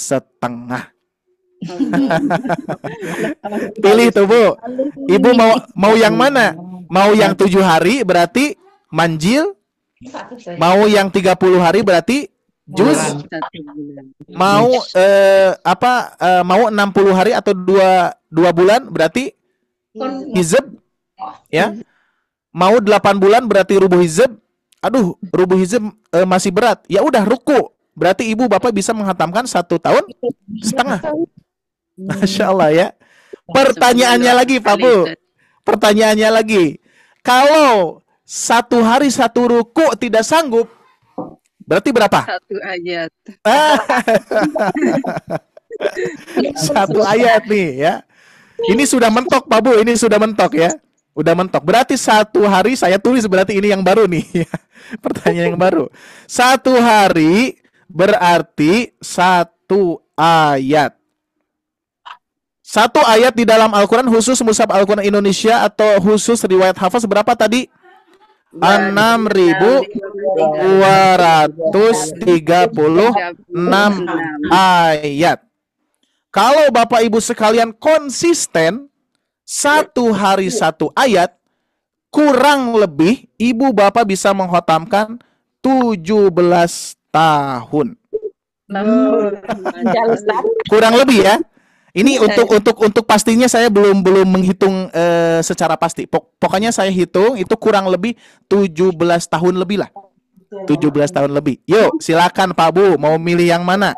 Pilih tuh Bu. Ibu mau yang mana? Mau yang 7 hari berarti manjil, mau yang 30 hari berarti juz, mau mau 60 hari atau 2 bulan berarti hizb ya. Mau 8 bulan berarti rubu hizb. Aduh, rubu hizb masih berat. Ya udah ruku. Berarti ibu bapak bisa menghatamkan 1,5 tahun. Masya Allah ya. Pertanyaannya lagi, Pak Bu. Pertanyaannya lagi. Kalau 1 hari 1 ruku tidak sanggup, berarti berapa? 1 ayat. 1 ayat nih ya. Ini sudah mentok, Pak Bu. Ini sudah mentok ya. Udah mentok. Berarti 1 hari saya tulis berarti ini yang baru nih. Pertanyaan yang baru. 1 hari berarti 1 ayat. 1 ayat di dalam Al-Quran khusus Mushaf Al-Quran Indonesia atau khusus riwayat hafaz berapa tadi? 6.236 ayat. Kalau Bapak Ibu sekalian konsisten 1 hari 1 ayat, kurang lebih Ibu Bapak bisa menghotamkan 17 tahun. Kurang lebih ya. Ini untuk pastinya saya belum menghitung secara pasti. Pokoknya saya hitung itu kurang lebih 17 tahun lebih lah. 17 tahun lebih. Yuk, silakan Pak Bu, mau milih yang mana?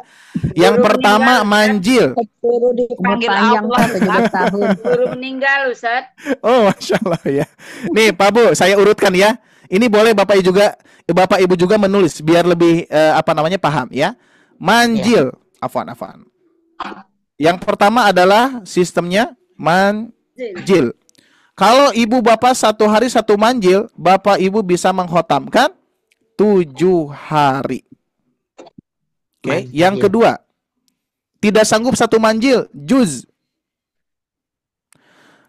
Yang pertama manjil. Suruh dipanggil Allah, 17 tahun. Suruh meninggal, Ustaz. Oh, Masya Allah ya. Nih Pak Bu, saya urutkan ya. Ini boleh Bapak Ibu juga menulis biar lebih paham ya. Manjil. Afwan. Yang pertama adalah sistemnya manjil. Kalau Ibu Bapak 1 hari 1 manjil, Bapak Ibu bisa menghotamkan 7 hari. Oke, yang kedua, tidak sanggup 1 manjil, juz.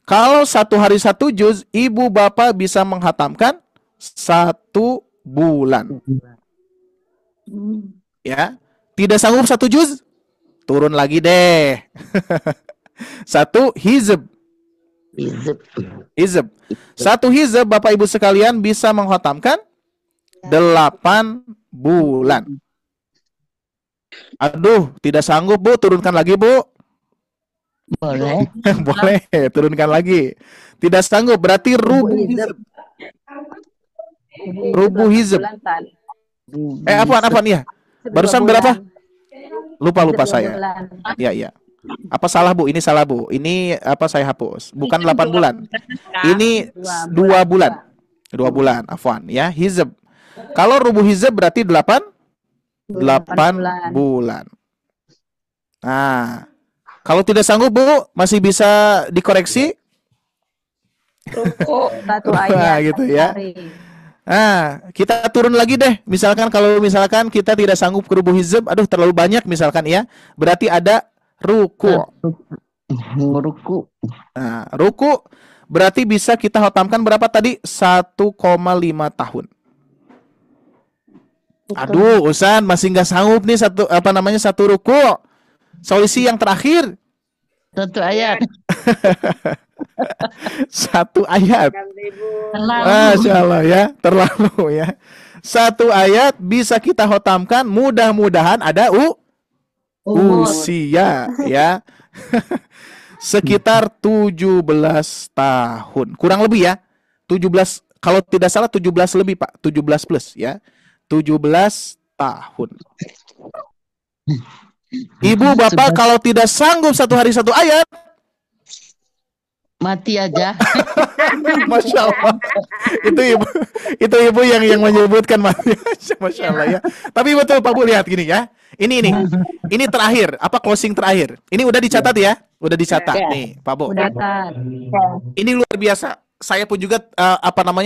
Kalau 1 hari 1 juz, Ibu Bapak bisa menghatamkan 1 bulan. Ya, tidak sanggup 1 juz, turun lagi deh. 1 hizb. 1 hizb Bapak Ibu sekalian bisa menghatamkan 8 bulan. Aduh, tidak sanggup Bu, turunkan lagi Bu. Boleh. Boleh, turunkan lagi. Tidak sanggup berarti rubuh hizb. Rubuh hizb. Apaan ya? Barusan berapa? Lupa saya. Iya. Apa salah Bu? Ini salah Bu. Ini saya hapus. Bukan 8 bulan. Ini 2 bulan. 2 bulan, afwan ya. Hizb. Kalau rubuh hizb berarti 8 bulan. Nah, kalau tidak sanggup Bu, masih bisa dikoreksi. Ruku 1 ayat. Nah, gitu ya. Nah, kita turun lagi deh. Kalau misalkan kita tidak sanggup ke rubuh hizb, aduh terlalu banyak misalkan ya. Berarti ada ruku. Nah, ruku berarti bisa kita hotamkan berapa tadi? 1,5 tahun. Aduh, Ustaz masih nggak sanggup nih 1 ruku. Solusi yang terakhir 1 ayat. 1 ayat. Masya Allah ya, terlalu ya. 1 ayat bisa kita hotamkan, mudah-mudahan ada usia ya. Sekitar 17 tahun. Kurang lebih ya. 17, kalau tidak salah 17 lebih Pak, 17 plus ya. 17 tahun. Ibu Bapak kalau tidak sanggup 1 hari 1 ayat, mati aja. Masya Allah. Itu ibu yang menyebutkan mati. Masya Allah ya. Tapi betul Pak Bu, lihat gini ya. Ini terakhir, closing terakhir. Ini udah dicatat ya? Udah dicatat nih, Pak Bu. Ini luar biasa. Saya pun juga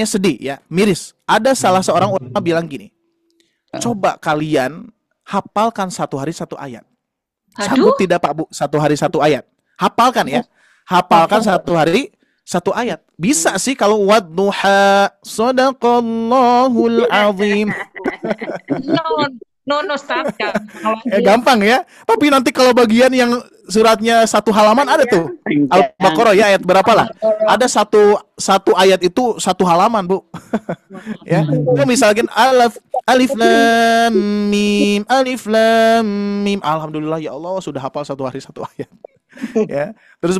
sedih ya, miris. Ada salah seorang ulama bilang gini. Coba kalian hafalkan 1 hari 1 ayat. Sanggup tidak Pak Bu? 1 hari 1 ayat. Hafalkan ya. Hafalkan 1 hari 1 ayat. Bisa sih kalau wadduha sadaqallahul azim. No, Ustaz. Gampang ya. Tapi nanti kalau bagian yang suratnya 1 halaman ada tuh. Al-Baqarah ya, ayat berapa lah? Ada satu ayat itu 1 halaman, Bu. Ya. Misalkan alif lam mim. Alhamdulillah ya Allah sudah hafal 1 hari 1 ayat. Ya. Terus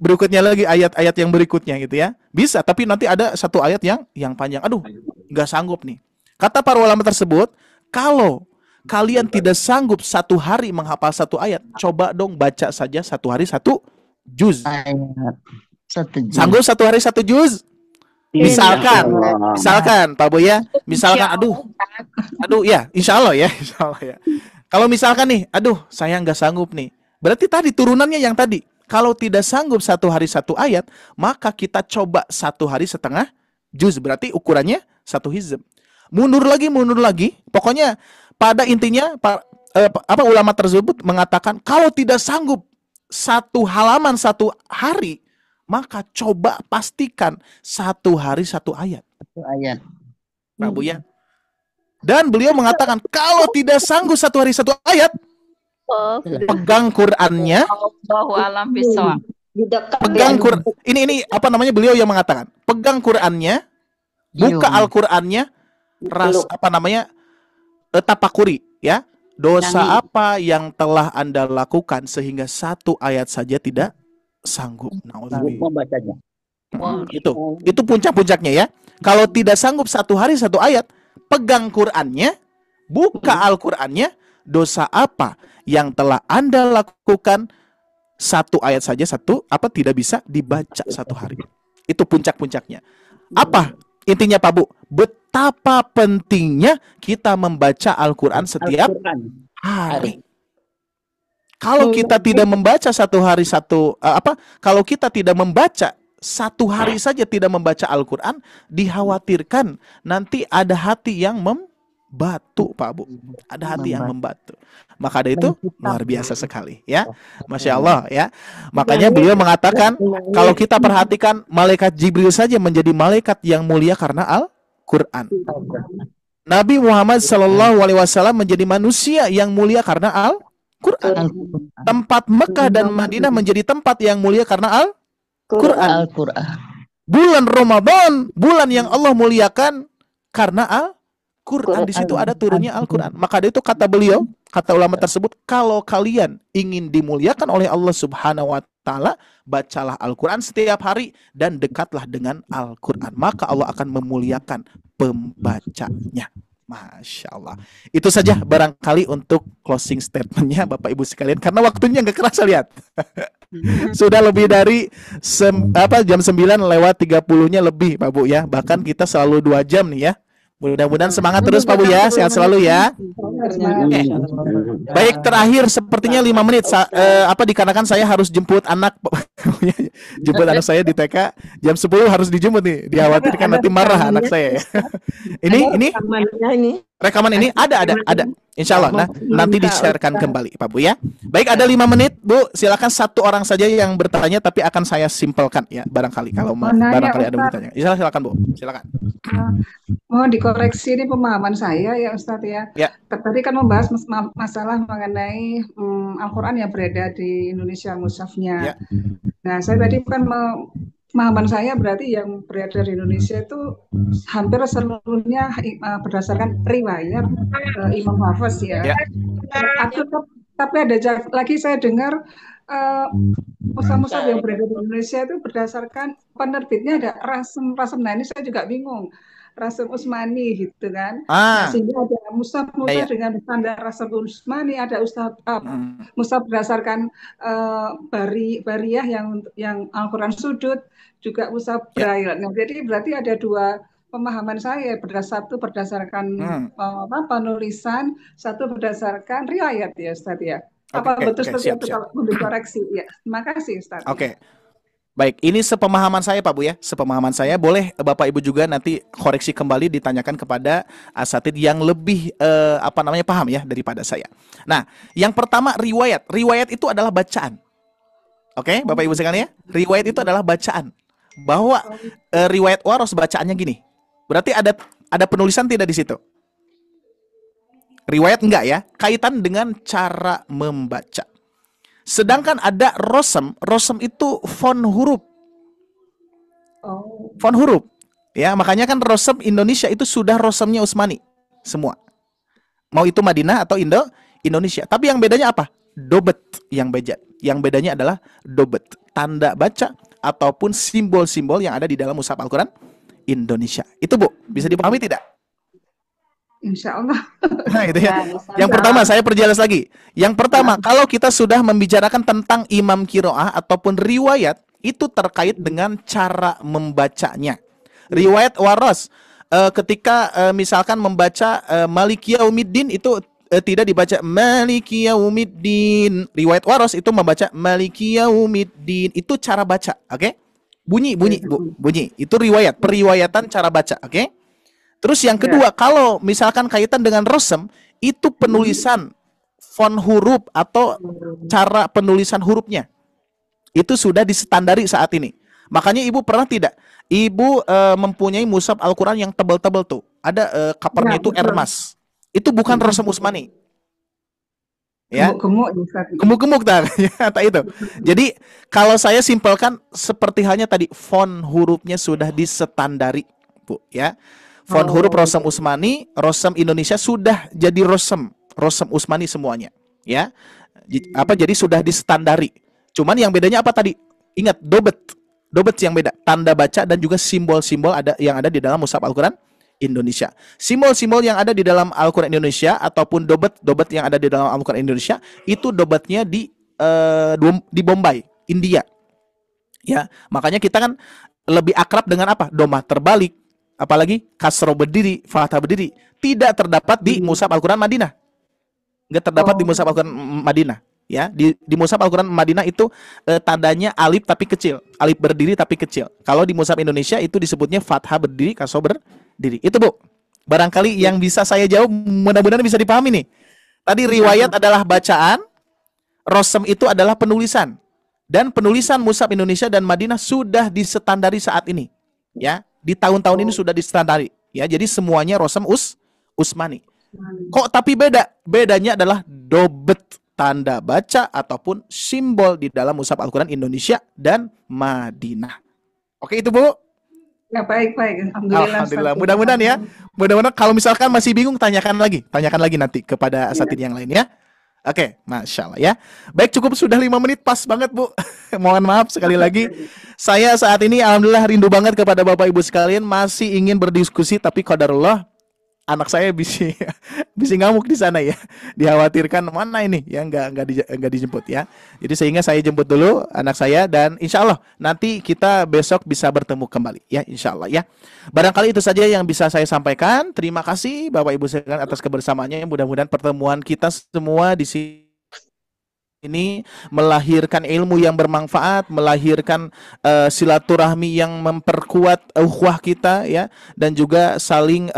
berikutnya lagi ayat-ayat yang berikutnya gitu ya. Bisa, tapi nanti ada 1 ayat yang panjang. Aduh, nggak sanggup nih. Kata para ulama tersebut, kalau kalian tidak sanggup 1 hari menghafal 1 ayat, coba dong baca saja 1 hari 1 juz. Ayat. 1 juz. Sanggup 1 hari 1 juz? Misalkan, Insyaallah. misalkan Pak Buya, misalkan aduh ya, insya Allah ya. Kalau misalkan nih, aduh saya nggak sanggup nih. Berarti tadi turunannya yang tadi. Kalau tidak sanggup 1 hari 1 ayat, maka kita coba 1 hari setengah juz. Berarti ukurannya 1 hizb. Mundur lagi. Pokoknya pada intinya ulama tersebut mengatakan kalau tidak sanggup 1 halaman 1 hari, maka coba pastikan 1 hari 1 ayat. 1 ayat. Pak Buya. Dan beliau mengatakan kalau tidak sanggup 1 hari 1 ayat, pegang Qur'annya. Allahu a'lam bishawab. Pegang Quran. Ini apa namanya, beliau yang mengatakan. Pegang Qur'annya, buka Al-Qur'annya, tapakuri ya. Dosa apa yang telah Anda lakukan sehingga 1 ayat saja tidak sanggup membacanya. Itu puncak-puncaknya ya. Kalau tidak sanggup 1 hari 1 ayat, pegang Qur'annya, buka Al-Qur'annya, dosa apa yang telah Anda lakukan 1 ayat saja tidak bisa dibaca 1 hari. Itu puncak-puncaknya. Apa intinya Pak Bu? Betapa pentingnya kita membaca Al-Qur'an setiap hari. Kalau kita tidak membaca 1 hari kalau kita tidak membaca 1 hari saja tidak membaca Al-Qur'an, dikhawatirkan nanti ada hati yang membatu, Pak Bu. Ada hati yang membatu. Maka dari itu luar biasa sekali ya. Masya Allah ya. Makanya beliau mengatakan kalau kita perhatikan malaikat Jibril saja menjadi malaikat yang mulia karena Al-Qur'an. Nabi Muhammad SAW menjadi manusia yang mulia karena Al-Qur'an. Tempat Mekah dan Madinah menjadi tempat yang mulia karena Al-Qur'an. Bulan Ramadan, bulan yang Allah muliakan karena Al-Qur'an. Di situ ada turunnya Al-Qur'an. Maka dari itu kata beliau, kata ulama tersebut, kalau kalian ingin dimuliakan oleh Allah Subhanahu wa taala, bacalah Al-Qur'an setiap hari dan dekatlah dengan Al-Qur'an. Maka Allah akan memuliakan pembacanya. Masya Allah. Itu saja barangkali untuk closing statementnya Bapak Ibu sekalian, karena waktunya nggak kerasa, lihat. Sudah lebih dari jam 9:30-nya lebih Pak Bu ya. Bahkan kita selalu 2 jam nih ya. Mudah-mudahan semangat terus Pak Bu ya. Sehat selalu ya. Baik, terakhir sepertinya 5 menit dikarenakan saya harus jemput anak. Jemput anak saya di TK jam 10 harus dijemput nih. Dikhawatirkan nanti marah anak saya ya. Ini rekaman ini ada. Insya Allah nanti di-sharekan kembali Pak Bu ya. Baik, ada 5 menit Bu. Silakan 1 orang saja yang bertanya, tapi akan saya simpelkan ya, barangkali kalau barangkali ada yang bertanya. Silakan Bu. Silakan. Mohon dikoreksi, ini pemahaman saya ya Ustadz ya. Tadi kan membahas masalah mengenai Al-Qur'an yang beredar di Indonesia mushafnya. Nah, saya tadi kan pemahaman saya berarti yang beredar di Indonesia itu hampir seluruhnya berdasarkan riwayat Imam Hafiz ya. Tapi ada lagi saya dengar mushaf-mushaf yang beredar di Indonesia itu berdasarkan penerbitnya ada Rasem. Nah ini saya juga bingung. Rasem Utsmani gitu kan. Nah, sehingga ada mushaf dengan standar Rasem Utsmani, ada mushaf berdasarkan bariyah yang Al-Qur'an sudut, juga mushaf braille. Nah, jadi berarti ada 2 pemahaman saya, satu berdasarkan penulisan, satu berdasarkan riwayat ya Ustaz ya. Apa betul seperti itu kalau mau dikoreksi ya. Terima kasih Ustaz. Baik, ini sepemahaman saya Pak Bu ya. Sepemahaman saya, boleh Bapak Ibu juga nanti koreksi kembali, ditanyakan kepada asatid yang lebih paham ya daripada saya. Nah, yang pertama riwayat. Riwayat itu adalah bacaan. Oke, Bapak Ibu sekalian ya. Riwayat itu adalah bacaan. Bahwa riwayat waros bacaannya gini. Berarti ada penulisan tidak di situ? Riwayat enggak ya? Kaitan dengan cara membaca. Sedangkan ada rosem itu font huruf. Font huruf. Ya, makanya kan rosem Indonesia itu sudah rosemnya Utsmani semua. Mau itu Madinah atau Indonesia. Tapi yang bedanya apa? Dobet yang beda. Yang bedanya adalah dobet, tanda baca ataupun simbol-simbol yang ada di dalam mushaf Al-Qur'an Indonesia. Itu Bu, bisa dipahami tidak? Insya Allah. Nah, itu ya. bisa. Yang pertama saya perjelas lagi. Yang pertama, kalau kita sudah membicarakan tentang imam qiraah ataupun riwayat, itu terkait dengan cara membacanya. Riwayat waras, ketika misalkan membaca Maliki Yaumiddin itu tidak dibaca Maliki Yaumiddin. Riwayat waras itu membaca Maliki Yaumiddin. Itu cara baca, oke? Bunyi, Bu, bunyi. Itu riwayat, periwayatan cara baca, oke? Terus yang kedua, kalau misalkan kaitan dengan rosem, itu penulisan font huruf atau cara penulisan hurufnya. Itu sudah disestandari saat ini. Makanya Ibu pernah tidak? Ibu mempunyai mushaf Al-Quran yang tebal-tebal tuh. Ada covernya itu Ermas. Itu bukan rosem Usmani. Ya, gemuk-gemuk tak itu. Jadi kalau saya simpelkan seperti halnya tadi, font hurufnya sudah disestandari, Bu, ya. Font huruf rosem Usmani, rosem Indonesia sudah jadi rosem Usmani semuanya, ya. Jadi sudah disestandari. Cuman yang bedanya apa tadi? Ingat, dobet yang beda, tanda baca dan juga simbol-simbol yang ada di dalam mushaf Al-Quran Indonesia. Simbol-simbol yang ada di dalam Al-Quran Indonesia ataupun dobet yang ada di dalam Al-Quran Indonesia itu dobetnya di Bombay, India. Ya, makanya kita kan lebih akrab dengan apa? Domah terbalik, apalagi kasro berdiri, fathah berdiri, tidak terdapat di mushaf Al-Quran Madinah. Enggak terdapat di mushaf Al-Quran Madinah. Ya, di mushaf Al-Quran Madinah itu tandanya alif tapi kecil, alif berdiri tapi kecil. Kalau di mushaf Indonesia itu disebutnya fathah berdiri, kasro berdiri. Itu, Bu. Barangkali yang bisa saya jawab, mudah-mudahan bisa dipahami nih. Tadi riwayat adalah bacaan, rosem itu adalah penulisan. Dan penulisan mushaf Indonesia dan Madinah sudah disestandari saat ini. Ya, di tahun-tahun ini sudah disestandari. Ya, jadi semuanya rosem Usmani. Kok tapi beda? Bedanya adalah dobet, tanda baca ataupun simbol di dalam mushaf Al-Quran Indonesia dan Madinah. Oke itu, Bu? Ya, baik. Alhamdulillah. Mudah-mudahan ya. Mudah-mudahan kalau misalkan masih bingung, tanyakan lagi nanti kepada asatidz yang lain ya. Oke, Masya Allah ya. Baik, cukup sudah 5 menit, pas banget, Bu. Mohon maaf sekali lagi. Saya saat ini alhamdulillah rindu banget kepada Bapak Ibu sekalian, masih ingin berdiskusi tapi qadarullah anak saya bisa ngamuk di sana ya. Dikhawatirkan mana ini ya enggak dijemput ya. Jadi sehingga saya jemput dulu anak saya dan insya Allah nanti kita besok bisa bertemu kembali ya, insya Allah ya. Barangkali itu saja yang bisa saya sampaikan. Terima kasih Bapak Ibu sekalian atas kebersamaannya. Mudah-mudahan pertemuan kita semua di sini melahirkan ilmu yang bermanfaat, melahirkan silaturahmi yang memperkuat ukhuwah kita ya, dan juga saling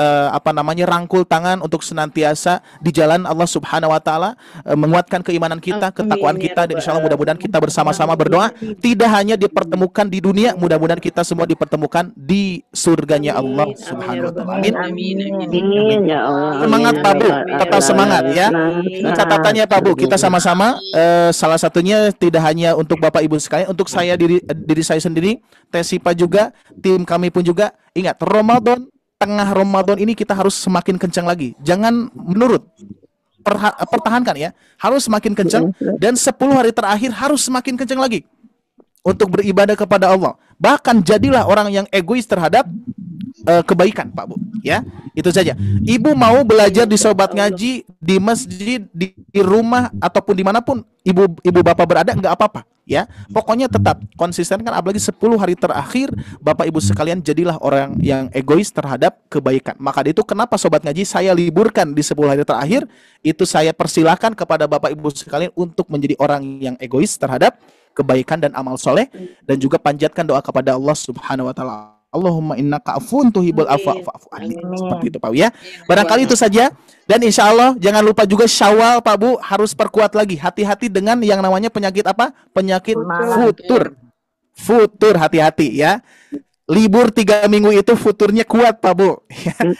rangkul tangan untuk senantiasa di jalan Allah Subhanahu wa taala, menguatkan keimanan kita, ketakwaan kita, dan insyaallah mudah-mudahan kita bersama-sama berdoa tidak hanya dipertemukan di dunia, mudah-mudahan kita semua dipertemukan di surganya Allah Subhanahu wa taala. Amin. Semangat Pak Bu, tetap semangat ya. Ini catatannya Pak Bu, kita sama-sama salah satunya tidak hanya untuk Bapak Ibu sekalian, untuk saya diri saya sendiri, Tesipa juga, tim kami pun juga. Ingat, tengah Ramadan ini kita harus semakin kencang lagi. Jangan menurut. Pertahankan ya. Harus semakin kencang dan 10 hari terakhir harus semakin kencang lagi untuk beribadah kepada Allah. Bahkan jadilah orang yang egois terhadap kebaikan, Pak Bu. Ya, itu saja. Ibu mau belajar di Sobat Ngaji, di masjid, di rumah ataupun dimanapun ibu bapak berada, nggak apa-apa. Ya, pokoknya tetap konsisten kan. Apalagi 10 hari terakhir, Bapak Ibu sekalian jadilah orang yang egois terhadap kebaikan. Maka itu kenapa Sobat Ngaji saya liburkan di 10 hari terakhir. Itu saya persilahkan kepada Bapak Ibu sekalian untuk menjadi orang yang egois terhadap kebaikan dan amal soleh, dan juga panjatkan doa kepada Allah Subhanahu wa taala. Allahumma innaka afuwun tuhibbul afwa fa'fu anni. Seperti itu Pak ya. Barangkali itu saja, dan insya Allah jangan lupa juga Syawal Pak Bu harus perkuat lagi. Hati-hati dengan yang namanya penyakit apa? Penyakit futur, hati-hati ya. Libur 3 minggu itu futurnya kuat Pak Bu.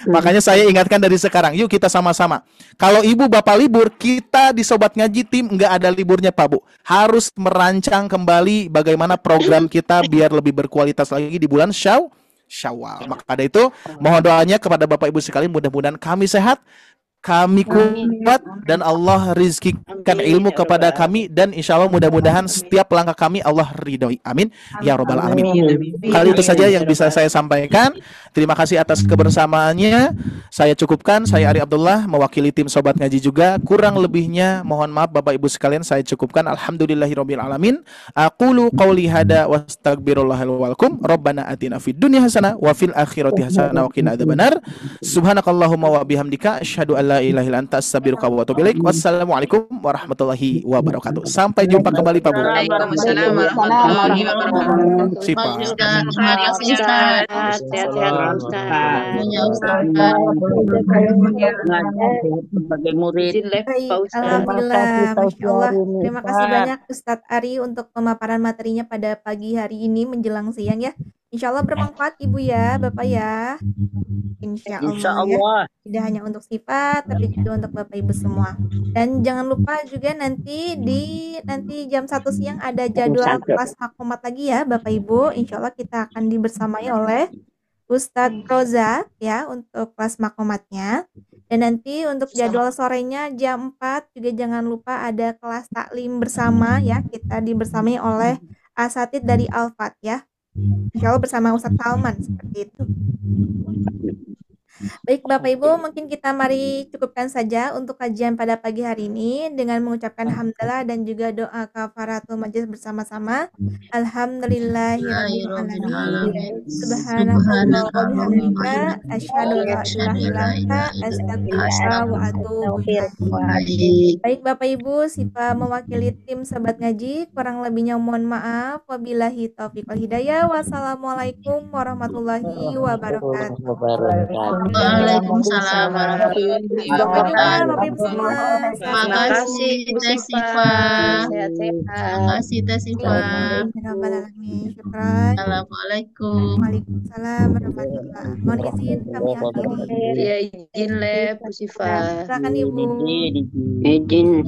Makanya saya ingatkan dari sekarang, yuk kita sama-sama. Kalau ibu bapak libur, kita di Sobat Ngaji tim nggak ada liburnya Pak Bu. Harus merancang kembali bagaimana program kita biar lebih berkualitas lagi di bulan Syawal. Maka ada itu mohon doanya kepada Bapak Ibu sekalian, mudah-mudahan kami sehat, kami kuat dan Allah rizkikan ilmu kepada kami, dan insya Allah mudah-mudahan setiap langkah kami Allah ridhoi. Amin ya robbal alamin. Kali itu saja yang bisa saya sampaikan. Terima kasih atas kebersamaannya. Saya cukupkan. Saya Ari Abdullah mewakili tim Sobat Ngaji juga. Kurang lebihnya mohon maaf Bapak Ibu sekalian, saya cukupkan. Alhamdulillahirabbil alamin. Aqulu qauli hada wastaghfirullahal walakum. Rabbana atina fid dunya hasanah wa fil akhirati hasanah wa qina adzabannar. Subhanakallahumma wa bihamdika asyhadu an la ilaha illa anta astaghfiruka wa atubu ilaik. Wassalamualaikum warahmatullahi wabarakatuh. Sampai jumpa kembali Pak Bu. Waalaikumsalam warahmatullahi wabarakatuh. Sipa. Terima kasih Ustaz. Sehat-sehat Ustaz. Ya Ustaz. Sebagai murid. Baik, alhamdulillah, masya Allah. Terima kasih banyak Ustadz Ari untuk pemaparan materinya pada pagi hari ini menjelang siang ya. Insya Allah bermanfaat Ibu ya, Bapak ya. Insya Allah, ya. Tidak hanya untuk sifat, tapi juga untuk Bapak Ibu semua. Dan jangan lupa juga nanti jam 1 siang ada jadwal kelas makomat lagi ya, Bapak Ibu. Insya Allah kita akan dibersamai oleh Ustadz Roza ya untuk kelas makomatnya. Dan nanti untuk jadwal sorenya jam 4 juga jangan lupa ada kelas taklim bersama ya. Kita dibersamai oleh asatid dari Al-Fat ya. Insya Allah bersama Ustadz Salman seperti itu. Baik Bapak Ibu, mungkin kita mari cukupkan saja untuk kajian pada pagi hari ini dengan mengucapkan hamdalah dan juga doa kafaratul majelis bersama-sama. Alhamdulillahirabbil alamin. Subhanallah wa bihamdika asyhadu an la ilaha illa anta astaghfiruka wa atubu ilaik. Baik Bapak Ibu, Sifa mewakili tim Sobat Ngaji, kurang lebihnya mohon maaf. Wabillahi taufiq wal hidayah. Wassalamualaikum warahmatullahi wabarakatuh. Waalaikumsalam warahmatullahi wabarakatuh. Terima kasih Teh Sifa. Terima kasih Teh Sifa. Assalamualaikum. Waalaikumsalam warahmatullahi wabarakatuh. Mohon izin kami akhiri. Ya izin Bu Sifa. Silakan Ibu. Izin.